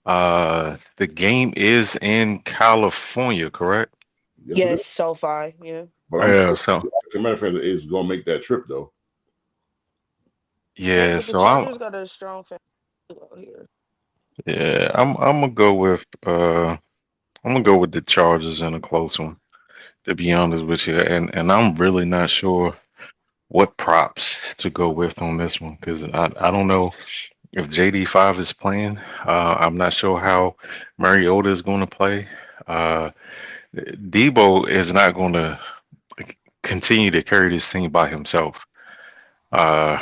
Speaker 4: The game is in California, correct?
Speaker 2: Yes, it is.
Speaker 3: Yes, so far. Yeah.
Speaker 2: But I'm
Speaker 4: Yeah.
Speaker 2: sure
Speaker 4: So
Speaker 2: the Commander fan is gonna make that trip though.
Speaker 3: Yeah,
Speaker 4: yeah.
Speaker 3: but the
Speaker 4: So I'm
Speaker 3: Chargers got a strong fan out here.
Speaker 4: yeah. I'm gonna go with I'm gonna go with the Chargers in a close one. To be honest with you, and I'm really not sure what props to go with on this one because I don't know if JD5 is playing. I'm not sure how Mariota is going to play. Uh, Debo is not going to continue to carry this team by himself. Uh,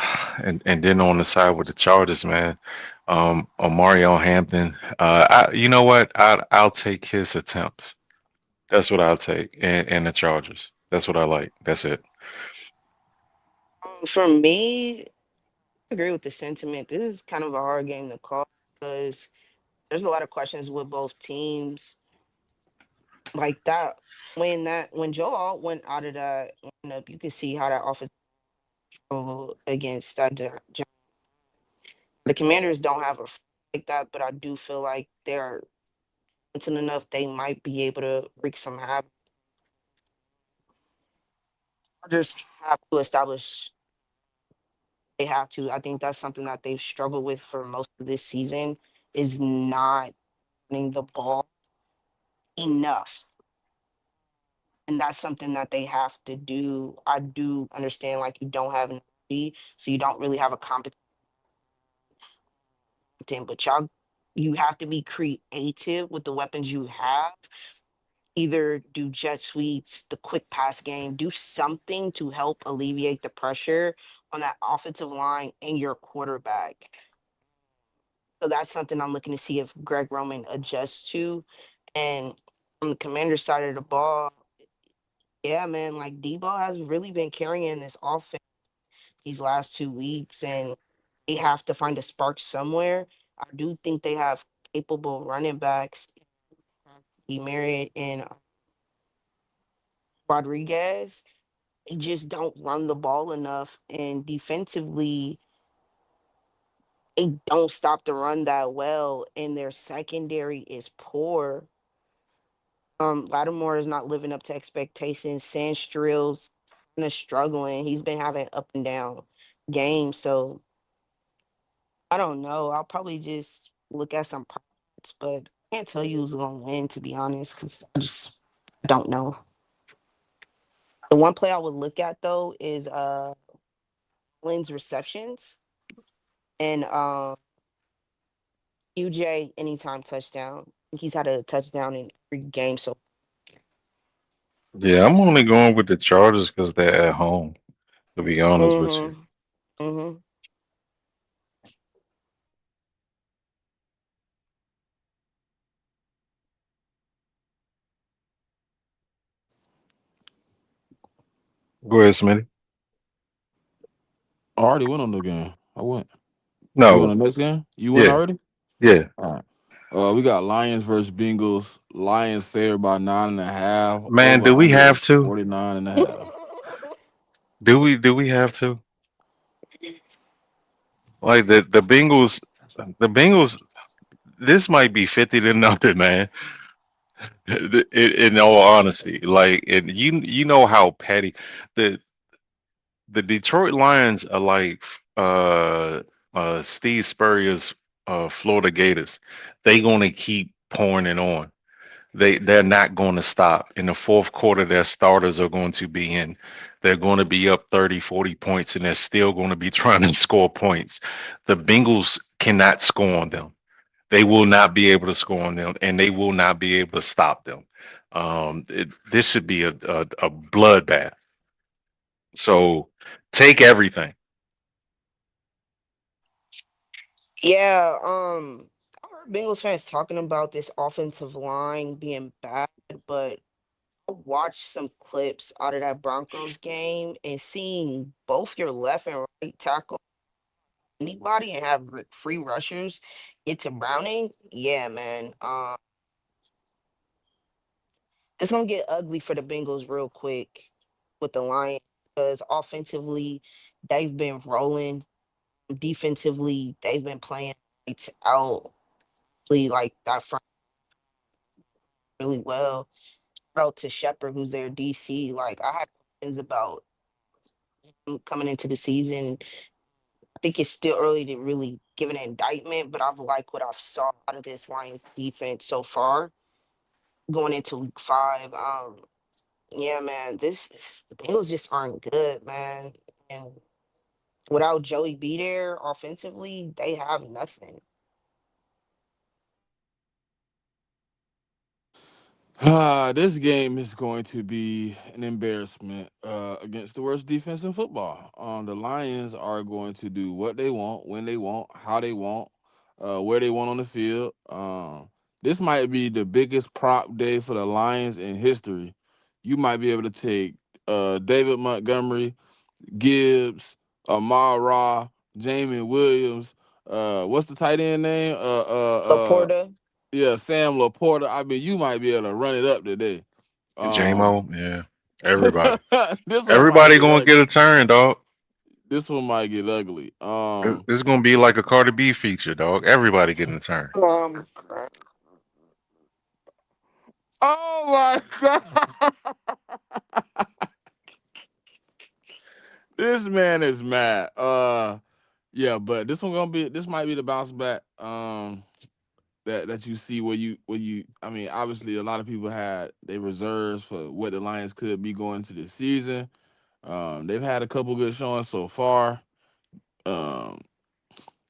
Speaker 4: and then on the side with the Chargers, man, Mario Hampton. You know what? I'll take his attempts. That's what I'll take, and the Chargers. That's what I like. That's it.
Speaker 3: For me, I agree with the sentiment. This is kind of a hard game to call because there's a lot of questions with both teams. Like that when Joe Alt went out of that lineup, you can see how that offense struggled against that the Commanders don't have a like that, but I do feel like they're talented enough they might be able to wreak some havoc. Just have to establish They have to. I think that's something that they've struggled with for most of this season is not running the ball enough. And that's something that they have to do. I do understand like you don't have energy, so you don't really have a competent, but you have to be creative with the weapons you have. Either do jet sweeps, the quick pass game, do something to help alleviate the pressure on that offensive line and your quarterback. So that's something I'm looking to see if Greg Roman adjusts to. And on the commander side of the ball, yeah, man, like Debo has really been carrying this offense these last 2 weeks, and they have to find a spark somewhere. I do think they have capable running backs, E. Marriott and Rodriguez. They just don't run the ball enough, and defensively, they don't stop the run that well, and their secondary is poor. Lattimore is not living up to expectations. Sandstrill's kind of struggling. He's been having up and down games, so I don't know. I'll probably just look at some props, but I can't tell you who's gonna win to be honest, because I just don't know. The one play I would look at though is Lynn's receptions and UJ anytime touchdown. He's had a touchdown in every game, so
Speaker 4: Yeah, I'm only going with the Chargers because they're at home. To be honest with you.
Speaker 3: mm-hmm. Mm-hmm.
Speaker 4: Go ahead, Smitty.
Speaker 5: I already went on the game. I went. You on
Speaker 4: No.
Speaker 5: the next game? You went
Speaker 4: Yeah.
Speaker 5: already?
Speaker 4: Yeah.
Speaker 5: All right. We got Lions versus Bengals. Lions favored by 9.5.
Speaker 4: Man,
Speaker 5: Over
Speaker 4: do we
Speaker 5: under
Speaker 4: have
Speaker 5: is
Speaker 4: to?
Speaker 5: 49.5.
Speaker 4: Do we have to? Like the Bengals this might be 50 to nothing, man. In all honesty, like, and you know how petty the the Detroit Lions are like Steve Spurrier's Florida Gators. They gonna keep pouring it on. They're not going to stop. In the fourth quarter, their starters are going to be in. They're going to be up 30, 40 points, and they're still going to be trying to score points. The Bengals cannot score on them. They will not be able to score on them, and they will not be able to stop them. This should be a bloodbath. So take everything.
Speaker 3: Yeah, I heard Bengals fans talking about this offensive line being bad, but I watched some clips out of that Broncos game and seeing both your left and right tackle anybody and have free rushers into Browning. Yeah, man. It's gonna get ugly for the Bengals real quick with the Lions because offensively they've been rolling. Defensively, they've been playing lights out. Like that front really well. Shout out to Shepard, who's their DC. Like I had questions about him coming into the season. I think it's still early to really give an indictment, but I've liked what I've saw out of this Lions defense so far going into week 5. Yeah, man, this the Bengals just aren't good, man. And without Joey B there offensively, they have nothing.
Speaker 5: This game is going to be an embarrassment against the worst defense in football. The Lions are going to do what they want, when they want, how they want, where they want on the field. This might be the biggest prop day for the Lions in history. You might be able to take David Montgomery, Gibbs, Amar Ra, Jamie Williams. What's the tight end name?
Speaker 3: Laporta,
Speaker 5: Yeah, Sam Laporta. I mean, you might be able to run it up today. Um,
Speaker 4: JMO, yeah. Everybody.
Speaker 5: this one might
Speaker 4: Everybody
Speaker 5: get
Speaker 4: gonna get
Speaker 5: ugly.
Speaker 4: a turn, dog.
Speaker 5: This one might get ugly.
Speaker 4: It's gonna be like a Cardi B feature, dog. Everybody getting a turn.
Speaker 3: crap.
Speaker 5: Oh my god, this man is mad. Yeah, but this might be the bounce back that you see where you I mean, obviously a lot of people had their reserves for what the Lions could be going into the season. They've had a couple good showings so far. Um,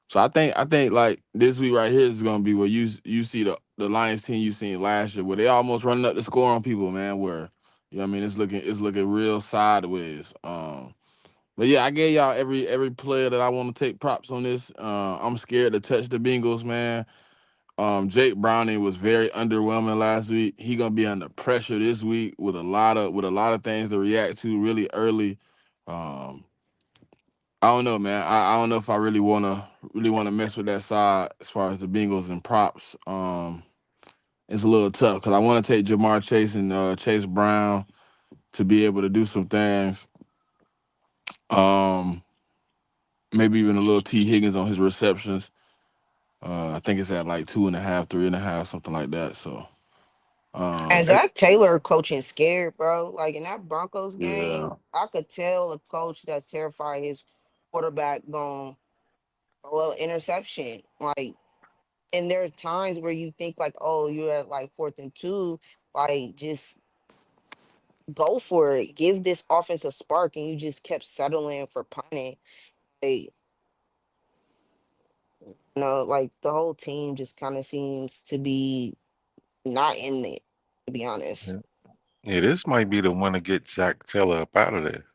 Speaker 5: so I think like this week right here is gonna be where you see the Lions team you seen last year where they almost running up the score on people, man. Where you know what I mean it's looking real sideways. But yeah, I gave y'all every player that I want to take props on this. I'm scared to touch the Bengals, man. Jake Browning was very underwhelming last week. He gonna be under pressure this week with a lot of things to react to really early. Um, I don't know, man. I don't know if I really wanna mess with that side as far as the Bengals and props. It's a little tough because I want to take Jamar Chase and Chase Brown to be able to do some things. Um, Maybe even a little T Higgins on his receptions. I think it's at like 2.5, 3.5, something like that. So,
Speaker 3: And
Speaker 5: um,
Speaker 3: Zach Taylor coaching scared, bro. Like in that Broncos game,
Speaker 5: yeah,
Speaker 3: I could tell a coach that's terrified his quarterback going throw an interception. Like, and there are times where you think like, oh, you're at like 4th and 2, like just go for it, give this offense a spark, and you just kept settling for punting. Like, like the whole team just kind of seems to be not in it, to be honest.
Speaker 4: Yeah. Yeah, this might be the one to get Zach Taylor up out of there.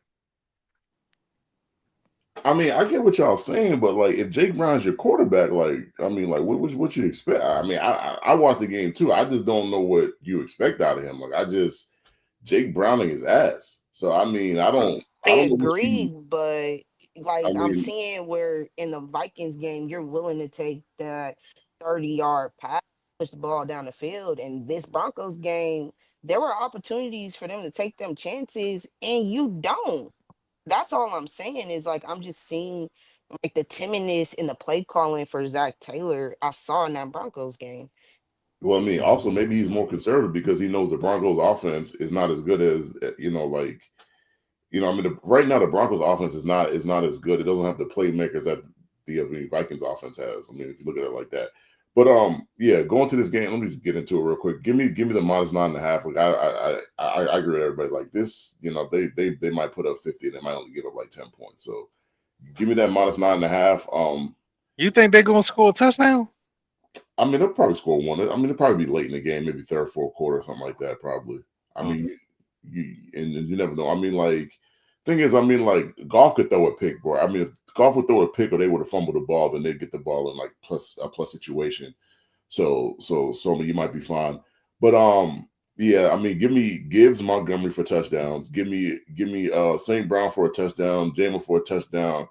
Speaker 2: I mean, I get what y'all saying, but like, if Jake Brown's your quarterback, like, I mean, like, what you expect? I mean, I watched the game too. I just don't know what you expect out of him. Like, Jake Browning is ass. So I mean,
Speaker 3: I
Speaker 2: I don't know what
Speaker 3: agree,
Speaker 2: you.
Speaker 3: but
Speaker 2: I
Speaker 3: like I'm
Speaker 2: mean,
Speaker 3: seeing where in the Vikings game you're willing to take that 30-yard pass, push the ball down the field. And this Broncos game, there were opportunities for them to take them chances, and you don't. That's all I'm saying is like I'm just seeing like the timidness in the play calling for Zach Taylor I saw in that Broncos game.
Speaker 2: well, I mean, also maybe he's more conservative because he knows the Broncos offense is not as good as like I mean, right now the Broncos offense is not as good. It doesn't have the playmakers that the Vikings offense has. I mean, if you look at it like that. But yeah, going to this game, let me just get into it real quick. Give me the -9.5. Like I agree with everybody. Like this, they might put up 50 and they might only give up like 10 points. So give me that -9.5.
Speaker 4: You think they're gonna score a touchdown?
Speaker 2: I mean, they'll probably score one. I mean, they'll probably be late in the game, maybe third, fourth quarter, something like that. Probably. I
Speaker 4: Mm.
Speaker 2: mean, and you never know. I mean, like, thing is, I mean, like, golf could throw a pick, bro. I mean, if golf would throw a pick or they would have fumbled the ball, then they'd get the ball in like a plus situation. So I mean, you might be fine. But yeah, I mean, give me Gibbs Montgomery for touchdowns. Give me St. Brown for a touchdown, Jamer for a touchdown.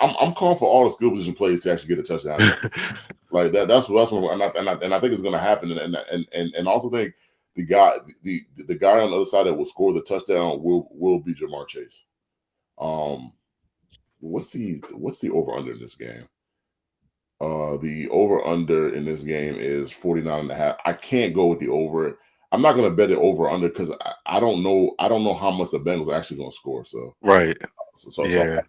Speaker 2: I'm calling for all the skill position plays to actually get a touchdown. Like that. That's what. And I think it's going to happen. And also think the guy on the other side that will score the touchdown will be Jamar Chase. What's the over under in this game? The over under in this game is 49.5. I can't go with the over. I'm not going to bet it over under because I don't know how much the Bengals are actually going to score. So
Speaker 4: Right.
Speaker 2: I'm
Speaker 4: Yeah.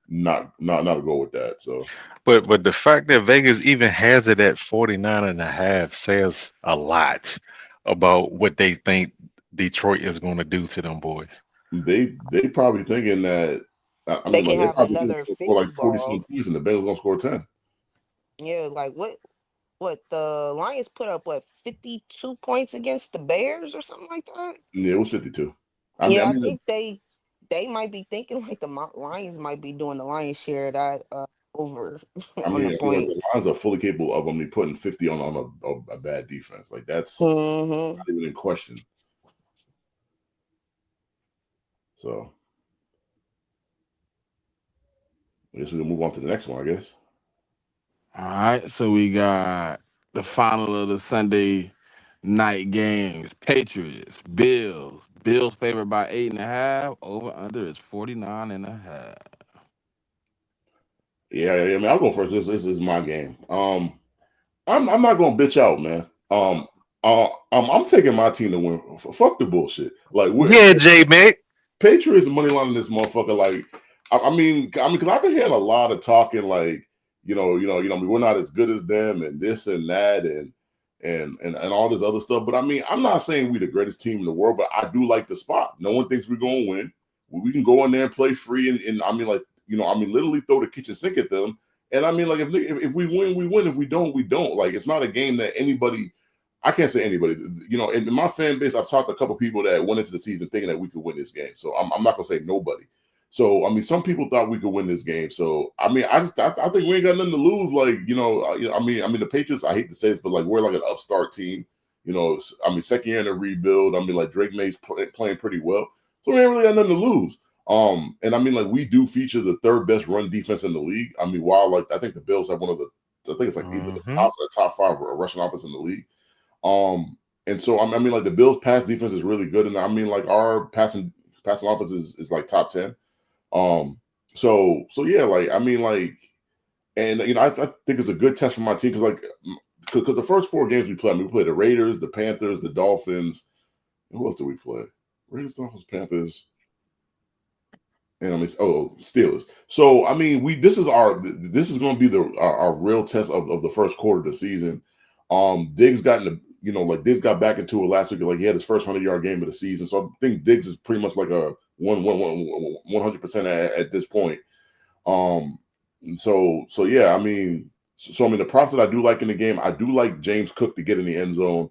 Speaker 2: not go with that. So.
Speaker 4: But the fact that Vegas even has it at 49.5 says a lot about what they think Detroit is going to do to them boys.
Speaker 2: They probably thinking that. I
Speaker 3: They
Speaker 2: mean, like
Speaker 3: can
Speaker 2: they
Speaker 3: have
Speaker 2: probably think
Speaker 3: another
Speaker 2: they'll score
Speaker 3: 50
Speaker 2: like 40 some
Speaker 3: ball.
Speaker 2: points, and the Bengals gonna score 10.
Speaker 3: Yeah, like what the Lions put up, what, 52 points against the Bears or something like that?
Speaker 2: Yeah, it was 52.
Speaker 3: Yeah, I
Speaker 2: The,
Speaker 3: think they might be thinking like the Lions might be doing the Lions share of that over on the
Speaker 2: like the
Speaker 3: points.
Speaker 2: Lions are fully capable of only putting 50 on a bad defense. Like that's
Speaker 3: Hmm.
Speaker 2: not even in question. So I guess we can move on to the next one. I guess.
Speaker 5: all right. So we got the final of the Sunday night games. Patriots, Bills. Bills favored by 8.5. Over under is 49.5.
Speaker 2: Yeah, I mean, I'll go first. This is my game. I'm not gonna bitch out, man. I'm taking my team to win. Fuck the bullshit. Like,
Speaker 4: Yeah, JMIK.
Speaker 2: Patriots money line in this motherfucker. Like, because I've been hearing a lot of talking like, I mean, we're not as good as them and this and that and all this other stuff. But I mean, I'm not saying we're the greatest team in the world, but I do like the spot. No one thinks we're going to win. We can go in there and play free and I mean, like, literally throw the kitchen sink at them. And I mean, like, if we win, we win. If we don't, we don't. Like, it's not a game that anybody. I can't say anybody. In my fan base, I've talked to a couple people that went into the season thinking that we could win this game. So I'm not gonna say nobody. So I mean, some people thought we could win this game. So I mean, I think we ain't got nothing to lose. Like, I mean, the Patriots. I hate to say this, but like we're like an upstart team. I mean, second year in a rebuild. I mean, like Drake May's playing pretty well, so we ain't really got nothing to lose. And I mean, like we do feature the third best run defense in the league. I mean, while like I think the Bills have one of the, I think it's like either the top or the top 5 rushing offense in the league. And so I mean, like the Bills' pass defense is really good, and I mean, like our passing offense is like top 10. So yeah, like I mean, like, and I think it's a good test for my team because the first 4 games we played, I mean, we played the Raiders, the Panthers, the Dolphins. Who else did we play? Raiders, Dolphins, Panthers. And I mean, Steelers. So I mean, this is going to be our real test of the first quarter of the season. Diggs got Diggs got back into it last week. Like he had his first 100-yard game of the season. So I think Diggs is pretty much like a 100% at this point. So yeah, I mean, the props that I do like in the game, I do like James Cook to get in the end zone.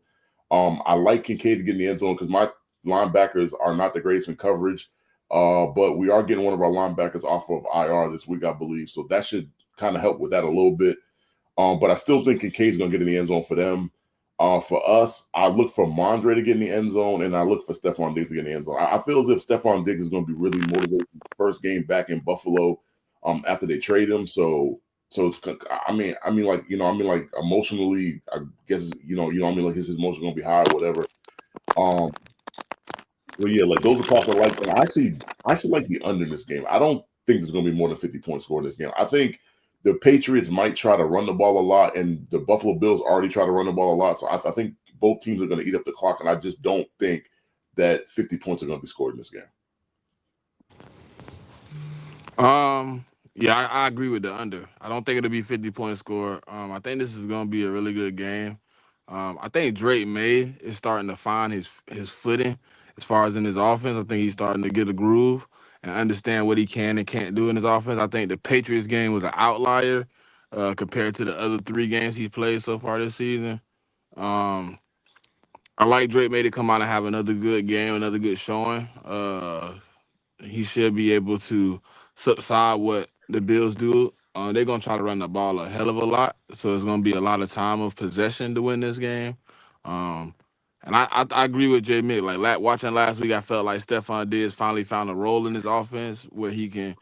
Speaker 2: I like Kincaid to get in the end zone because my linebackers are not the greatest in coverage. But we are getting one of our linebackers off of IR this week, I believe. So that should kind of help with that a little bit. But I still think Kincaid's going to get in the end zone for them. For us, I look for Mondre to get in the end zone, and I look for Stephon Diggs to get in the end zone. I feel as if Stephon Diggs is going to be really motivated for the first game back in Buffalo after they trade him. So it's, I mean, like, emotionally, I guess, like his emotions going to be high or whatever. Well, yeah, like those are parts I like. And I actually like the under in this game. I don't think there's going to be more than 50 points scored in this game. I think the Patriots might try to run the ball a lot, and the Buffalo Bills already try to run the ball a lot. So I think both teams are going to eat up the clock, and I just don't think that 50 points are going to be scored in this game.
Speaker 5: Yeah, I agree with the under. I don't think it'll be 50-point score. I think this is going to be a really good game. I think Drake May is starting to find his footing as far as in his offense. I think he's starting to get a groove and understand what he can and can't do in his offense. I think the Patriots game was an outlier compared to the other 3 games he's played so far this season. I like Drake May to come out and have another good game, another good showing. He should be able to subside what the Bills do. They're gonna try to run the ball a hell of a lot, so it's gonna be a lot of time of possession to win this game. Um, and I agree with JMIK. Like watching last week, I felt like Stephon Diggs finally found a role in his offense where he can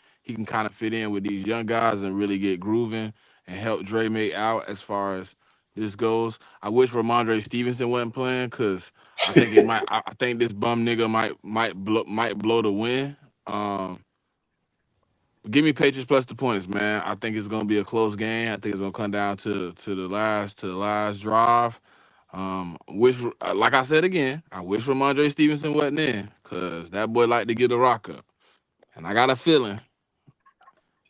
Speaker 5: kind of fit in with these young guys and really get grooving and help Dre May out as far as this goes. I wish Ramondre Stevenson wasn't playing because I think it might. I think this bum nigga might blow the win. Give me Patriots plus the points, man. I think it's gonna be a close game. I think it's gonna come down to the last drive. Wish, like I said again, I wish Ramondre Stevenson wasn't in, cause that boy like to get a rock up, and I got a feeling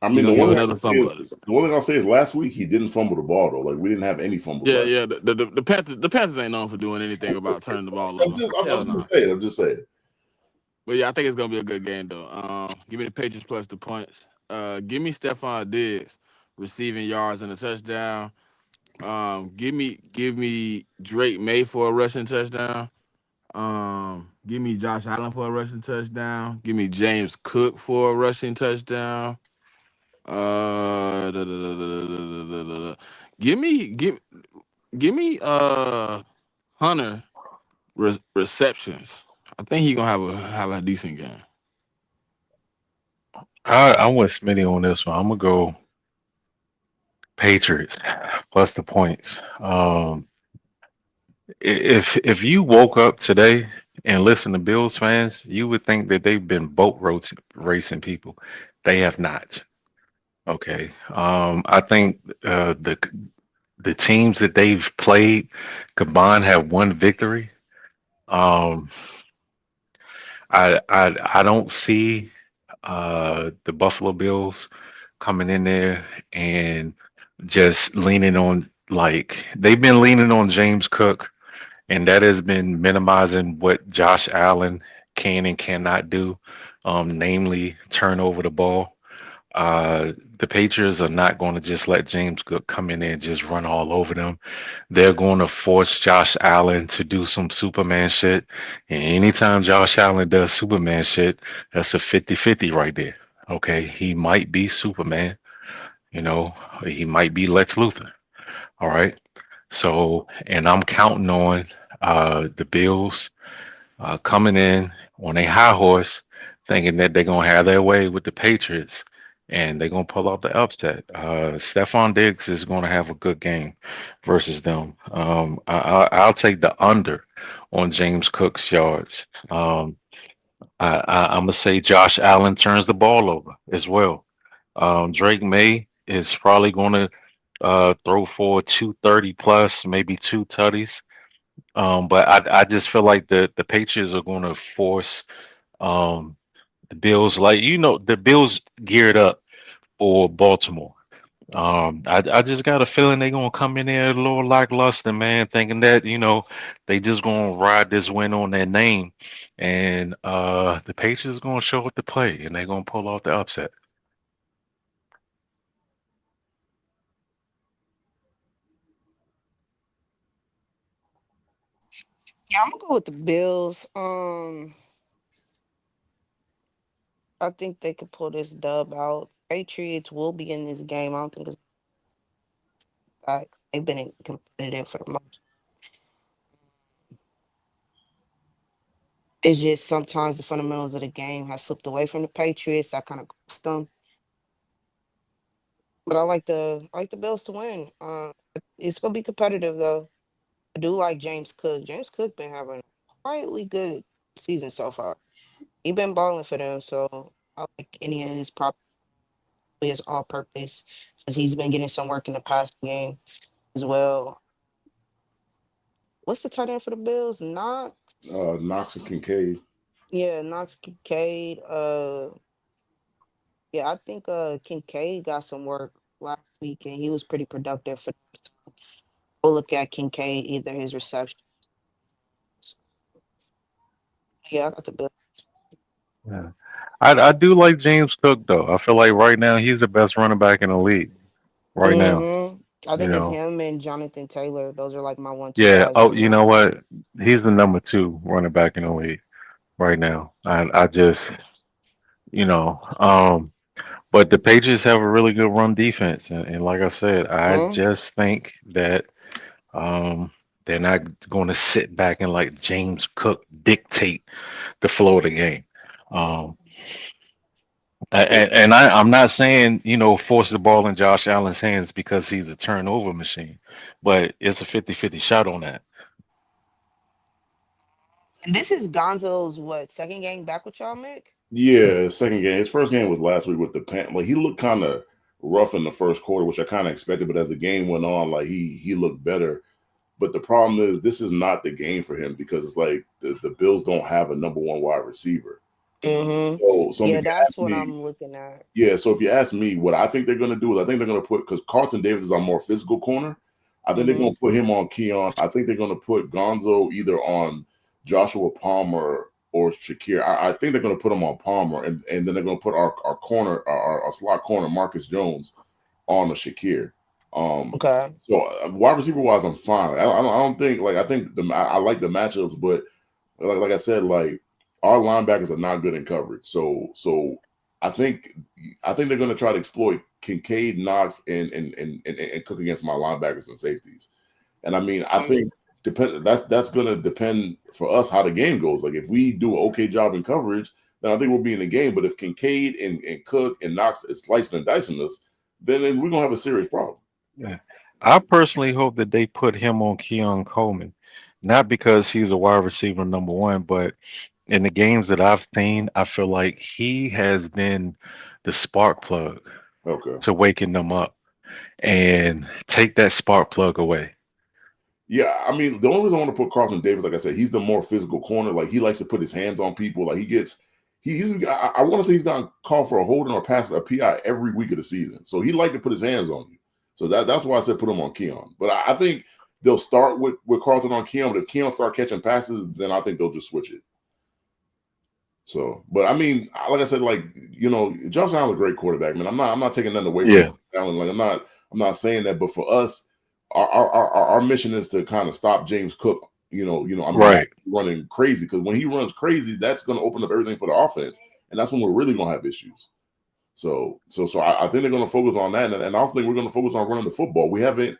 Speaker 2: I
Speaker 5: he
Speaker 2: mean,
Speaker 5: gonna give another fumble.
Speaker 2: the one thing I'll say is last week he didn't fumble the ball though. Like we didn't have any fumbles.
Speaker 5: Yeah,
Speaker 2: last
Speaker 5: yeah. The Panthers ain't known for doing anything about turning the ball
Speaker 2: I'm
Speaker 5: over.
Speaker 2: just,
Speaker 5: Hell
Speaker 2: I'm
Speaker 5: no.
Speaker 2: just saying. I'm just saying.
Speaker 5: But yeah, I think it's gonna be a good game though. Give me the Patriots plus the points. Give me Stephon Diggs receiving yards and a touchdown. Give me Drake May for a rushing touchdown. Give me Josh Allen for a rushing touchdown. Give me James Cook for a rushing touchdown. Da, da, da, da, da, da, da, da. Give me Hunter receptions. I think he gonna have a decent game.
Speaker 4: I went Smitty on this one. I'm gonna go Patriots plus the points. If you woke up today and listened to Bills fans, you would think that they've been racing people. They have not. Okay. I think the teams that they've played combined have one victory. Um, I don't see the Buffalo Bills coming in there and just leaning on, like, they've been leaning on James Cook, and that has been minimizing what Josh Allen can and cannot do, namely turn over the ball. The Patriots are not going to just let James Cook come in there and just run all over them. They're going to force Josh Allen to do some Superman shit. And anytime Josh Allen does Superman shit, that's a 50-50 right there. Okay. He might be Superman, you know, he might be Lex Luthor. All right. So, and I'm counting on the Bills coming in on a high horse, thinking that they're gonna have their way with the Patriots, and they're gonna pull off the upset. Stephon Diggs is gonna have a good game versus them. I'll take the under on James Cook's yards. I'm gonna say Josh Allen turns the ball over as well. Drake May is probably gonna throw for 230 plus, maybe two tutties. But I just feel like the Patriots are going to force the Bills, like, the Bills geared up for Baltimore. I just got a feeling they're gonna come in there a little lackluster, man, thinking that they just gonna ride this win on their name, and the Patriots gonna show up to play, and they're gonna pull off the upset.
Speaker 3: Yeah, I'm gonna go with the Bills. I think they could pull this dub out. Patriots will be in this game. I don't think it's back. They've been competitive for the most. It's just sometimes the fundamentals of the game have slipped away from the Patriots. I kind of cost them, but I like the Bills to win. It's gonna be competitive though. I do like James Cook. James Cook been having a quietly good season so far. He been balling for them, so I like any of his all purpose because he's been getting some work in the passing game as well. What's the tight end for the Bills? Knox.
Speaker 2: Knox and Kincaid.
Speaker 3: Yeah, Knox Kincaid. Yeah, I think Kincaid got some work last week and he was pretty productive for them. We'll look at Kincaid, either his reception. Yeah, I got the Bills.
Speaker 4: Yeah. I do like James Cook though. I feel like right now he's the best running back in the league right now.
Speaker 3: I
Speaker 4: You
Speaker 3: think it's
Speaker 4: know.
Speaker 3: him and Jonathan Taylor. Those are like my 1-2
Speaker 4: Yeah.
Speaker 3: guys
Speaker 4: Oh,
Speaker 3: right
Speaker 4: you know
Speaker 3: now.
Speaker 4: what? He's the number two running back in the league right now. I just, you know, but the Patriots have a really good run defense, and like I said, I
Speaker 3: Mm,
Speaker 4: just think that um, they're not going to sit back and let James Cook dictate the flow of the game. Um, and I'm not saying, force the ball in Josh Allen's hands because he's a turnover machine, but it's a 50-50 shot on that.
Speaker 3: and this is Gonzo's what second game back with y'all, Mick?
Speaker 2: Yeah, second game. His first game was last week with the Pan. Like he looked kind of rough in the first quarter, which I kind of expected. But as the game went on, like he looked better. But the problem is, this is not the game for him because it's like the Bills don't have a number one wide receiver.
Speaker 3: Mm-hmm.
Speaker 2: So if
Speaker 3: Yeah,
Speaker 2: you
Speaker 3: that's
Speaker 2: ask
Speaker 3: what
Speaker 2: me,
Speaker 3: I'm looking at.
Speaker 2: yeah. So if you ask me, what I think they're going to do is I think they're going to put because Carlton Davis is our more physical corner. I think they're
Speaker 3: Mm-hmm.
Speaker 2: going to put him on Keon. I think they're going to put Gonzo either on Joshua Palmer or Shakir. I think they're going to put him on Palmer, and then they're going to put our corner, our slot corner, Marcus Jones, on a Shakir. Um,
Speaker 3: Okay.
Speaker 2: so wide receiver wise, I'm fine. I don't think like I think I like the matchups, but like I said, like our linebackers are not good in coverage. So I think I think they're going to try to exploit Kincaid, Knox, and Cook against my linebackers and safeties. And I mean, I
Speaker 3: Um,
Speaker 2: think that's going to depend for us how the game goes. Like if we do an okay job in coverage, then I think we'll be in the game. But if Kincaid and Cook and Knox is slicing and dicing us, then we're gonna have a serious problem.
Speaker 4: Yeah. I personally hope that they put him on Keon Coleman, not because he's a wide receiver number one, but in the games that I've seen, I feel like he has been the spark plug
Speaker 2: Okay.
Speaker 4: to waking them up, and take that spark plug away.
Speaker 2: Yeah, I mean, the only reason I want to put Carlton Davis, like I said, he's the more physical corner. Like he likes to put his hands on people. Like I want to say he's gotten called for a holding or pass a PI every week of the season. So he like to put his hands on you. So that's why I said put him on Keon. But I think they'll start with Carlton on Keon. But if Keon start catching passes, then I think they'll just switch it. So, but I mean, like I said, like, you know, Josh Allen's a great quarterback, man. I'm not taking nothing away from Allen. Like I'm not saying that, but for us, our mission is to kind of stop James Cook. I mean,
Speaker 4: Right.
Speaker 2: running crazy, because when he runs crazy, that's going to open up everything for the offense, and that's when we're really going to have issues. So I think they're going to focus on that, and I also think we're going to focus on running the football. We haven't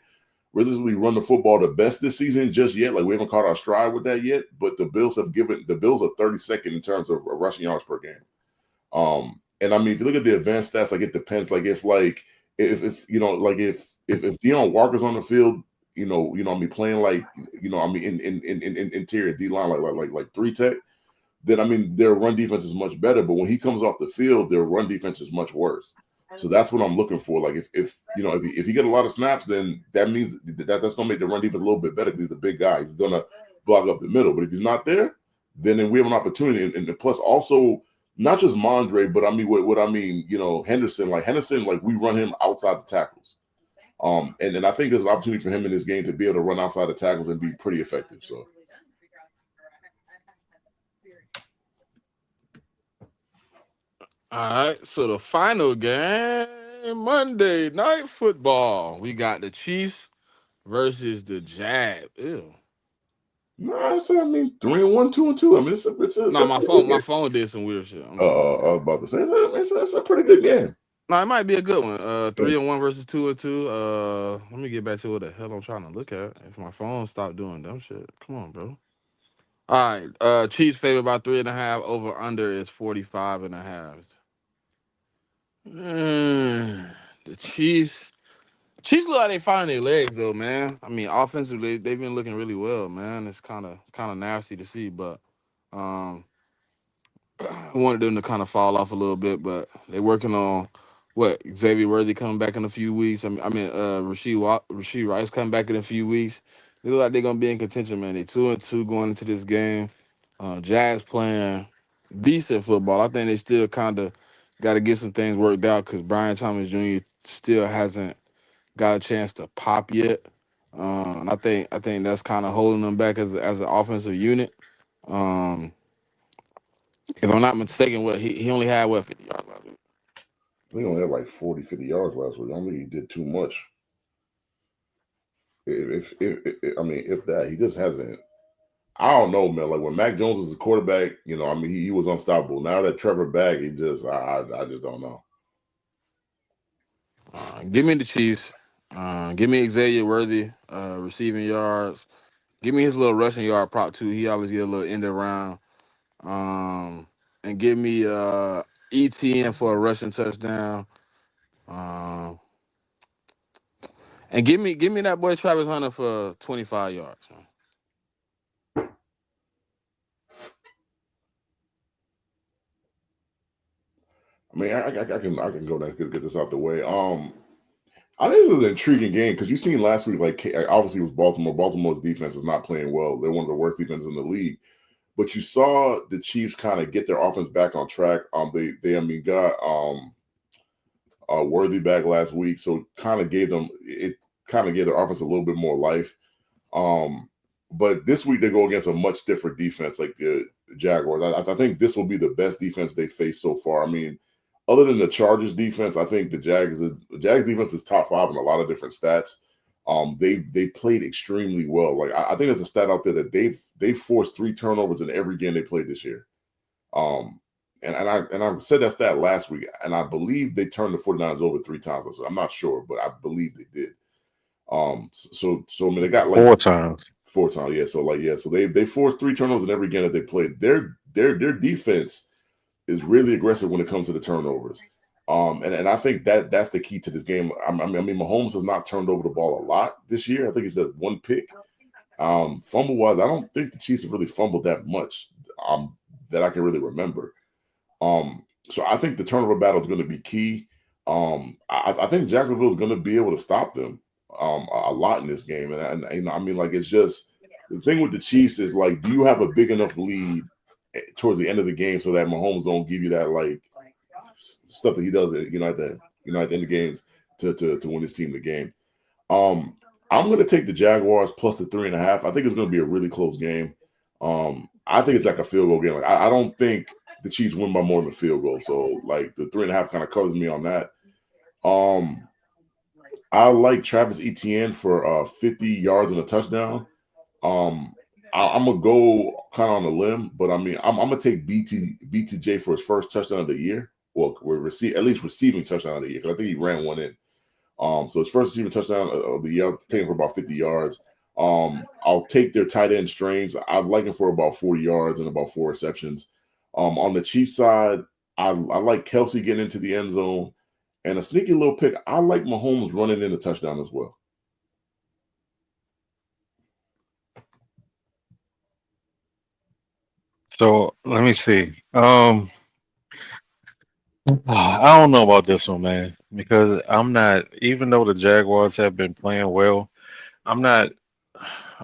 Speaker 2: realistically run the football the best this season just yet. Like, we haven't caught our stride with that yet, but the Bills are 32nd in terms of rushing yards per game. And I mean, if you look at the advanced stats, like, it depends. Like, if Deion Walker's on the field, I mean, playing like, I mean, in interior D line, like 3 tech, then I mean, their run defense is much better. But when he comes off the field, their run defense is much worse. So that's what I'm looking for. Like, if you get a lot of snaps, then that means that's going to make the run defense a little bit better, because he's a big guy. He's going to block up the middle. But if he's not there, then we have an opportunity. And plus, also, not just Mondre, but I mean, what I mean, Henderson, like we run him outside the tackles. And then I think there's an opportunity for him in this game to be able to run outside the tackles and be pretty effective. So.
Speaker 5: All right, so the final game, Monday Night Football. We got the Chiefs versus the Jags. Ew.
Speaker 2: No, I mean 3-1, 2-2. I mean, it's
Speaker 5: No, my phone did some weird shit.
Speaker 2: I was about to say it's a pretty good game.
Speaker 5: No, it might be a good one. 3-1 versus 2-2. Let me get back to what the hell I'm trying to look at. If my phone stopped doing dumb shit, come on, bro. All right, Chiefs favored by 3.5. Over under is 45.5. The Chiefs look like they finding their legs though, man. I mean, offensively, they've been looking really well, man. It's kind of nasty to see, but I wanted them to kind of fall off a little bit, but they're working on Xavier Worthy coming back in a few weeks. Rasheed Rice coming back in a few weeks. They look like they're gonna be in contention, man. They 2-2 going into this game. Jazz playing decent football. I think they still kind of got to get some things worked out, because Brian Thomas Jr. still hasn't got a chance to pop yet. And I think that's kind of holding them back as an offensive unit. If I'm not mistaken, he only had 50 yards last week.
Speaker 2: He only had like 40, 50 yards last week. I don't think he did too much. If that, he just hasn't. I don't know, man. Like, when Mac Jones was a quarterback, I mean, he was unstoppable. Now that Trevor back, I just don't know.
Speaker 5: Give me the Chiefs. Give me Xavier Worthy receiving yards. Give me his little rushing yard prop too. He always get a little end around. And give me ETN for a rushing touchdown. And give me that boy Travis Hunter for 25 yards. Man.
Speaker 2: I mean, I can go next. Get this out the way. I think this is an intriguing game, because you seen last week, like, obviously it was Baltimore. Baltimore's defense is not playing well. They're one of the worst defenses in the league. But you saw the Chiefs kind of get their offense back on track. They got Worthy back last week, so kind of gave their offense a little bit more life. But this week they go against a much different defense, like the Jaguars. I think this will be the best defense they faced so far. I mean, other than the Chargers defense, I think the Jags defense is top 5 in a lot of different stats. They played extremely well. Like, I think there's a stat out there that they forced 3 turnovers in every game they played this year. And I said that stat last week, and I believe they turned the 49ers over 3 times. So I'm not sure, but I believe they did. So I mean, they got like
Speaker 4: 4 times.
Speaker 2: 4 times, yeah. So they forced 3 turnovers in every game that they played. Their defense is really aggressive when it comes to the turnovers. And I think that's the key to this game. I mean, Mahomes has not turned over the ball a lot this year. I think he's had 1 pick. Fumble wise, I don't think the Chiefs have really fumbled that much that I can really remember. So I think the turnover battle is going to be key. I think Jacksonville is going to be able to stop them a lot in this game. And I mean, like, it's just the thing with the Chiefs is, like, do you have a big enough lead towards the end of the game, so that Mahomes don't give you that like stuff that he does at at the end of games to win his team the game. Um, I'm going to take the Jaguars plus the 3.5. I think it's going to be a really close game. I think it's like a field goal game. Like, I don't think the Chiefs win by more than a field goal. So like the 3.5 kind of covers me on that. Um, I like Travis Etienne for 50 yards and a touchdown. Um, I'm gonna go kind of on a limb, but I mean I'm gonna take BTJ for his first touchdown of the year. Well, we're at least receiving touchdown of the year because I think he ran one in. So his first receiving touchdown of the year, taking for about 50 yards. I'll take their tight end Strange. I like him for about 40 yards and about 4 receptions. On the Chiefs side, I like Kelsey getting into the end zone, and a sneaky little pick. I like Mahomes running in a touchdown as well.
Speaker 4: So let me see. I don't know about this one, man, because I'm not. Even though the Jaguars have been playing well, I'm not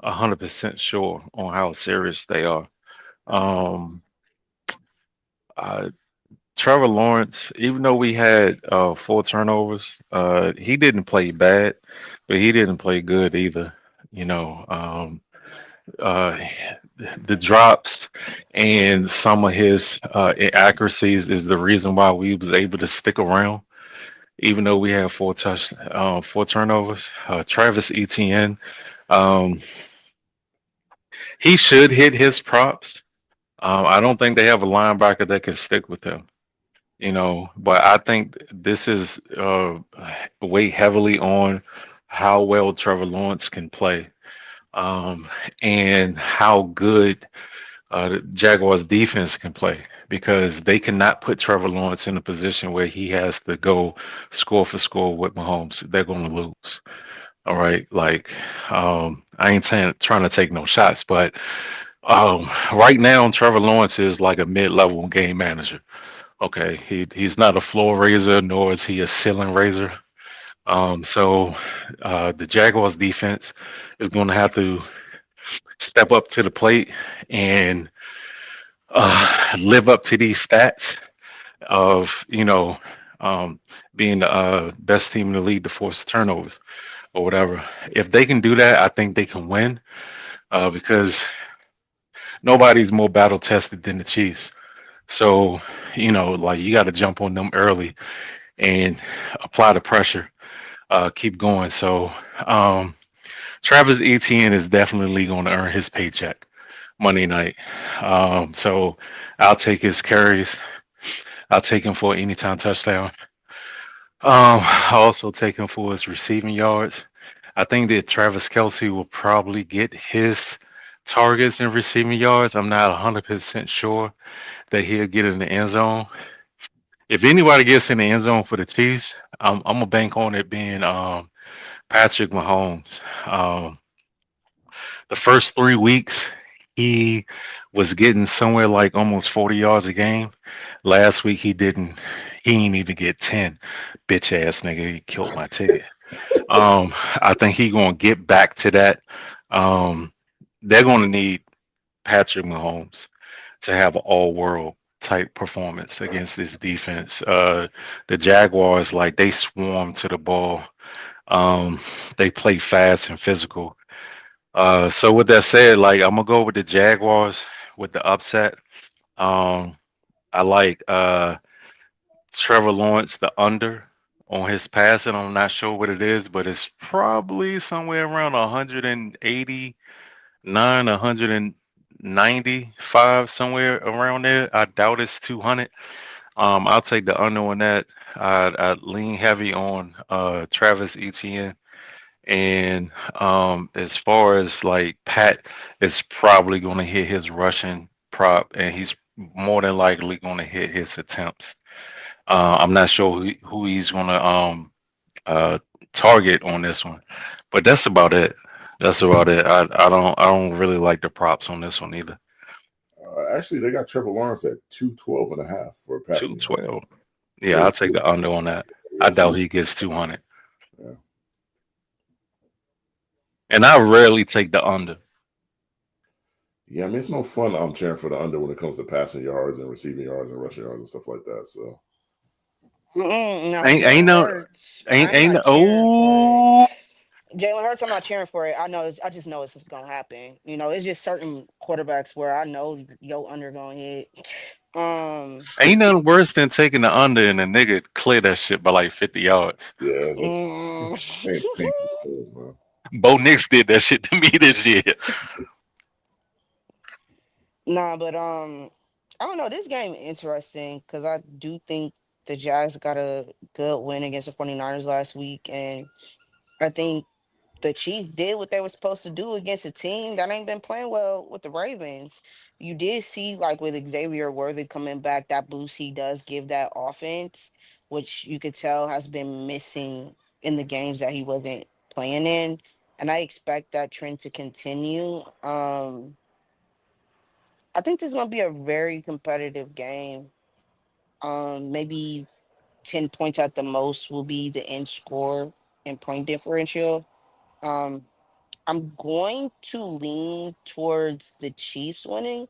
Speaker 4: 100% sure on how serious they are. Um, uh, Trevor Lawrence, even though we had 4 turnovers, he didn't play bad, but he didn't play good either. You know, uh, the drops and some of his inaccuracies is the reason why we was able to stick around, even though we had 4 turnovers. Travis Etienne, um, he should hit his props. I don't think they have a linebacker that can stick with him. But I think this is weigh heavily on how well Trevor Lawrence can play, um, and how good the Jaguars defense can play, because they cannot put Trevor Lawrence in a position where he has to go score for score with Mahomes. They're going to lose. All right, like I ain't trying to take no shots, but right now Trevor Lawrence is like a mid-level game manager. Okay, he's not a floor raiser, nor is he a ceiling raiser. So the Jaguars defense is going to have to step up to the plate and live up to these stats of um, being the best team in the league to force turnovers or whatever. If they can do that, I think they can win, because nobody's more battle tested than the Chiefs. So like, you got to jump on them early and apply the pressure, keep going. So Travis Etienne is definitely going to earn his paycheck Monday night. So I'll take his carries. I'll take him for an anytime touchdown. I also take him for his receiving yards. I think that Travis Kelsey will probably get his targets and receiving yards. I'm not 100% sure that he'll get in the end zone. If anybody gets in the end zone for the Chiefs, I'm gonna bank on it being Patrick Mahomes. The first 3 weeks, he was getting somewhere like almost 40 yards a game. Last week he didn't. He didn't even get 10. Bitch ass nigga, he killed my ticket. I think he gonna get back to that. Um, they're gonna need Patrick Mahomes to have an all world type performance against this defense. The Jaguars, like, they swarm to the ball. Um, they play fast and physical. So with that said, like, I'm gonna go with the Jaguars with the upset. Um, I like Trevor Lawrence the under on his passing. I'm not sure what it is, but it's probably somewhere around 189, 195, somewhere around there. I doubt it's 200. I'll take the under on that. I'd lean heavy on Travis Etienne. And as far as like Pat is probably going to hit his rushing prop, and he's more than likely going to hit his attempts. I'm not sure who he's going to uh, target on this one, but that's about it. That's about it. I don't really like the props on this one either.
Speaker 2: Actually, they got Trevor Lawrence at 212.5 for
Speaker 4: Two
Speaker 2: passing yards.
Speaker 4: 12. Yeah,
Speaker 2: So,
Speaker 4: I'll take the under on that. I
Speaker 2: yeah,
Speaker 4: doubt
Speaker 2: so
Speaker 4: he gets 200,
Speaker 2: yeah.
Speaker 4: and I rarely take the under.
Speaker 2: Yeah, I mean it's no fun. I'm cheering for the under when it comes to passing yards and receiving yards and rushing yards and stuff like that. So
Speaker 3: No,
Speaker 4: Ain't
Speaker 3: Jalen
Speaker 4: no
Speaker 3: Hurts.
Speaker 4: ain't
Speaker 3: I'm
Speaker 4: ain't
Speaker 3: not
Speaker 4: no,
Speaker 3: cheering for it.
Speaker 4: oh
Speaker 3: Jalen Hurts, I'm not cheering for it. I know. I just know it's gonna happen. It's just certain quarterbacks where I know yo under gonna hit. Um,
Speaker 4: ain't nothing worse than taking the under and a nigga clear that shit by like 50 yards.
Speaker 2: yeah, that's
Speaker 3: mm,
Speaker 2: painful, man.
Speaker 4: Bo Nix did that shit to me this year.
Speaker 3: nah, but I don't know. This game interesting because I do think the Jazz got a good win against the 49ers last week, and I think the Chiefs did what they were supposed to do against a team that ain't been playing well with the Ravens. You did see, like with Xavier Worthy coming back, that boost he does give that offense, which you could tell has been missing in the games that he wasn't playing in. And I expect that trend to continue. I think this is gonna be a very competitive game. Maybe 10 points at the most will be the end score and point differential. Um, I'm going to lean towards the Chiefs winning,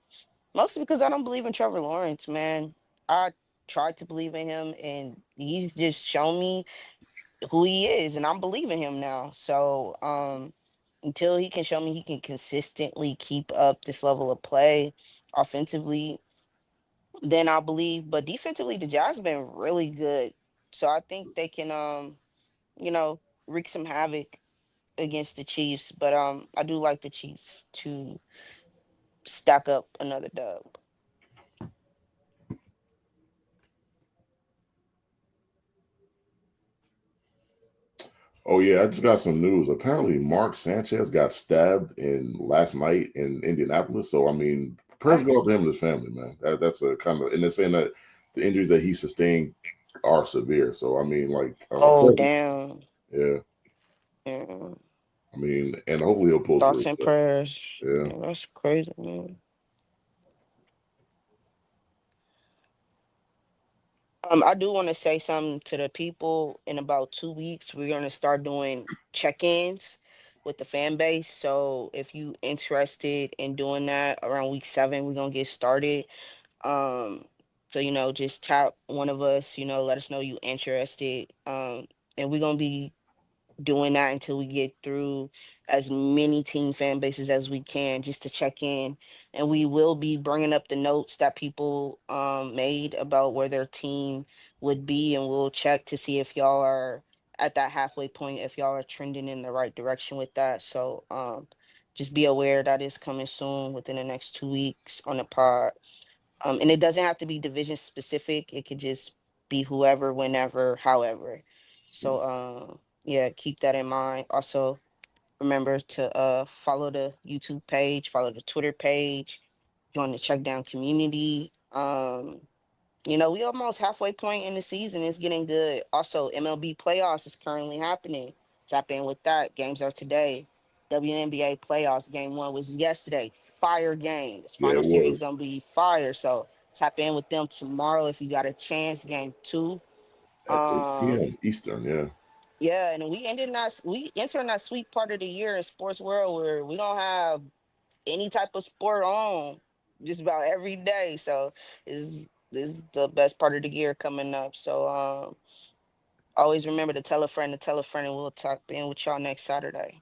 Speaker 3: mostly because I don't believe in Trevor Lawrence, man. I tried to believe in him, and he's just shown me who he is, and I'm believing him now. So, until he can show me he can consistently keep up this level of play offensively, then I believe. But defensively, the Jazz been really good, so I think they can, you know, wreak some havoc against the Chiefs, but I do like the Chiefs to stack up another dub.
Speaker 2: Oh yeah, I just got some news. Apparently, Mark Sanchez got stabbed in last night in Indianapolis. So I mean, prayers
Speaker 3: What?
Speaker 2: go out to him and his family, man. That's a kind of, and they're saying that the injuries that he sustained are severe. So I mean, like,
Speaker 3: Oh damn.
Speaker 2: yeah.
Speaker 3: Yeah.
Speaker 2: I mean, and hopefully he'll pull
Speaker 3: Thoughts
Speaker 2: through.
Speaker 3: and
Speaker 2: So,
Speaker 3: prayers.
Speaker 2: yeah,
Speaker 3: Yeah, that's crazy, man. I do want to say something to the people. In about 2 weeks, we're gonna start doing check-ins with the fan base. So if you interested in doing that around week 7, we're gonna get started. Um, so just tap one of us, let us know you interested. And we're gonna be doing that until we get through as many team fan bases as we can just to check in. And we will be bringing up the notes that people made about where their team would be, and we'll check to see if y'all are at that halfway point, if y'all are trending in the right direction with that. So just be aware that is coming soon within the next 2 weeks on the pod. And it doesn't have to be division specific. It could just be whoever, whenever, however. So yeah, keep that in mind. Also, remember to follow the YouTube page, follow the Twitter page, join the CheckDown community. We almost halfway point in the season. It's getting good. Also, MLB playoffs is currently happening. Tap in with that. Games are today. WNBA playoffs game 1 was yesterday. Fire game. This
Speaker 2: yeah,
Speaker 3: final
Speaker 2: it
Speaker 3: series
Speaker 2: was
Speaker 3: gonna be fire. So tap in with them tomorrow if you got a chance. Game 2.
Speaker 2: at 8
Speaker 3: Um,
Speaker 2: p.m. Eastern. Yeah,
Speaker 3: yeah, and we entering that sweet part of the year in sports world where we don't have any type of sport on just about every day. So this is the best part of the year coming up. So always remember to tell a friend, and we'll talk in with y'all next Saturday.